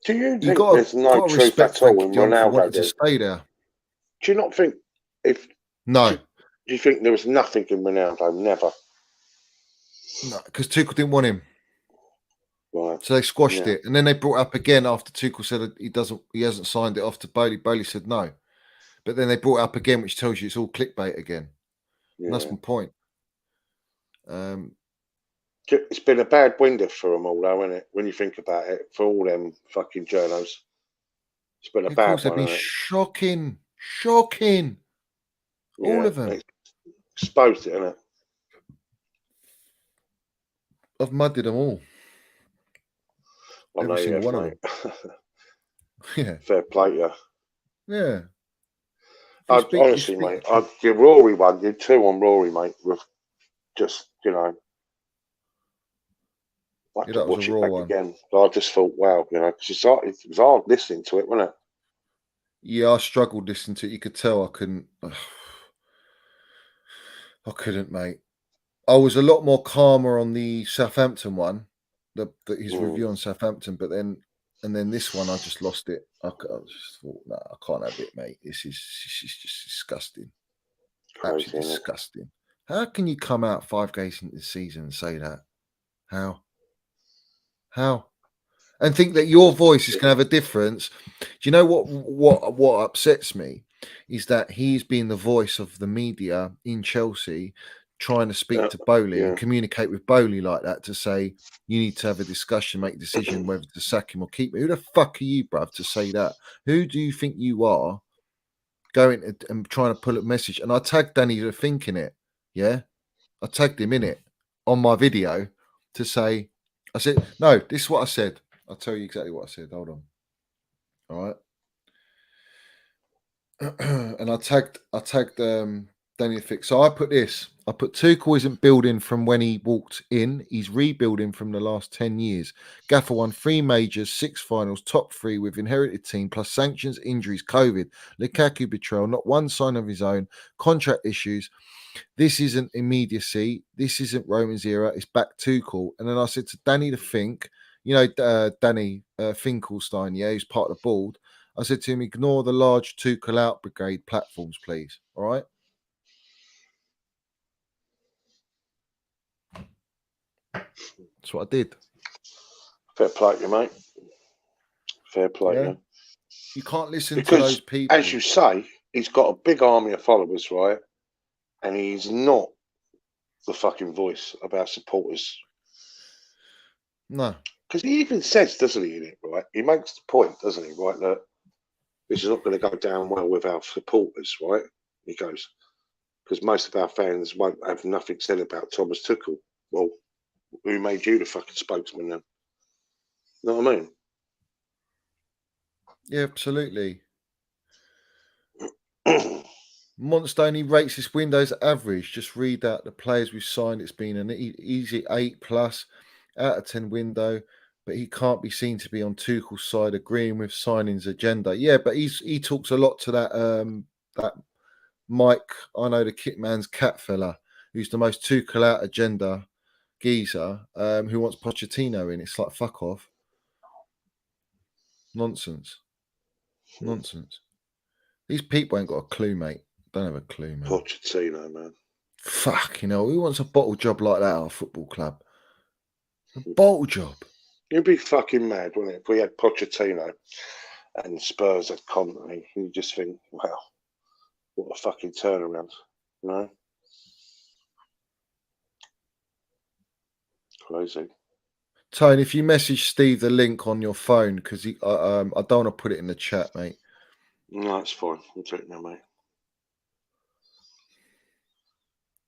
you think there's no truth at all in Ronaldo to stay there? Do you not think if no? Do you think there was nothing in Ronaldo? Never. No, because Tuchel didn't want him. Right. So they squashed it, and then they brought it up again after Tuchel said he hasn't signed it off to Boehly. Boehly said no, but then they brought it up again, which tells you it's all clickbait again. Yeah. And that's my point. It's been a bad window for them all, though, isn't it? When you think about it, for all them fucking journos, it's been a bad one. It's been shocking. All of them. Exposed it, isn't it? I've mudded them all. Every single one of them. Yeah. Fair play, yeah. Yeah. Honestly, mate, I'd give Rory one, give 2 on Rory, mate, with just, you know, I could watch it back again. But I just thought, wow, you know, because it was hard listening to it, wasn't it? Yeah, I struggled listening to it. You could tell I couldn't. I couldn't, mate. I was a lot more calmer on the Southampton one, his review on Southampton, but then this one, I just lost it. I just thought, no, I can't have it, mate. This is just disgusting. Crazy, absolutely disgusting. How can you come out 5 games into the season and say that? How? And think that your voice is going to have a difference. Do you know what upsets me is that he's been the voice of the media in Chelsea, trying to speak to Boehly and communicate with Boehly like that to say you need to have a discussion, make a decision whether to sack him or keep him. Who the fuck are you, bruv, to say that? Who do you think you are going and trying to pull a message? And I tagged Danny to think in it. Yeah, I tagged him in it on my video to say, I said, no, this is what I said. I'll tell you exactly what I said. Hold on. All right. And I tagged Danny Fix. So I put Tuchel isn't building from when he walked in. He's rebuilding from the last 10 years. Gaffer won 3 majors, 6 finals, top 3 with inherited team, plus sanctions, injuries, COVID, Lukaku betrayal, not one sign of his own, contract issues. This isn't immediacy. This isn't Roman's era. It's back Tuchel. And then I said to Danny to think, you know, Danny Finkelstein, yeah, who's part of the board. I said to him, ignore the large Tuchel out brigade platforms, please. All right. That's what I did. Fair play to you, mate. Fair play to you. You can't listen to those people. As you say, he's got a big army of followers, right? And he's not the fucking voice of our supporters. No. Because he even says, doesn't he, in it, right? He makes the point, doesn't he, right, that this is not going to go down well with our supporters, right? He goes, because most of our fans won't have nothing said about Thomas Tuchel. Well, who made you the fucking spokesman then? You know what I mean? Yeah, absolutely. Monster only rates this window's average. Just read out the players we've signed. It's been an easy 8+ out of 10 window, but he can't be seen to be on Tuchel's side agreeing with signing's agenda. Yeah, but he talks a lot to that Mike, I know the Kitman's cat fella, who's the most Tuchel out agenda geezer, who wants Pochettino in. It's like, fuck off. Nonsense. These people ain't got a clue, mate. Don't have a clue, man. Pochettino, man. Fuck, you know, who wants a bottle job like that at a football club? A bottle job. You'd be fucking mad, wouldn't it, if we had Pochettino and Spurs had Conte? You just think, wow, what a fucking turnaround, you know? Crazy. Tone, if you message Steve the link on your phone, because I don't want to put it in the chat, mate. No, that's fine. I'll take it now, mate.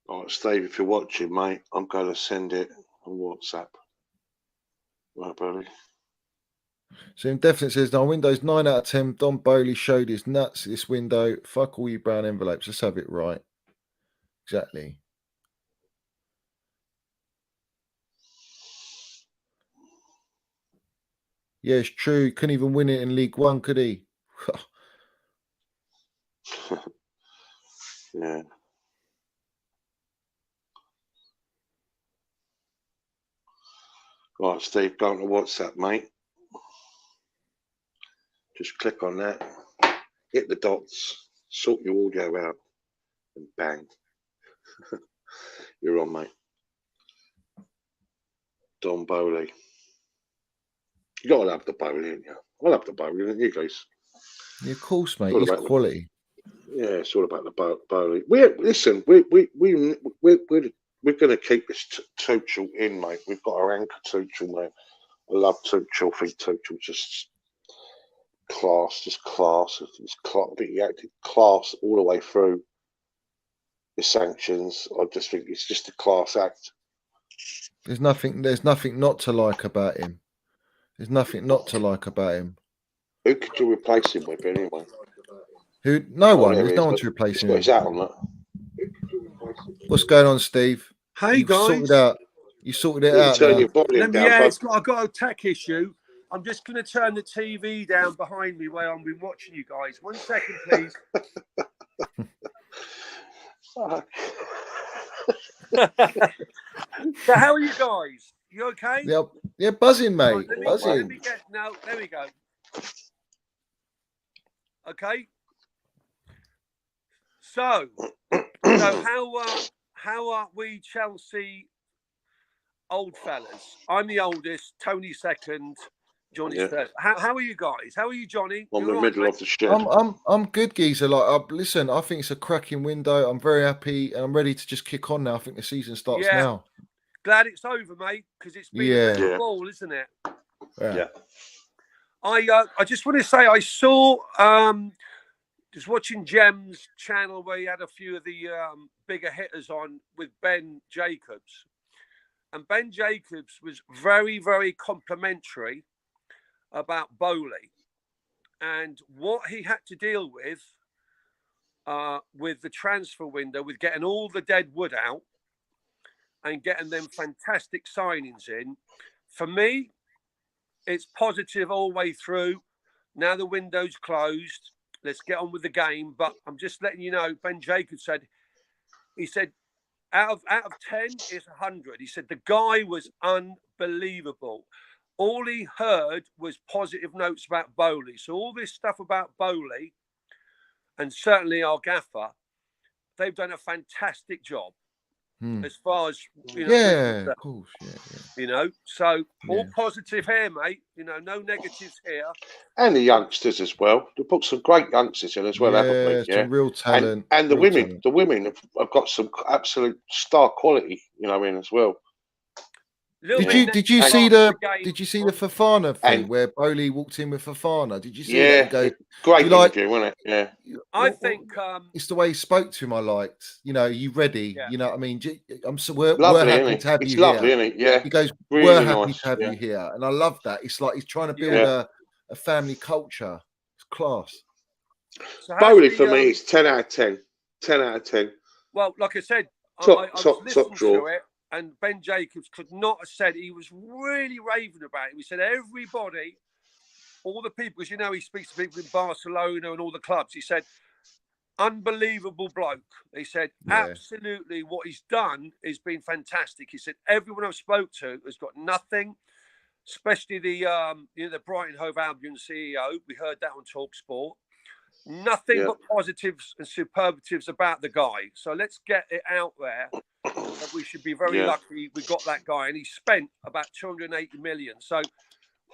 All right, Steve, if you're watching, mate, I'm going to send it on WhatsApp. Right, Boehly? So it definitely says, no, Windows 9 out of 10, Don Boehly showed his nuts this window. Fuck all you brown envelopes. Let's have it right. Exactly. Yeah, it's true. He couldn't even win it in League One, could he? Yeah. Right, Steve, go on to WhatsApp, mate. Just click on that, hit the dots, sort your audio out, and bang. You're on, mate. Don Boehly. You gotta love the Boehly, ain't you? I love the Boehly, don't you guys? Yeah, of course, mate. He's quality. Yeah, it's all about the Boehly. We're going to keep this Tuchel in, mate. We've got our anchor Tuchel, mate. I love Tuchel. I think Tuchel just class. It's class. I think he acted class all the way through the sanctions. I just think it's just a class act. There's nothing not to like about him. There's nothing not to like about him. Who could you replace him with anyway? Who? No one. There's no one to replace him. He's out on that. What's going on, Steve? Hey, You've guys. sorted out. You sorted it out. Turn Now. your volume down, I've got a tech issue. I'm just going to turn the TV down behind me where I've been watching you guys. 1 second, please. So, how are you guys? You okay? Yep. Yeah, buzzing, mate. Right, Buzzing. There we go. Okay. So how are we Chelsea old fellas? I'm the oldest, Tony second, Johnny's third. How are you guys? How are you, Johnny? I'm in the middle of the shed. I'm good, geezer. Like, listen, I think it's a cracking window. I'm very happy, and I'm ready to just kick on now. I think the season starts now. Glad it's over, mate, because it's been a bit of a ball, isn't it? Yeah. I just want to say I saw just watching Jem's channel where he had a few of the bigger hitters on with Ben Jacobs. And Ben Jacobs was very, very complimentary about Boehly and what he had to deal with the transfer window, with getting all the dead wood out and getting them fantastic signings in. For me, it's positive all the way through. Now the window's closed. Let's get on with the game. But I'm just letting you know, Ben Jacobs said, out of 10, it's 100. He said the guy was unbelievable. All he heard was positive notes about Boehly. So all this stuff about Boehly, and certainly our gaffer, they've done a fantastic job. As far as of course, so all positive here, mate. No negatives here. And the youngsters as well. They put some great youngsters in as well, haven't we? Yeah, some real talent. And the women have got some absolute star quality, in as well. Did you see the Fofana thing where Boehly walked in with Fofana? Did you see that? Great interview, wasn't it? Yeah. I think it's the way he spoke to him. I liked. You ready? Yeah. You know what I mean? We're lovely, happy to have you lovely, here. Isn't it? Yeah. He goes, really we're happy nice, to have you here, and I love that. It's like he's trying to build a family culture. It's class. So Boehly for me is 10 out of 10. 10 out of 10. Well, like I said, top to it. And Ben Jacobs could not have said, he was really raving about it. He said, everybody, all the people, because he speaks to people in Barcelona and all the clubs. He said, unbelievable bloke. He said, absolutely, what he's done has been fantastic. He said, everyone I've spoke to has got nothing, especially the Brighton Hove Albion CEO. We heard that on TalkSport. Nothing but positives and superlatives about the guy. So let's get it out there. That we should be very lucky we got that guy, and he spent about 280 million. So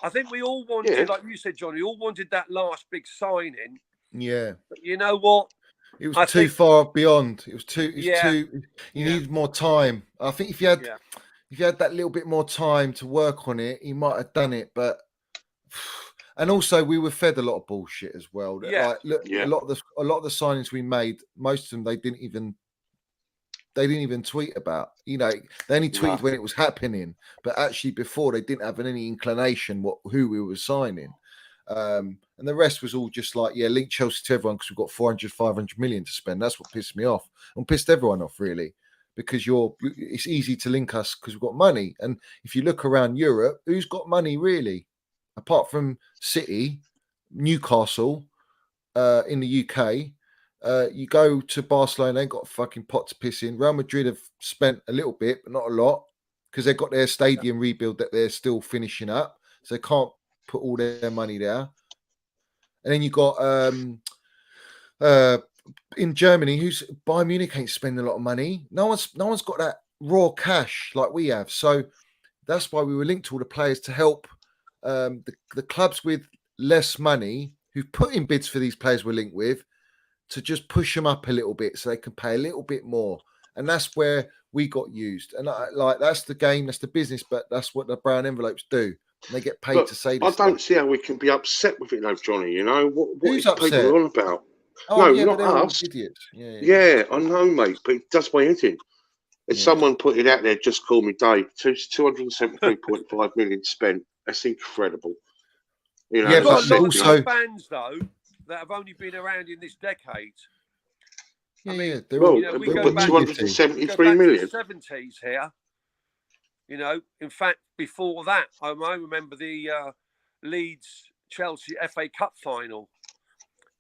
I think we all wanted, like you said, Johnny, all wanted that last big signing. Yeah. But you know what? It was too far beyond. It was too. You needed more time. I think if you had, if you had that little bit more time to work on it, he might have done it. But and also we were fed a lot of bullshit as well. Yeah. Like, look, Yeah. a lot of the signings we made, most of them they didn't even tweet about. You know, they only tweeted No. when it was happening, but actually before they didn't have any inclination who we were signing. And the rest was all just like, yeah, link Chelsea to everyone because we've got 400, 500 million to spend. That's what pissed me off and pissed everyone off, really, because it's easy to link us because we've got money. And if you look around Europe, who's got money really? Apart from City, Newcastle in the UK, you go to Barcelona, they've got a fucking pot to piss in. Real Madrid have spent a little bit, but not a lot, because they've got their stadium rebuild that they're still finishing up. So they can't put all their money there. And then you got in Germany, who's Bayern Munich ain't spending a lot of money. No one's got that raw cash like we have. So that's why we were linked to all the players to help the clubs with less money who've put in bids for these players we're linked with to just push them up a little bit so they can pay a little bit more. And that's where we got used. And that's the game, that's the business, but that's what the brown envelopes do. And they get paid But to say I this. don't see how we can be upset with it, though, Johnny. You know what Who's is upset? people on about? Oh, No, yeah, not but they're all us. idiots. Yeah, I know, mate, but it does my head in. If Yeah. someone put it out there, just call me Dave. 273.5 million spent. That's incredible. You know, Yeah, You've got but a lot also- of fans though that have only been around in this decade. Yeah, I mean, yeah. They're well, all, you know, we but go back- 273 million. To the 70s here. You know, in fact, before that, I remember the Leeds Chelsea FA Cup final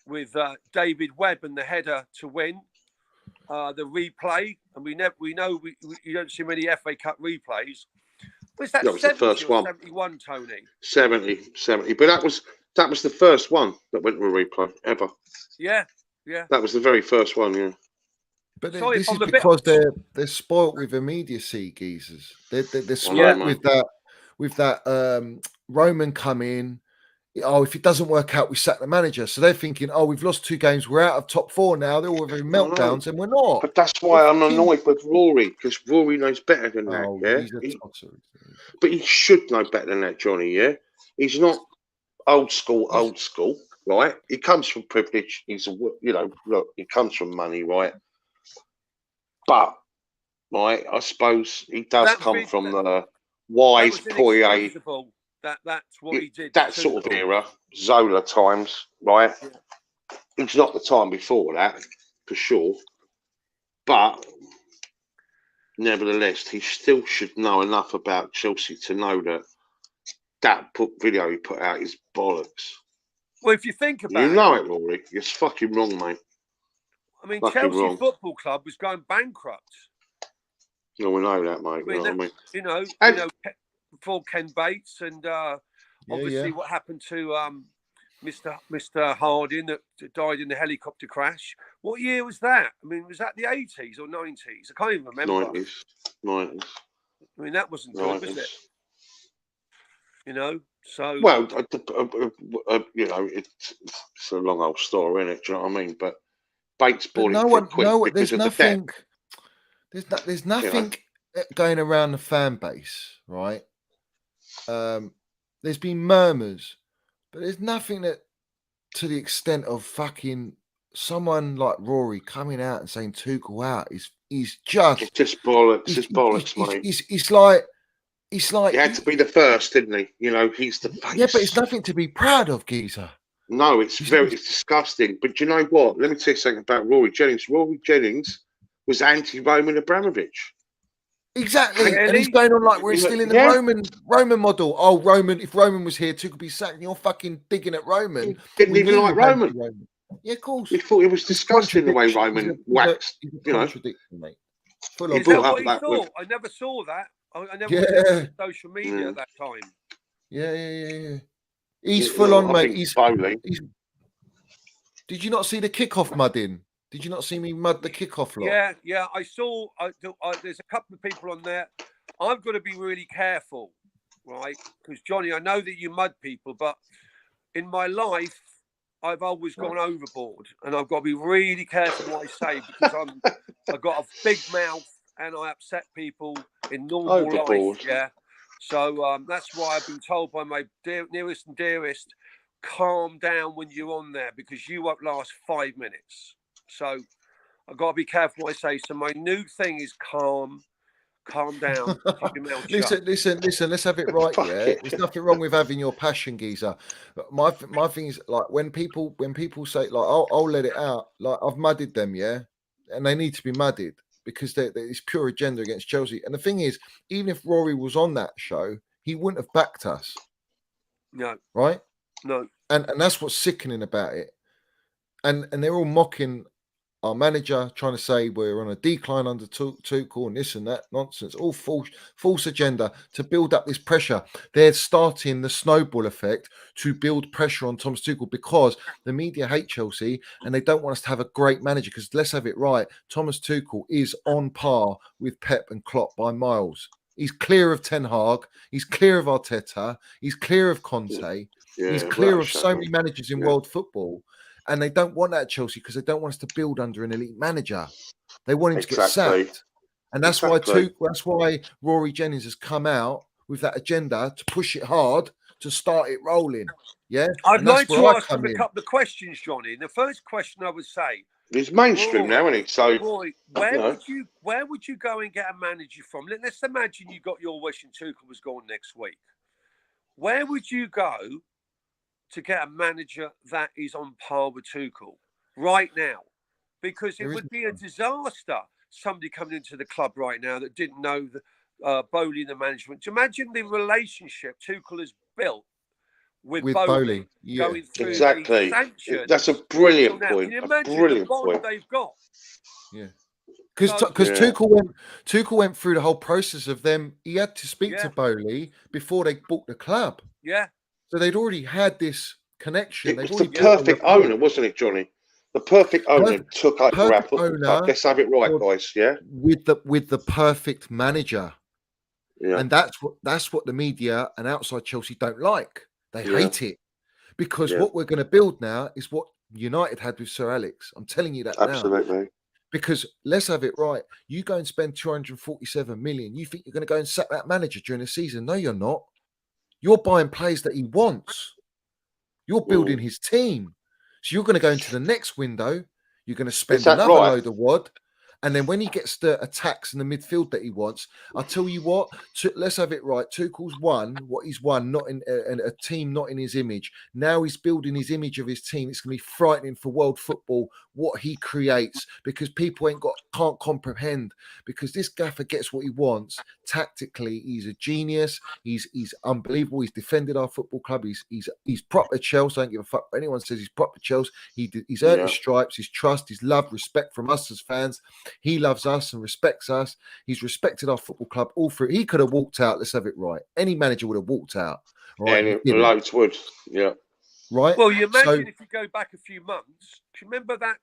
with David Webb and the header to win. The replay, and we know you don't see many FA Cup replays. Was that That was the 70 first or one. 71, Tony? 70. But that was the first one that went to a replay ever. Yeah. That was the very first one, yeah. but Sorry this if is I'm a bit- because they're spoilt with immediacy, geezers. They're spoilt Yeah. with that Roman come in. Oh, if it doesn't work out, we sack the manager. So they're thinking, oh, we've lost 2 games. We're out of top 4 now. They're all having meltdowns, and we're not. But that's why I'm annoyed with Rory, because Rory knows better than that, Oh, yeah? he's a tosser. But he should know better than that, Johnny, yeah? He's not old school, right? He comes from privilege. He comes from money, right? But, right, I suppose he does come from the wise, Poirier, inexcusable. That's what he did. that sort of era, Zola times, right? Yeah. It's not the time before that, for sure. But nevertheless, he still should know enough about Chelsea to know that video he put out is bollocks. Well, if you think about You know it, Rory. It's fucking wrong, mate. I mean, fucking Chelsea wrong. Football Club was going bankrupt. No, we know that, mate. I mean, You know what I mean? before Ken Bates and obviously yeah. what happened to Mr. Harding that died in the helicopter crash. What year was that? I mean, was that the 80s or 90s? I can't even remember. 90s. I mean, that wasn't good, was 90s. it? You know, so Well, it's a long old story, isn't it? Do you know what I mean? But Bates bought it for quick because of the debt. There's nothing going around the fan base, right? There's been murmurs, but there's nothing that to the extent of fucking someone like Rory coming out and saying Tuchel out is just It's just bollocks. It's bollocks, mate. It's like He had to be the first, didn't he? You know, he's the face. Yeah, but it's nothing to be proud of, geezer. No, it's disgusting. But do you know what? Let me tell you something about Rory Jennings. Rory Jennings was anti-Roman Abramovich. Exactly, Really? and he's going on like we're still in the Roman model. Oh, Roman! If Roman was here, Tuchel would be sacked. You're fucking digging at Roman. He didn't even like Roman. Yeah, of course. He thought it was disgusting the way Roman waxed. He's a You know, contradiction, mate. Full is on that brought what he up that thought? with- I never saw that. I never Yeah. was on social media at that time. Yeah. He's Yeah, full on, I mate. think He's. Boehly. Did you not see the kickoff mudding? Did you not see me mud the kickoff lot? Yeah. I saw. There's a couple of people on there. I've got to be really careful, right? Because Johnny, I know that you mud people, but in my life, I've always gone overboard, and I've got to be really careful what I say because I've got a big mouth and I upset people in normal life. Overboard. Yeah. So that's why I've been told by my nearest and dearest, calm down when you're on there because you won't last 5 minutes. So I've got to be careful what I say. So my new thing is calm down, keep your mouth shut. Listen. Let's have it right. Fuck Yeah, it. there's nothing wrong with having your passion, geezer. But my thing is like when people say like I'll let it out. Like I've mudded them, yeah, and they need to be mudded because it's pure agenda against Chelsea. And the thing is, even if Rory was on that show, he wouldn't have backed us. No, right? no. And that's what's sickening about it. And they're all mocking our manager, trying to say we're on a decline under Tuchel and this and that nonsense, all false agenda to build up this pressure. They're starting the snowball effect to build pressure on Thomas Tuchel because the media hate Chelsea and they don't want us to have a great manager because let's have it right, Thomas Tuchel is on par with Pep and Klopp by miles. He's clear of Ten Hag, he's clear of Arteta, he's clear of Conte, he's clear of so many managers in world football. And they don't want that at Chelsea because they don't want us to build under an elite manager. They want him to get sacked. And that's why Rory Jennings has come out with that agenda to push it hard, to start it rolling. Yeah. I'd like to ask him a couple of questions, Johnny. And the first question I would say, it's mainstream now, isn't it? So Roy, where would you go and get a manager from? Let's imagine you got your wish and Tuchel was gone next week. Where would you go to get a manager that is on par with Tuchel right now? Because it would be a disaster, somebody coming into the club right now that didn't know the Boehly and the management. Imagine the relationship Tuchel has built with Boehly going through the sanctions. That's a brilliant point. Can you imagine the bond they've got? Yeah. Because Tuchel went through the whole process of them. He had to speak to Boehly before they bought the club. Yeah. So they'd already had this connection. It was the perfect owner, wasn't it, Johnny? The perfect owner took up the rap. Let's have it right, guys. Yeah, with the perfect manager. Yeah, and that's what the media and outside Chelsea don't like. They hate it because what we're going to build now is what United had with Sir Alex. I'm telling you that absolutely. now. Because let's have it right. You go and spend 247 million. You think you're going to go and sack that manager during the season? No, you're not. You're buying players that he wants. You're building his team. So you're going to go into the next window. You're going to spend another load of wad. And then when he gets the attacks in the midfield that he wants, I'll tell you what, let's have it right. Tuchel's won what he's won, not in a team, not in his image. Now he's building his image of his team. It's going to be frightening for world football, what he creates, because people can't comprehend, because this gaffer gets what he wants. Tactically, he's a genius. He's unbelievable. He's defended our football club. He's proper Chels. I don't give a fuck what anyone says. He's proper Chels. He's earned his stripes, his trust, his love, respect from us as fans. He loves us and respects us. He's respected our football club all through. He could have walked out. Let's have it right. Any manager would have walked out. Right? Yeah, loads would. Yeah. Right. Well, you imagine if you go back a few months. Do you remember that?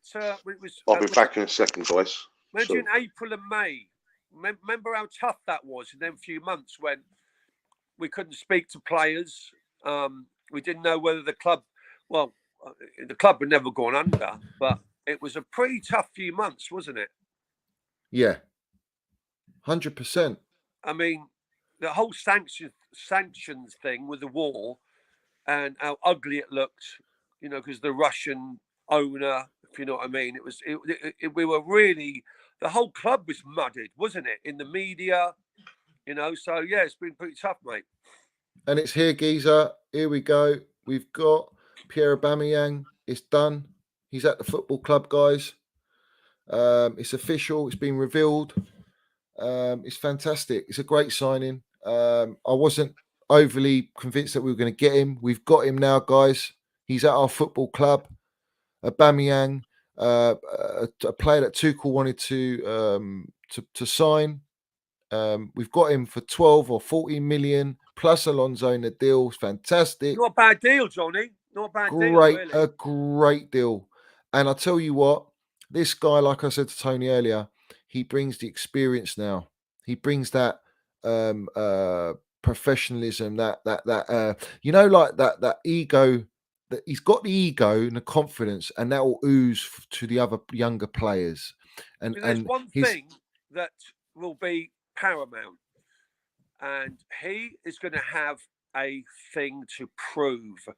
It was. I'll be back in a second, guys. Imagine April and May. Remember how tough that was in them few months when we couldn't speak to players. We didn't know whether the club. Well, the club had never gone under, but it was a pretty tough few months, wasn't it? Yeah, 100%. I mean, the whole sanctions thing with the war and how ugly it looked, because the Russian owner, if you know what I mean, we were really, the whole club was mudded, wasn't it? In the media, so yeah, it's been pretty tough, mate. And it's here, geezer. Here we go. We've got Pierre Aubameyang. It's done. He's at the football club, guys. It's official. It's been revealed. It's fantastic. It's a great signing. I wasn't overly convinced that we were going to get him. We've got him now, guys. He's at our football club. Aubameyang, a player that Tuchel wanted to sign. We've got him for 12 or 14 million plus Alonso in the deal. It's fantastic. Not a bad deal, Johnny. Not a bad deal. Really. A great deal. And I'll tell you what, this guy, like I said to Tony earlier, he brings the experience now. He brings that professionalism, that ego. That he's got the ego and the confidence, and that will ooze to the other younger players. And there's one thing that will be paramount and he is going to have a thing to prove.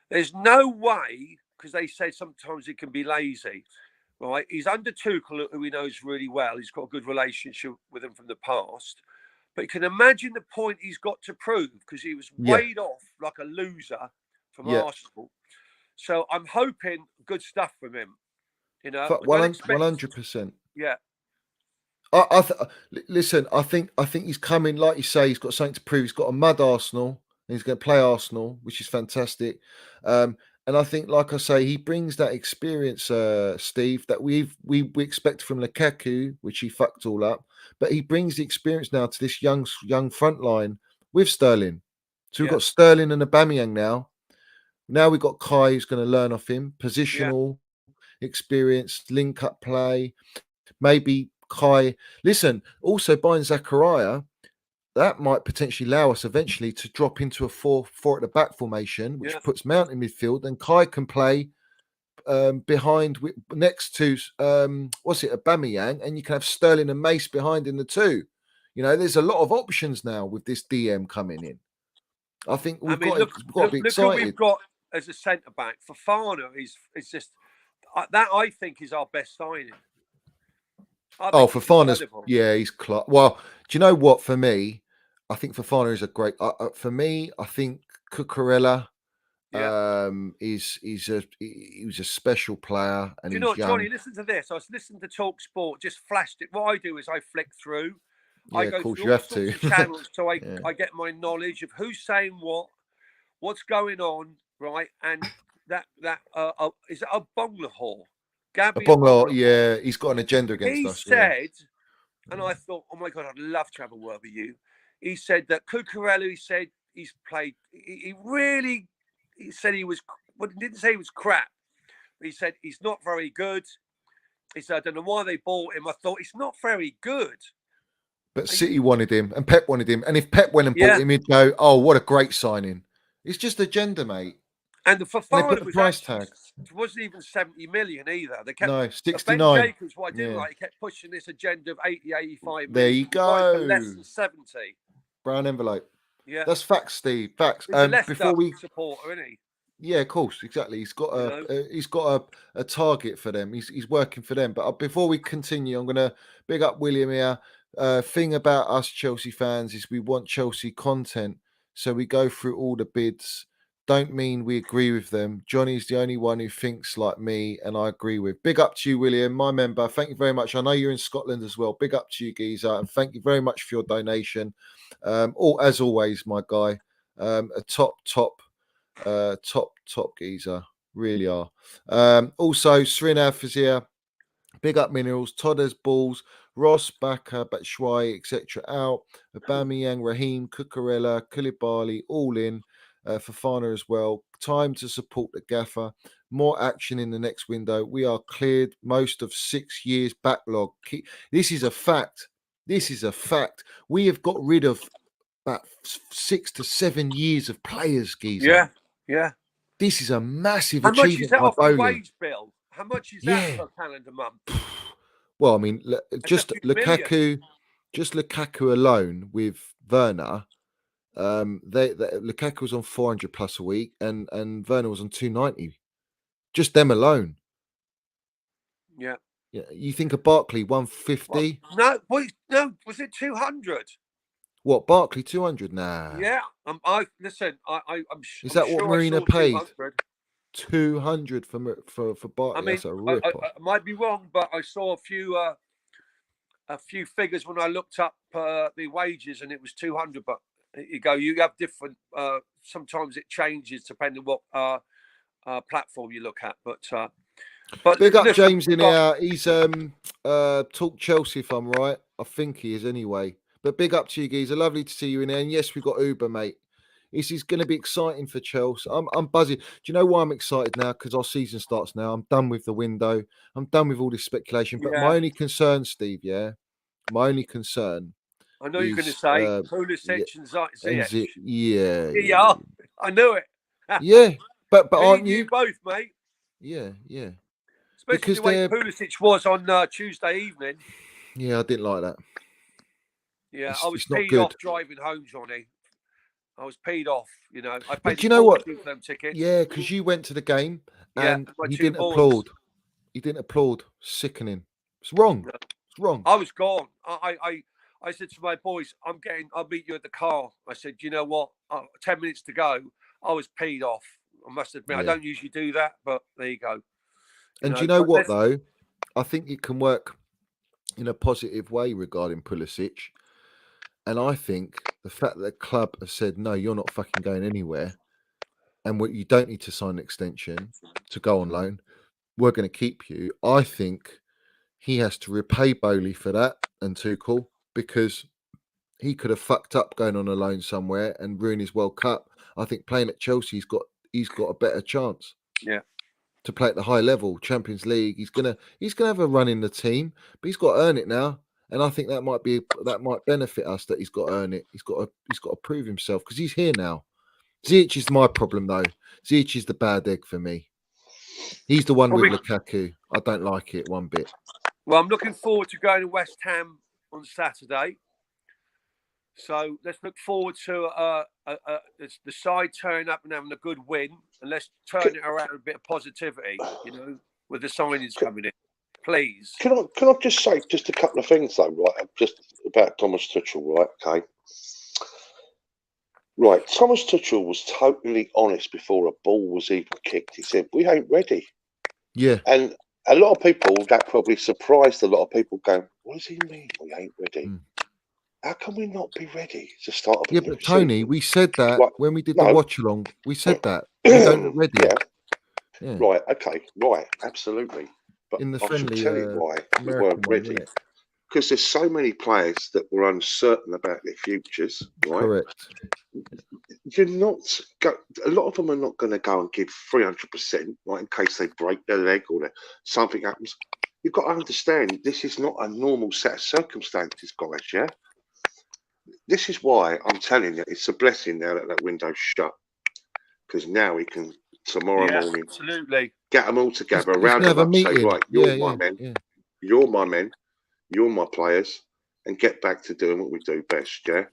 There's no way, because they say sometimes he can be lazy, right? He's under Tuchel, who he knows really well. He's got a good relationship with him from the past. But you can imagine the point he's got to prove, because he was weighed off like a loser from Arsenal. So I'm hoping good stuff from him. You know, 100%. Yeah. Listen, I think he's coming, like you say, he's got something to prove. He's got a mud Arsenal, and he's going to play Arsenal, which is fantastic. And I think, like I say, he brings that experience, Steve, that we expect from Lukaku, which he fucked all up. But he brings the experience now to this young front line with Sterling. So we've got Sterling and Aubameyang now. Now we've got Kai, who's going to learn off him. Positional experience, link up play, maybe Kai. Listen, also buying Zakaria, that might potentially allow us eventually to drop into a 4 at the back formation, which puts Mount in midfield, and Kai can play behind, next to Aubameyang, and you can have Sterling and Mace behind in the two. You know, there's a lot of options now with this DM coming in. I think we've got to be excited. Look what we've got as a centre back. Fofana is just that. I think is our best signing. Fofana's he's well. Do you know what? For me, I think Fofana is a great. For me, I think Cucurella he was a special player, and do you know what, Johnny? Listen to this. I was listening to Talk Sport. Just flashed it. What I do is I flick through. I go through all sorts of channels, so I get my knowledge of who's saying what's going on, right? And that is it a Bonglahor? Bonglahor, he's got an agenda against us. He said, and I thought, oh my God, I'd love to have a word with you. He said that Cucurella, he said he's played. He said he was. Well, he didn't say he was crap. But he said he's not very good. He said I don't know why they bought him. I thought he's not very good. But City wanted him, and Pep wanted him. And if Pep went and bought him, he'd go, "Oh, what a great signing!" It's just agenda, mate. And the Fofana price tag wasn't even 70 million either. They kept 69. Ben Jacobs, what I didn't like, he kept pushing this agenda of 80, 85 million. There you go. For less than 70. Brown envelope. Yeah, that's facts, Steve. Facts. Before we supporter, isn't he? Yeah, of course, exactly. He's got a target for them. He's working for them. But before we continue, I'm going to big up William here. Thing about us Chelsea fans is we want Chelsea content, so we go through all the bids. Don't mean we agree with them. Johnny's the only one who thinks like me, and I agree with. Big up to you, William, my member. Thank you very much. I know you're in Scotland as well. Big up to you, Geezer, and thank you very much for your donation. As always, my guy, a top geezer, really are. Also, Srinath is here. Big up Minerals, Todders, Balls, Ross, Baka, Batshuayi, etc. out. Aubameyang, Raheem, Cucurella, Koulibaly, all in. Fofana as well. Time to support the gaffer. More action in the next window. We are cleared most of 6 years backlog. This is a fact. We have got rid of about 6 to 7 years of players, geezer. Yeah. This is a massive How achievement. Much is that off the wage bill? How much is that per calendar month? Well, I mean, just Lukaku alone with Werner. Lukaku was on 400 plus a week, and Werner was on 290. Just them alone. Yeah. You think of Barkley 150? No, was it 200? What, Barkley 200? Nah. Yeah. I'm sure. Is that what Marina paid? 200 for Barkley. I mean, that's a rip off. I might be wrong, but I saw a few figures when I looked up the wages, and it was 200. But you have different. Sometimes it changes depending what platform you look at. But big up James in here. He's Talk Chelsea, if I'm right. I think he is anyway. But big up to you, geezer. Lovely to see you in there. And yes, we've got Uber, mate. This is going to be exciting for Chelsea. I'm buzzing. Do you know why I'm excited now? Because our season starts now. I'm done with the window. I'm done with all this speculation. But my only concern, Steve, my only concern. I know you're going to say Pulisic and Ziyech. Yeah, I knew it. Yeah, but aren't you both, mate? Yeah. Especially because the way Pulisic was on Tuesday evening. Yeah, I didn't like that. Yeah, It's, I was it's not peed good. off driving home, Johnny. I was peed off. You know, I paid do you know what? for them tickets. Yeah, because you went to the game Yeah, and my he two didn't boys. applaud. He didn't applaud. Sickening. It's wrong. No. It's wrong. I was gone. I said to my boys, I'll meet you at the car. I said, you know what? 10 minutes to go. I was peed off. I must admit, I Yeah. don't usually do that, but there you go. And do you know what, though? I think it can work in a positive way regarding Pulisic. And I think the fact that the club has said, no, you're not fucking going anywhere. And you don't need to sign an extension to go on loan. We're going to keep you. I think he has to repay Boehly for that and Tuchel, because he could have fucked up going on a loan somewhere and ruin his World Cup. I think playing at Chelsea, he's got a better chance. Yeah. To play at the high level, Champions League. He's gonna have a run in the team, but he's got to earn it now. And I think that might benefit us, that he's got to earn it. He's got to prove himself, because he's here now. Ziyech is my problem though. Ziyech is the bad egg for me. He's the one with Lukaku. I don't like it one bit. Well, I'm looking forward to going to West Ham on Saturday. So let's look forward to the side turning up and having a good win, and let's turn it around a bit of positivity, you know, with the signings coming in. Please. Can I just say just a couple of things though, right? Just about Thomas Tuchel, right? Okay. Right, Thomas Tuchel was totally honest before a ball was even kicked. He said, "We ain't ready." Yeah. And a lot of people, that probably surprised a lot of people, going, "What does he mean we ain't ready? How can we not be ready to start off?" Yeah, but Tony, we said that when we did the watch along. We said that we don't look ready. Yeah. Right. Okay. Right. Absolutely. But in the I friendly, should tell you why we weren't ready. Because there's so many players that were uncertain about their futures. Right. Correct. You're not. A lot of them are not going to go and give 300%, right, in case they break their leg or something happens. You've got to understand, this is not a normal set of circumstances, guys. Yeah. This is why I'm telling you, it's a blessing now that window's shut, because now we can tomorrow morning absolutely get them all together, round them up, and say, right, you're my men, you're my men, you're my players, and get back to doing what we do best. Yeah.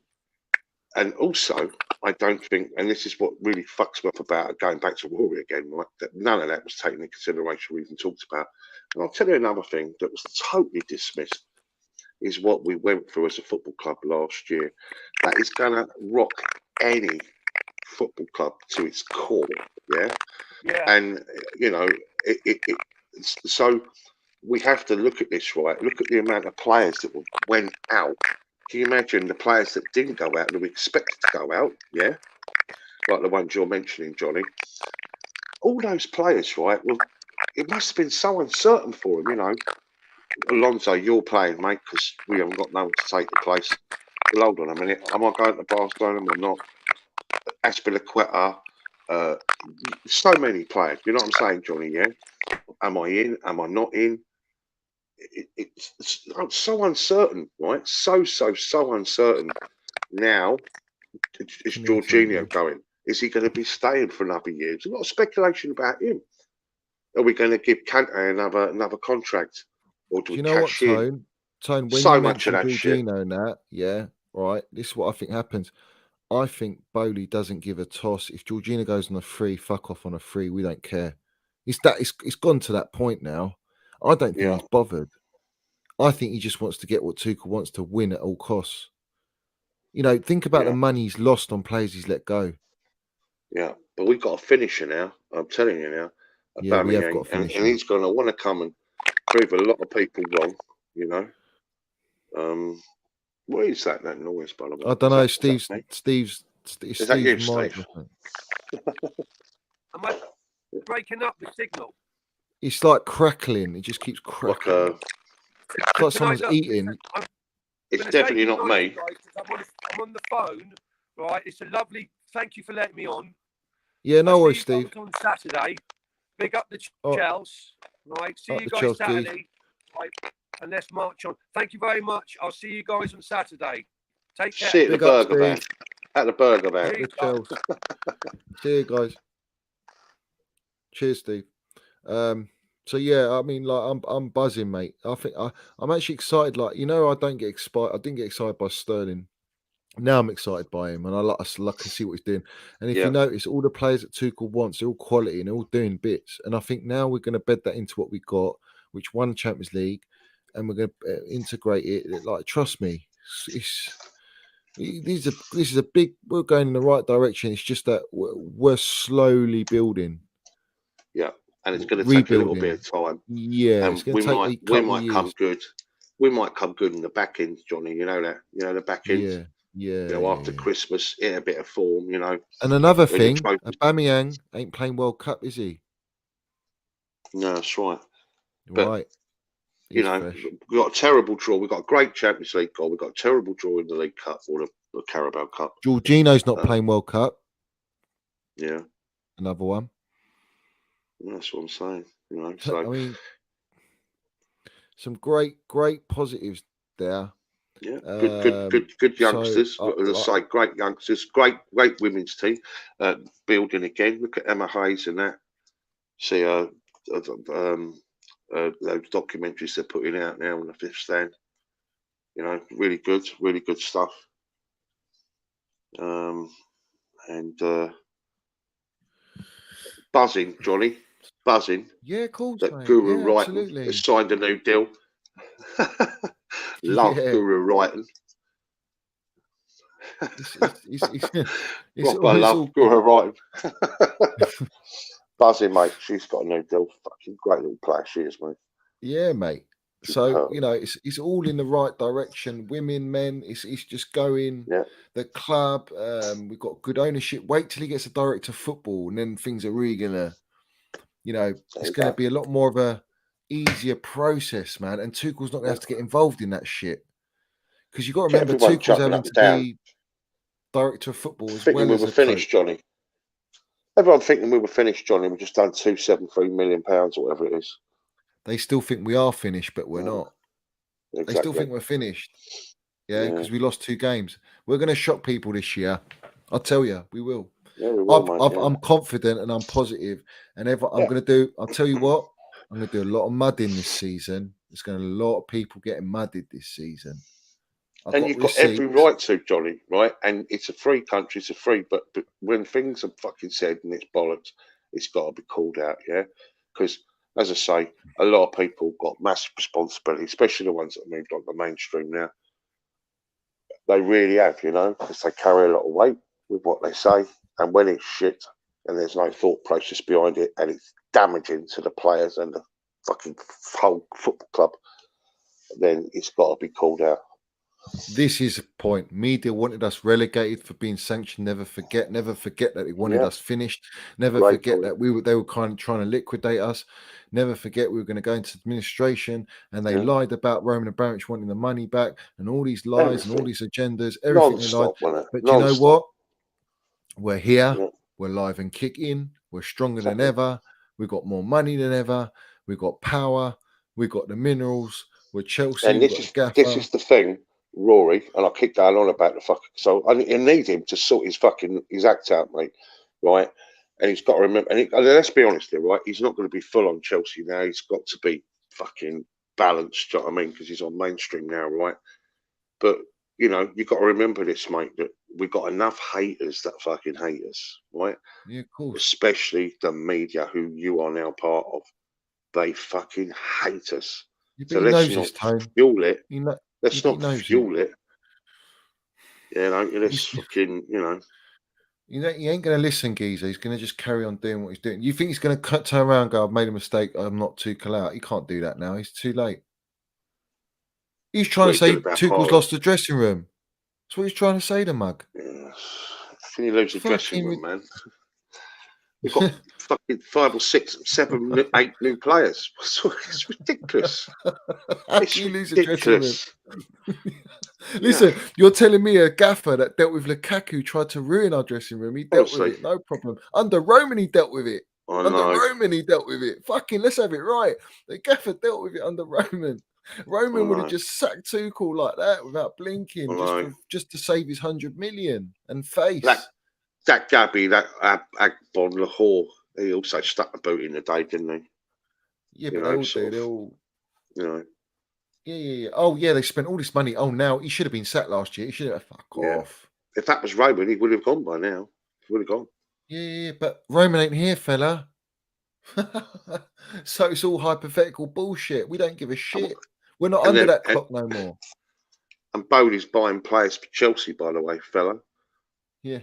And also, I don't think, and this is what really fucks me up about going back to Rory again, right, that none of that was taken into consideration, we even talked about. And I'll tell you another thing that was totally dismissed, is what we went through as a football club last year. That is going to rock any football club to its core, yeah? And, you know, so we have to look at this, right? Look at the amount of players that went out. Can you imagine the players that didn't go out, that we expected to go out, yeah? Like the ones you're mentioning, Johnny. All those players, right, well, it must have been so uncertain for them, you know. Alonso, you're playing, mate, because we haven't got no one to take the place. Well, hold on a minute. Am I going to Barcelona or not? Aspilicueta, so many players. You know what I'm saying, Johnny? Yeah. Am I in? Am I not in? It's so uncertain, right? So uncertain. Now, is Jorginho going? Is he going to be staying for another year? There's a lot of speculation about him. Are we going to give Kante another contract? Or do we cash in? Tone, when so you much of mention that shit. Jorginho and that, yeah, right, this is what I think happens. I think Boehly doesn't give a toss. If Jorginho goes on a free, fuck off on a free, we don't care. It's gone to that point now. I don't think he's bothered. I think he just wants to get what Tuchel wants, to win at all costs. You know, think about the money he's lost on players he's let go. Yeah, but we've got a finisher now. I'm telling you now. Yeah, we have got a finisher. And he's going to want to come and prove a lot of people wrong, you know. What is that noise, by the way? I don't know. Steve's Is that you, Steve? Am I breaking up the signal? It's like crackling. It just keeps crackling. It's like someone's eating. It's definitely not me. Guys, I'm on the phone, right? It's a lovely. Thank you for letting me on. Yeah, no worries, Steve. On Saturday, big up the Chels, right? See you guys Saturday, right? And let's march on. Thank you very much. I'll see you guys on Saturday. Take care. See you at the burger van. At the burger van. See you guys. Cheers, Steve. So yeah, I mean, like I'm buzzing, mate. I think I'm actually excited. Like, you know, I don't get excited. I didn't get excited by Sterling. Now I'm excited by him, and I like to see what he's doing. And if you Yeah. notice, all the players that Tuchel wants, they're all quality and they're all doing bits. And I think now we're going to bed that into what we got, which won Champions League, and we're going to integrate it. Like, trust me, this is a big. We're going in the right direction. It's just that we're slowly building. Yeah, and it's going to take a little bit of time. Yeah, it's going to take a couple of years. Come good. We might come good in the back end, Johnny. You know that. You know the back end. Yeah. You know, after Christmas, in a bit of form. You know. And another thing, Aubameyang ain't playing World Cup, is he? No, that's right. Right. You know, we've got a terrible draw. We've got a great Champions League goal. We've got a terrible draw in the League Cup or the Carabao Cup. Jorginho's not playing World Cup. Yeah. Another one. That's what I'm saying. You know, so I mean, some great positives there. Yeah, good youngsters. Let's say great youngsters, great women's team building again. Look at Emma Hayes and that. See those documentaries they're putting out now on the Fifth Stand. You know, really good stuff. And buzzing, Johnny, buzzing. Yeah, of course. That Guru Wrighton has signed a new deal. Love Guru Wrighton. I love Guru Wrighton. Buzzing, mate. She's got a new deal. Fucking great little player she is, mate. Yeah, mate. So you know, it's all in the right direction. Women, men, it's just going. Yeah. The club, we've got good ownership. Wait till he gets a director of football, and then things are really gonna, you know, it's gonna be a lot more of a easier process, man. And Tuchel's not gonna have to get involved in that shit. Because you've got to remember, Tuchel's having to be director of football as well as a finished, Johnny. Everyone thinking we were finished, Johnny. We just done £273 million or whatever it is. They still think we are finished, but we're not. Exactly. They still think we're finished. Yeah, because we lost 2 games. We're going to shock people this year. I'll tell you, we will. Yeah, we will, I'm confident and I'm positive. And I'm going to do, I'll tell you what, I'm going to do a lot of mudding this season. There's going to be a lot of people getting mudded this season. And you've got every right to, Johnny, right? And it's a free country, it's a free, but when things are fucking said and it's bollocks, it's got to be called out, yeah? Because, as I say, a lot of people got massive responsibility, especially the ones that moved on the mainstream now. They really have, you know, because they carry a lot of weight with what they say. And when it's shit and there's no thought process behind it and it's damaging to the players and the fucking whole football club, then it's got to be called out. This is a point. Media wanted us relegated for being sanctioned. Never forget that they wanted us finished. Never forget that they were kind of trying to liquidate us. Never forget we were going to go into administration and they lied about Roman Abramovich wanting the money back and all these lies and all these agendas. Everything they lied. But you know what? We're here. Yeah. We're live and kicking. We're stronger than ever. We've got more money than ever. We've got power. We've got the minerals. We're Chelsea. And this is the thing. Rory, and I keep going on about the fucking. So I need him to sort his act out, mate. Right, and he's got to remember. And let's be honest here, right? He's not going to be full on Chelsea now. He's got to be fucking balanced. Do you know what I mean? Because he's on mainstream now, right? But you know, you've got to remember this, mate. That we've got enough haters that fucking hate us, right? Yeah, of course. Especially the media, who you are now part of. They fucking hate us. So let's not fuel it. Let's not fuel it. You know, let's fucking, you know. You know, he ain't going to listen, Geezer. He's going to just carry on doing what he's doing. You think he's going to turn around and go, I've made a mistake, I'm not Tuchel out. He can't do that now. He's too late. He's trying to say Tuchel's lost the dressing room. That's what he's trying to say, the mug. Yeah. Can you lose the dressing room, man? We've got fucking 5 or 6, 7, 8 new players. It's ridiculous. It's ridiculous. Listen, you're telling me a gaffer that dealt with Lukaku tried to ruin our dressing room. He dealt with it, no problem. Under Roman, he dealt with it. Roman, he dealt with it. Fucking, let's have it right. The gaffer dealt with it under Roman. Roman would have just sacked Tuchel like that without blinking, just to save his 100 million and face. That Gabby, that Agbon Lahore, he also stuck the boot in the day, didn't he? Yeah, You but know, they all sort do. They of, all. you know, Yeah. Oh, yeah. They spent all this money. Oh, now he should have been sacked last year. He should have. Fuck yeah. off. If that was Roman, he would have gone by now. He would have gone. Yeah. But Roman ain't here, fella. So it's all hypothetical bullshit. We don't give a shit. We're not And under then, that clock no more. and Boehly's buying players for Chelsea, by the way, fella. Yeah.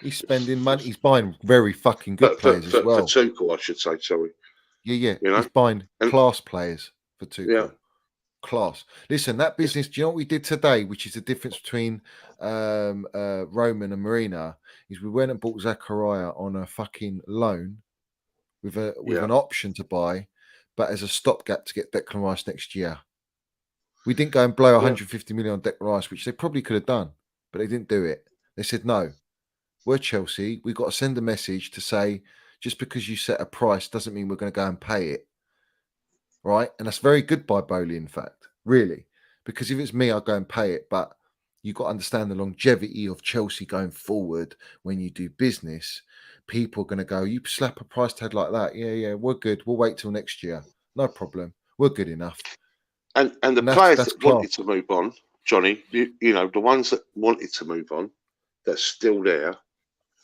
He's spending money. He's buying very fucking good for players as well. Tuchel, I should say. Sorry. Yeah. You know, He's buying and class players for Tuchel. yeah, Class. Listen, that business. Do you know what we did today? Which is the difference between Roman and Marina. Is we went and bought Zakaria on a fucking loan with an option to buy, but as a stopgap to get Declan Rice next year. We didn't go and blow 150 million on Declan Rice, which they probably could have done, but they didn't do it. They said no. We're Chelsea. We've got to send a message to say just because you set a price doesn't mean we're going to go and pay it. Right? And that's very good by Boehly, in fact, really. Because if it's me, I'll go and pay it. But you've got to understand the longevity of Chelsea going forward when you do business. People are going to go, you slap a price tag like that. Yeah, we're good. We'll wait till next year. No problem. We're good enough. and the And players that's that class. wanted to move on, Johnny, you know, the ones that wanted to move on, that's still there.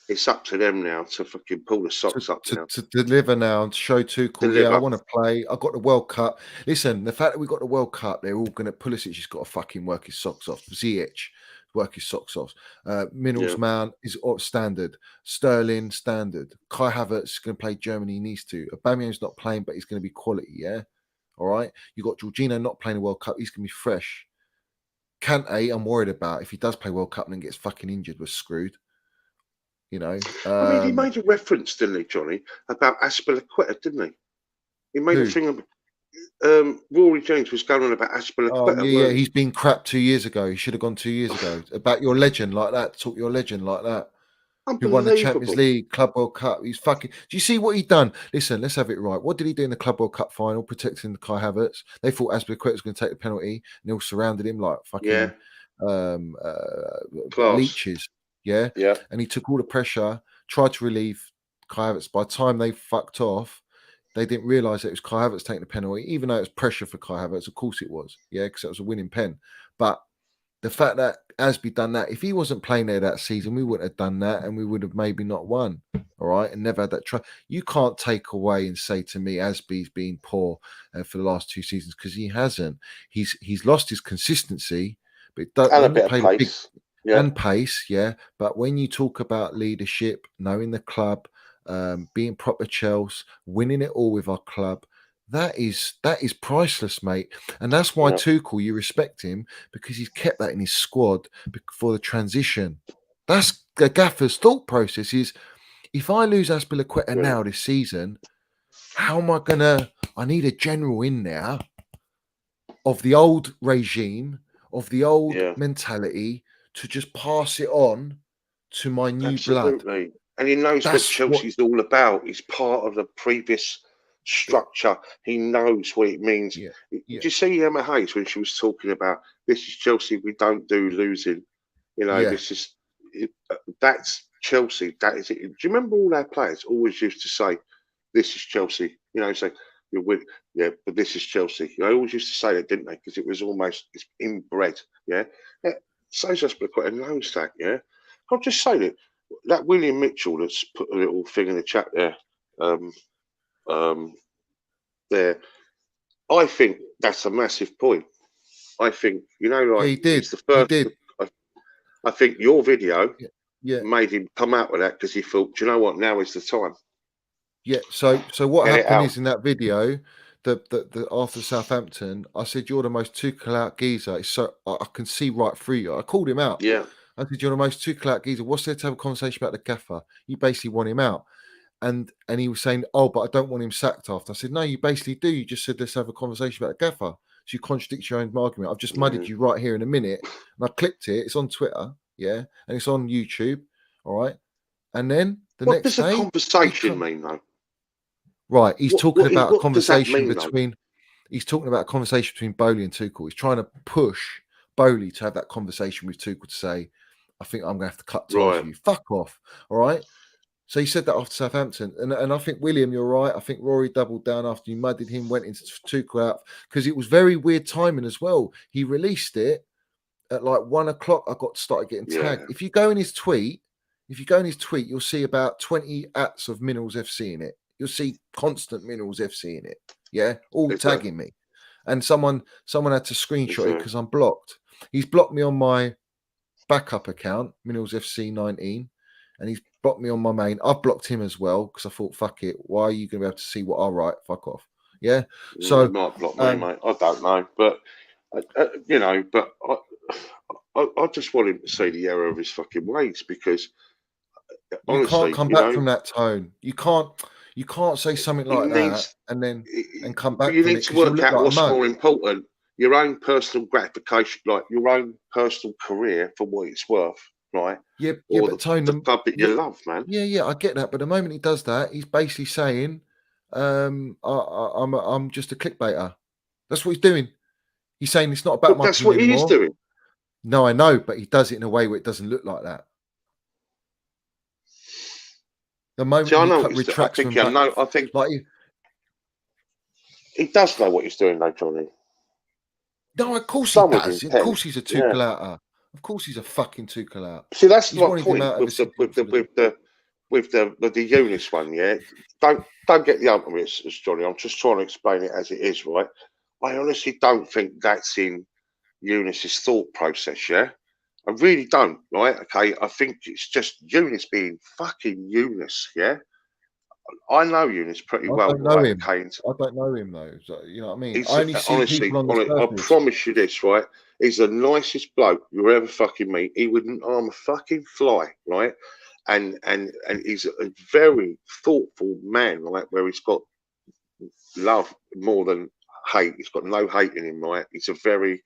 It's up to them now to fucking pull the socks up now. To deliver now and to show Tuchel, Deliver. yeah, I want to play. I got the World Cup. Listen, the fact that we got the World Cup, they're all going to Pulisic just got to fucking work his socks off. Ziyech, work his socks off. Minerals Man is standard. Sterling, standard. Kai Havertz is going to play Germany. He needs to. Aubameyang's not playing, but he's going to be quality, yeah? All right? You got Jorginho not playing the World Cup. He's going to be fresh. Kante, I'm worried about. If he does play World Cup and then gets fucking injured, we're screwed. You know, I mean, he made a reference, didn't he, Johnny, about Aspilicueta, didn't he? He made a thing about Rory James was going on about Aspilicueta. Oh, yeah, he's been crap 2 years ago. He should have gone 2 years ago. About your legend like that. Talk your legend like that. Who won the Champions League, Club World Cup. He's fucking... Do you see what he done? Listen, let's have it right. What did he do in the Club World Cup final, protecting the Kai Havertz? They thought Aspilicueta was going to take the penalty, and they all surrounded him like fucking leeches. Yeah. And he took all the pressure, tried to relieve Kai Havertz. By the time they fucked off, they didn't realise that it was Kai Havertz taking the penalty, even though it was pressure for Kai Havertz. Of course it was, yeah, because it was a winning pen. But the fact that Asby done that, if he wasn't playing there that season, we wouldn't have done that, and we would have maybe not won, all right, and never had that try. You can't take away and say to me Asby's been poor for the last 2 seasons, because he hasn't. He's lost his consistency, but and a bit of pace. And pace, yeah. But when you talk about leadership, knowing the club, being proper Chels, winning it all with our club, that is priceless, mate. And that's why Tuchel, you respect him, because he's kept that in his squad for the transition. That's the gaffer's thought process is, if I lose Aspilicueta now this season, how am I gonna... I need a general in there of the old regime, of the old mentality, to just pass it on to my new blood. And he knows what Chelsea's all about. He's part of the previous structure. He knows what it means. Did you see Emma Hayes when she was talking about, this is Chelsea, we don't do losing? You know, this is... that's Chelsea. That is it. Do you remember all our players always used to say, this is Chelsea? You know, say, you're with, but this is Chelsea. I always used to say that, didn't they? Because it was almost, it's inbred, So just quite a knows that, I'll just say that William Mitchell that's put a little thing in the chat there, I think that's a massive point. I think, he did. It's the first. He did. I think your video made him come out with that because he thought, do you know what? Now is the time. Yeah. So what happened is, in that video, the after Southampton, I said, you're the most Tuchel out geezer. So I can see right through you. I called him out. Yeah. I said, you're the most Tuchel out geezer. What's there to have a conversation about the gaffer? You basically want him out. And he was saying, oh, but I don't want him sacked after. I said, no, you basically do. You just said, let's have a conversation about the gaffer. So you contradict your own argument. I've just muddied you right here in a minute. And I clipped it. It's on Twitter. Yeah. And it's on YouTube. All right. And then what next does day. A conversation mean, though? Right. He's talking about a conversation between. He's talking about a conversation between Boehly and Tuchel. He's trying to push Boehly to have that conversation with Tuchel to say, I think I'm going to have to cut ties with you. Fuck off. All right. So he said that after Southampton, and I think William, you're right. I think Rory doubled down after you mudded him, went into Tuchel out because it was very weird timing as well. He released it at like 1 o'clock. I got started getting tagged. If you go in his tweet, you'll see about 20 ats of Minerals FC in it. You'll see constant Minerals FC in it. Yeah, all tagging me, and someone had to screenshot it because I'm blocked. He's blocked me on my backup account, Minerals FC 19. And he's blocked me on my main. I've blocked him as well because I thought, fuck it. Why are you going to be able to see what I write? Fuck off. Yeah. So you might block me, mate. I don't know, but you know, but I just want him to see the error of his fucking ways because honestly, you can't come back from that tone. You can't say something like that and then come back. You need to work out what's more important: your own personal gratification, like your own personal career, for what it's worth. Right. Yeah, but Tone, the club that you love, man. Yeah, I get that. But the moment he does that, he's basically saying, I'm just a clickbaiter. That's what he's doing. He's saying it's not about my that's what he is doing. No, I know, but he does it in a way where it doesn't look like that. The moment he retracts from back, I think like he does know what he's doing, though, Johnny. No, of course he does. Of course he's a Tuchel outer. Of course, he's a fucking Tuchel out. See, that's my point with the Eunice one. Yeah, don't get the ultimate, as Johnny. I'm just trying to explain it as it is, right? I honestly don't think that's in Eunice's thought process. Yeah, I really don't. Right? Okay, I think it's just Eunice being fucking Eunice. Yeah, I know Eunice pretty well. I don't know him. I don't know him though. So, you know what I mean? I only see honestly, people on the I promise you this, right? He's the nicest bloke you'll ever fucking meet. He wouldn't harm a fucking fly, right? And he's a very thoughtful man, right? Where he's got love more than hate. He's got no hate in him, right? He's a very,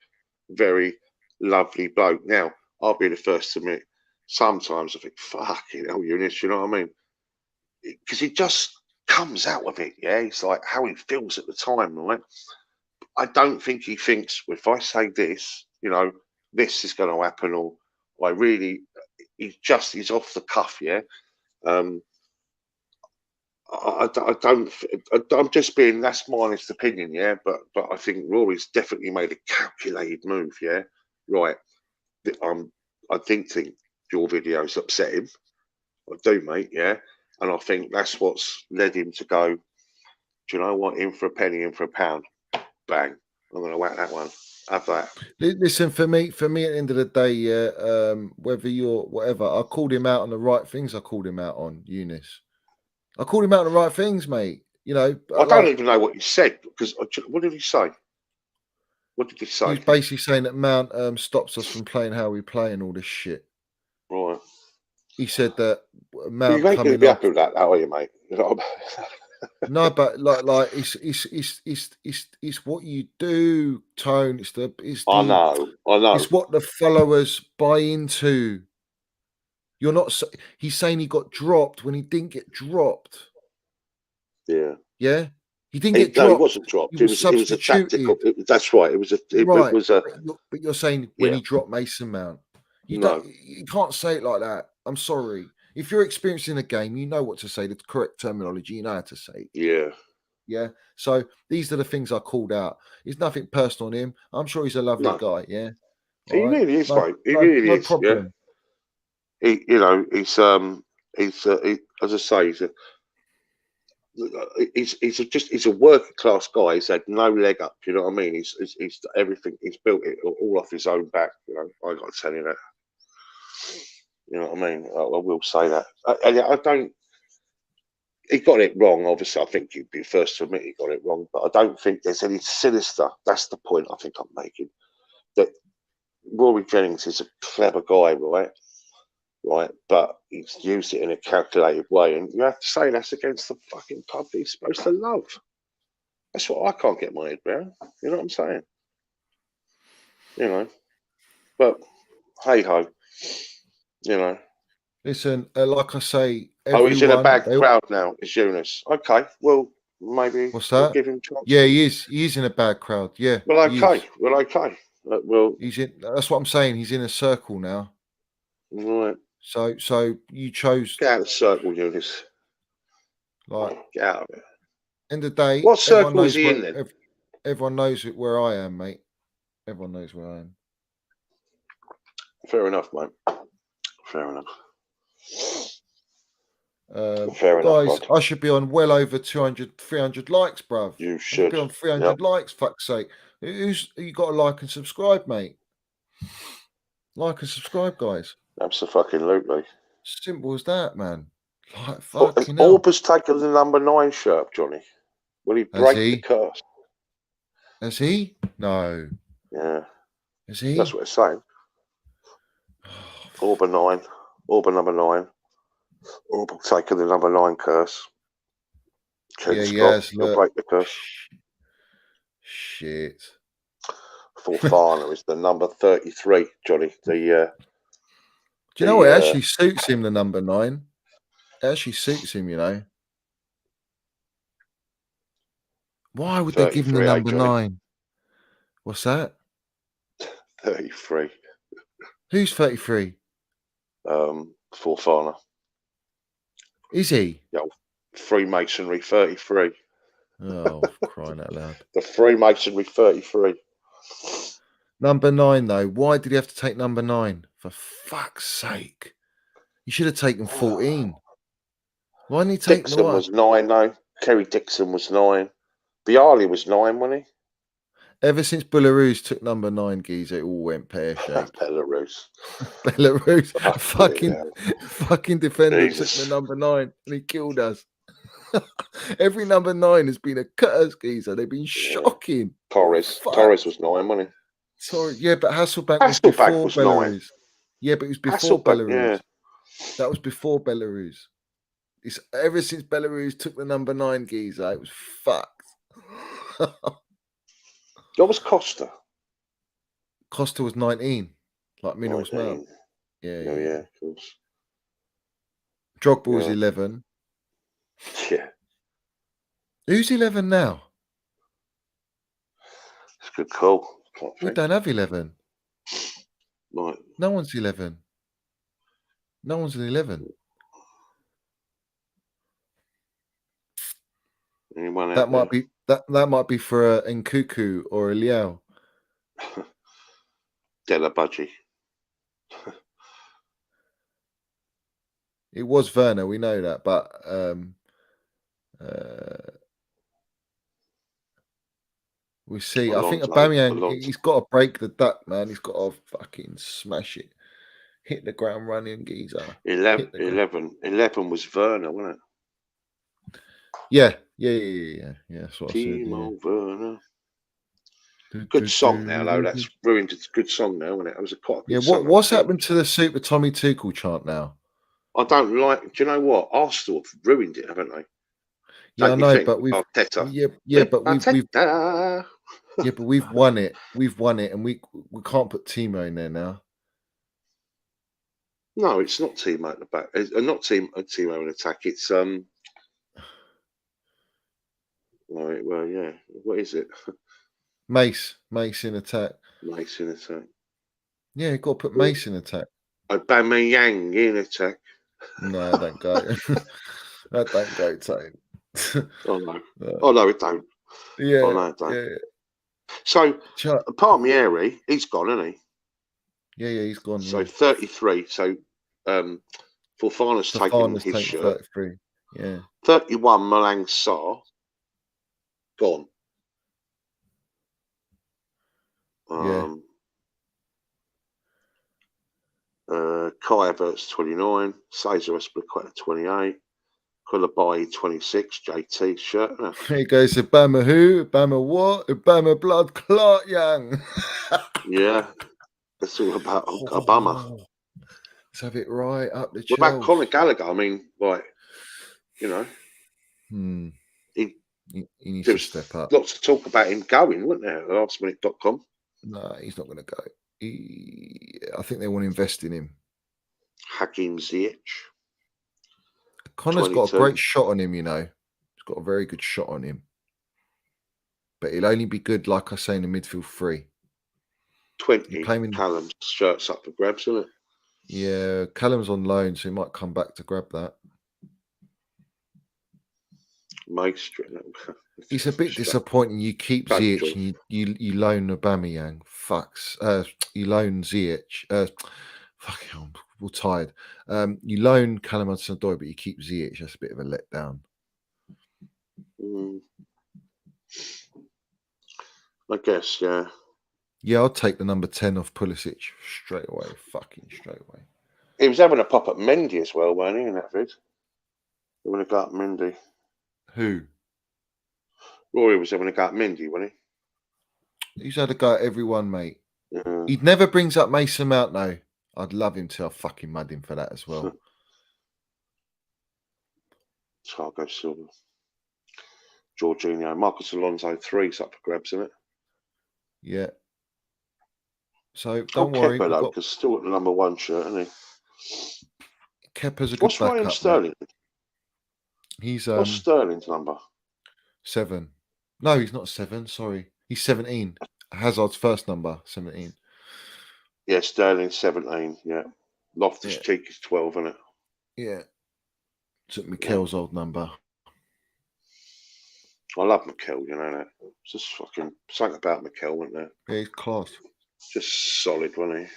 very lovely bloke. Now, I'll be the first to admit, sometimes I think, fucking hell, Eunice, you know what I mean? Because he just comes out of it, yeah? It's like how he feels at the time, right? I don't think he thinks, if I say this, you know, this is going to happen, or I really, he's off the cuff, yeah? I'm just being, that's my honest opinion, yeah? But I think Rory's definitely made a calculated move, yeah? Right. I think your videos upset him. I do, mate, yeah? And I think that's what's led him to go, do you know what, in for a penny, in for a pound. Bang. I'm going to whack that one. Have that. Listen, for me, at the end of the day, yeah, whether you're whatever, I called him out on the right things. I called him out on Eunice. I called him out on the right things, mate. You know, I don't even know what he said because what did he say? What did he say? He's basically saying that Mount stops us from playing how we play and all this shit. Right. He said that Mount. You ain't going to be happy with that, are you, mate? You know No, but like it's what you do, Tone. I know. It's what the followers buy into. You're not. He's saying he got dropped when he didn't get dropped. Yeah. Yeah. He didn't get dropped. No, he wasn't dropped. It was a tactical. That's right. It was a. But you're saying when he dropped Mason Mount, you can't say it like that. I'm sorry. If you're experiencing a game, you know what to say. The correct terminology, you know how to say it. Yeah. Yeah. So these are the things I called out. It's nothing personal on him. I'm sure he's a lovely guy. Yeah. He really is, mate. He really is. Problem. Yeah. He's as I say, he's a working class guy. He's had no leg up. You know what I mean? He's everything. He's built it all off his own back. You know, I got to tell you that. You know what I mean? I will say that. I don't. He got it wrong. Obviously, I think you'd be the first to admit he got it wrong. But I don't think there's any sinister. That's the point I think I'm making. That Rory Jennings is a clever guy, right? Right, but he's used it in a calculated way, and you have to say that's against the fucking club he's supposed to love. That's what I can't get my head around. You know what I'm saying? You know, but hey ho. You know. Listen, like I say, he's in a bad crowd now. It's Eunice. Okay, well, maybe we'll give him a chance. Yeah, he is. He is in a bad crowd. Yeah. Well, okay. Well, okay. He's in. That's what I'm saying. He's in a circle now. Right. So you chose Get out of the circle, Eunice. like Get out of it. end of the day. What everyone circle knows is he where, in then? everyone knows where I am, mate. Everyone knows where I am. Fair enough, mate. Fair enough. Fair enough, guys, bud. I should be on well over 200, 300 likes, bruv. You I should be should. on 300 likes, fuck's sake. You got to like and subscribe, mate. Like and subscribe, guys. Absolutely. Simple as that, man. Like Has fucking hell. Orba's taken the number 9 shirt, Johnny? Will he Has break he? the curse? Has he? No. Yeah. Is he? That's what it's saying. Orba 9. Orba number 9. Orba taking the number 9 curse. Ken Scott, he'll break the curse. Shit. Fofana is the number 33, Johnny. Do you know what? It actually suits him, the number 9. It actually suits him, you know. Why would they give him the number 9? What's that? 33. Who's 33? Fofana. Is he? Yeah, Freemasonry 33. Oh, crying out loud. The Freemasonry 33. Number 9, though. Why did he have to take number 9? For fuck's sake. He should have taken 14. Why didn't he take Dixon was 9, though. Kerry Dixon was 9. Boehly was 9, wasn't he? Ever since Belarus took number 9, geezer, it all went pear-shaped. Belarus. fucking defender took the number 9 and he killed us. Every number 9 has been a curse, geezer. They've been shocking. Torres was 9, wasn't he? Sorry, yeah, but Hasselbank was before Belarus. 9. Yeah, but it was before Belarus. Yeah. That was before Belarus. It's ever since Belarus took the number 9, geezer, it was fucked. What was Costa? Costa was 19, like Mineral Smell. Yeah, of course. Drogba was 11. Yeah. Who's 11 now? It's a good call. We don't have 11. Right. No one's 11. No one's an 11. Anyone That might be that might be for a Nkuku or a Liao. Della Budgie. It was Werner, we know that, but we see. Alonso, I think Aubameyang, he's got to break the duck, man. He's got to fucking smash it. Hit the ground running, geezer. 11 was Werner, wasn't it? Yeah. That's what Timo I said. Werner. Good song now, though. That's ruined. It's a good song now, isn't it? It was quite a good song. What's happened to the Super Tommy Tuchel chant now? I don't like. Do you know what? Arsenal have ruined it, haven't they? Yeah, I know, but we've we've won it. We've won it, and we can't put Timo in there now. No, it's not Timo at the back. It's not Timo in attack. It's Well, yeah. What is it? Mace in attack. Mace in attack. Yeah, you've got to put Mace in attack. Aubameyang in attack. No, don't go. That don't go, Tone. Oh no. Oh no, it don't. Yeah. Oh no, it don't. Yeah. So Palmieri, he's gone, isn't he? Yeah, he's gone. So 33. So Fofana's taken his shirt. 33. Yeah. 31 Malang Sarr. Gone. Kai Havertz 29, Cesar Azpilicueta 28, Koulibaly 26, JT shirt. He goes, Obama who? Obama what? Obama blood clot young. Yeah, it's all about Obama. Let's have it right up the Chels. What about Conor Gallagher? I mean, like, you know, he needs to step up. Lots to talk about him going, wasn't there? At lastminute.com. No, he's not going to go. I think they want to invest in him. Hakim Ziyech. Connor's got a great shot on him, you know. He's got a very good shot on him. But he'll only be good, like I say, in the midfield 3. 20 Callum's shirts up for grabs, isn't it? Yeah, Callum's on loan, so he might come back to grab that. Maestro. It's a bit disappointing. You keep Don't Ziyech joke. and you loan Aubameyang. Fucks. You loan Ziyech. Fuck, I'm all tired. You loan Callum Hudson-Odoi, but you keep Ziyech. That's a bit of a letdown. I guess, yeah. Yeah, I'll take the number 10 off Pulisic straight away. Fucking straight away. He was having a pop at Mendy as well, weren't he, in that vid? He was having a go at Mendy. Who? Rory was having a go at Mendy, wasn't he? He's had a go at everyone, mate. Yeah. He never brings up Mason Mount, though. I'd love him to. I'll fucking mud him for that as well. Thiago Silva. Jorginho. Marcus Alonso, 3's up for grabs, isn't it? Yeah. So don't worry. Kepa, though, because still got the number 1 shirt, isn't he? Kepa's a good What's backup. Raheem Sterling? Mate. He's What's Sterling's number? 7. No, he's not 7. Sorry, he's 17. Hazard's first number, 17. Yeah, Sterling's 17. Yeah, Loftus Cheek is 12, isn't it? Yeah. Took Mikel's old number. I love Mikel, you know that. It's just fucking something about Mikel, wasn't there? Yeah, he's class. Just solid, wasn't he?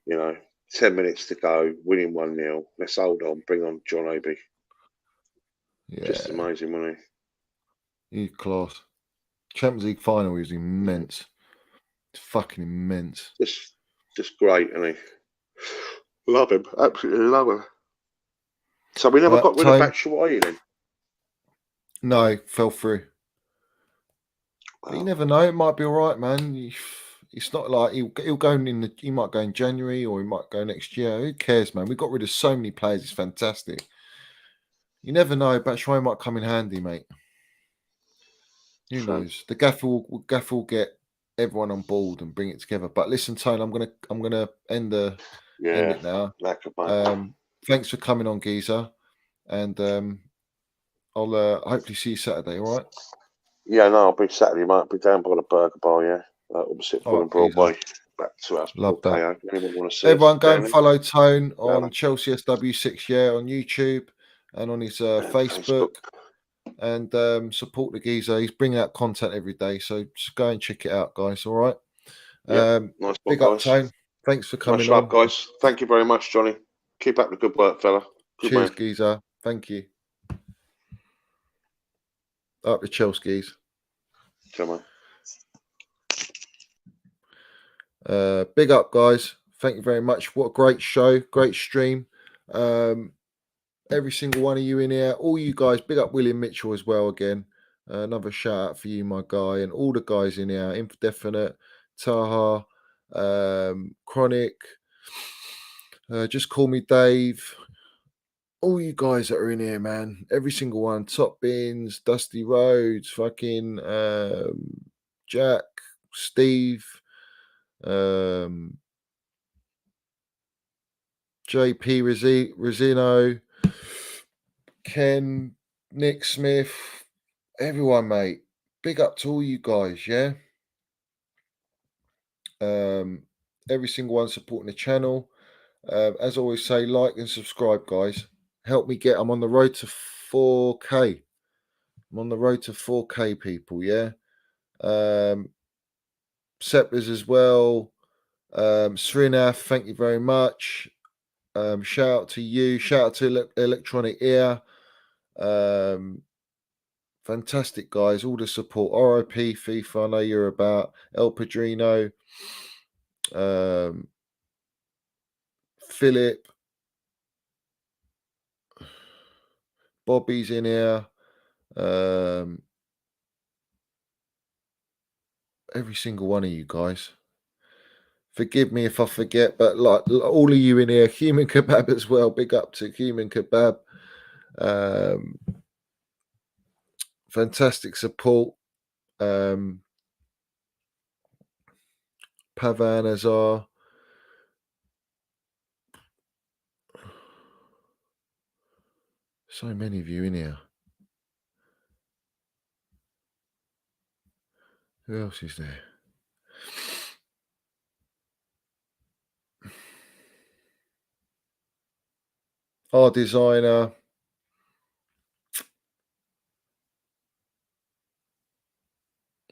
You know, 10 minutes to go, winning 1-0. Let's hold on, bring on John Obi. Yeah. Just amazing, wasn't he? He's class. Champions League final was immense. It's fucking immense. Just great, isn't he? Love him. Absolutely love him. So we never got rid of Batshuayi then? No, fell through. But you never know. It might be all right, man. It's not like he'll go in. He might go in January or he might go next year. Who cares, man? We got rid of so many players. It's fantastic. You never know. Batshuayi might come in handy, mate. Who knows? The gaffer will get everyone on board and bring it together. But listen, Tone, I'm gonna end it now. Thanks for coming on, Geezer, and I'll hopefully see you Saturday. All right? Yeah, no, I'll be Saturday, mate. I'll be down by the burger bar, yeah. Opposite Fulham Broadway. Back to us. Love that. Anyone want to see Everyone go and follow Tone on Chelsea SW6, on YouTube and on his Facebook. And support the geezer. He's bringing out content every day, so just go and check it out, guys. All right. Nice one, big up, Tone. Thanks for coming on, guys. Thank you very much, Johnny. Keep up the good work, fella. Cheers, geezer. Thank you. Up the Chelsea. Come on. Big up, guys. Thank you very much. What a great show, great stream. Every single one of you in here, all you guys, big up William Mitchell as well again. Another shout out for you, my guy, and all the guys in here, Indefinite, Taha, Chronic, Just Call Me Dave. All you guys that are in here, man. Every single one. Top Bins, Dusty Rhodes, fucking Jack, Steve, JP Rosino, Ken, Nick Smith, everyone, mate. Big up to all you guys, yeah? Every single one supporting the channel. As I always say, like and subscribe, guys. Help me I'm on the road to 4K. I'm on the road to 4K, people, yeah? Settlers as well. Srinath, thank you very much. Shout out to you. Shout out to Electronic Ear. Fantastic, guys. All the support. RIP, FIFA, I know you're about. El Padrino. Philip. Bobby's in here. Every single one of you guys. Forgive me if I forget, but like all of you in here, Human Kebab as well. Big up to Human Kebab. Fantastic support. Pavan Azar. So many of you in here. Who else is there? our designer.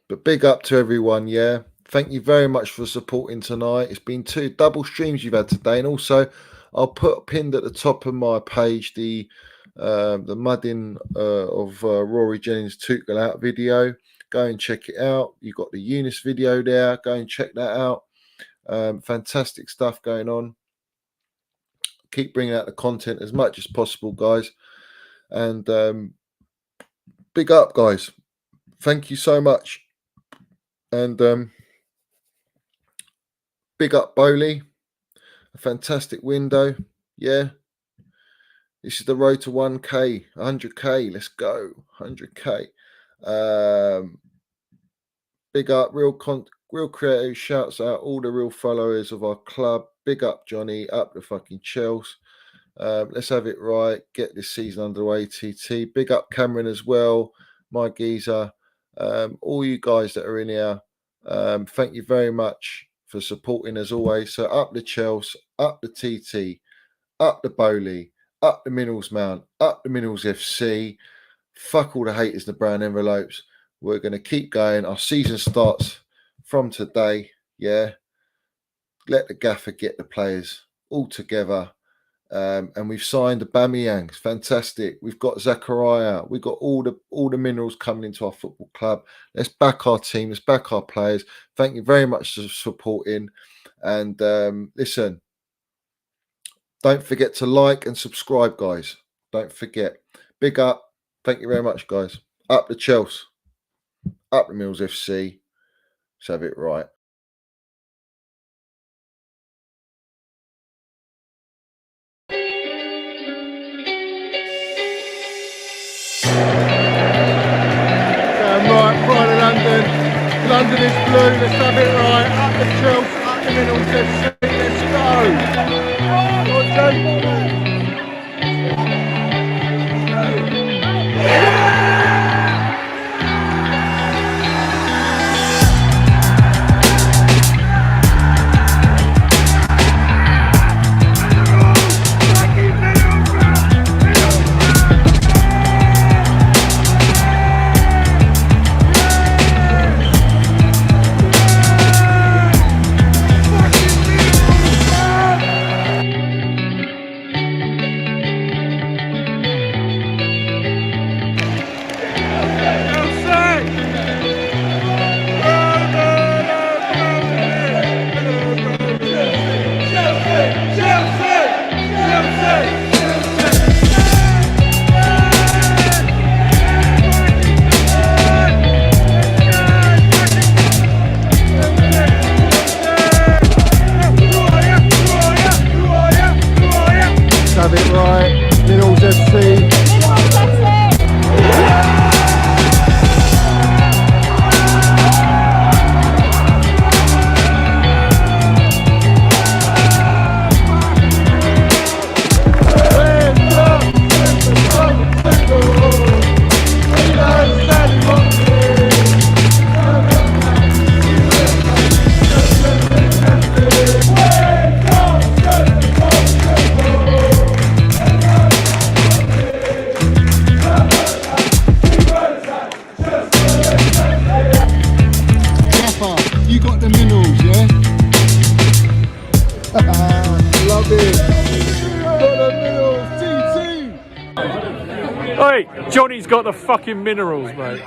But big up to everyone, yeah. Thank you very much for supporting tonight. It's been 2 double streams you've had today, and also I'll put pinned at the top of my page the mudding of Rory Jennings Tuchel out video. Go and check it out. You've got the Eunice video there. Go and check that out. Fantastic stuff going on. Keep bringing out the content as much as possible, guys. And big up, guys. Thank you so much. And big up Boehly. A fantastic window. Yeah. This is the road to 1K, 100K. Let's go. 100K. Big up, real creative. Shouts out all the real followers of our club. Big up Johnny, up the fucking Chels. Let's have it right. Get this season underway, TT. Big up Cameron as well, my geezer. All you guys that are in here, thank you very much for supporting as always. So up the Chels, up the TT, up the Boehly, up the Minerals Mount, up the Minerals FC. Fuck all the haters and the brown envelopes. We're going to keep going. Our season starts from today. Yeah. Let the gaffer get the players all together. And we've signed Aubameyang. It's fantastic. We've got Zakaria. We've got all the minerals coming into our football club. Let's back our team. Let's back our players. Thank you very much for supporting. And listen, don't forget to like and subscribe, guys. Don't forget. Big up. Thank you very much, guys. Up the Chels. Up the Mills FC. Let's have it right. Right, Pride of London. London is blue. Let's have it right. Up the Chels. Up the Mills FC. Let's go. Have it right, Minerals FC. You got the minerals, yeah? Love it. Got the minerals, TT. Hey, Johnny's got the fucking minerals, mate.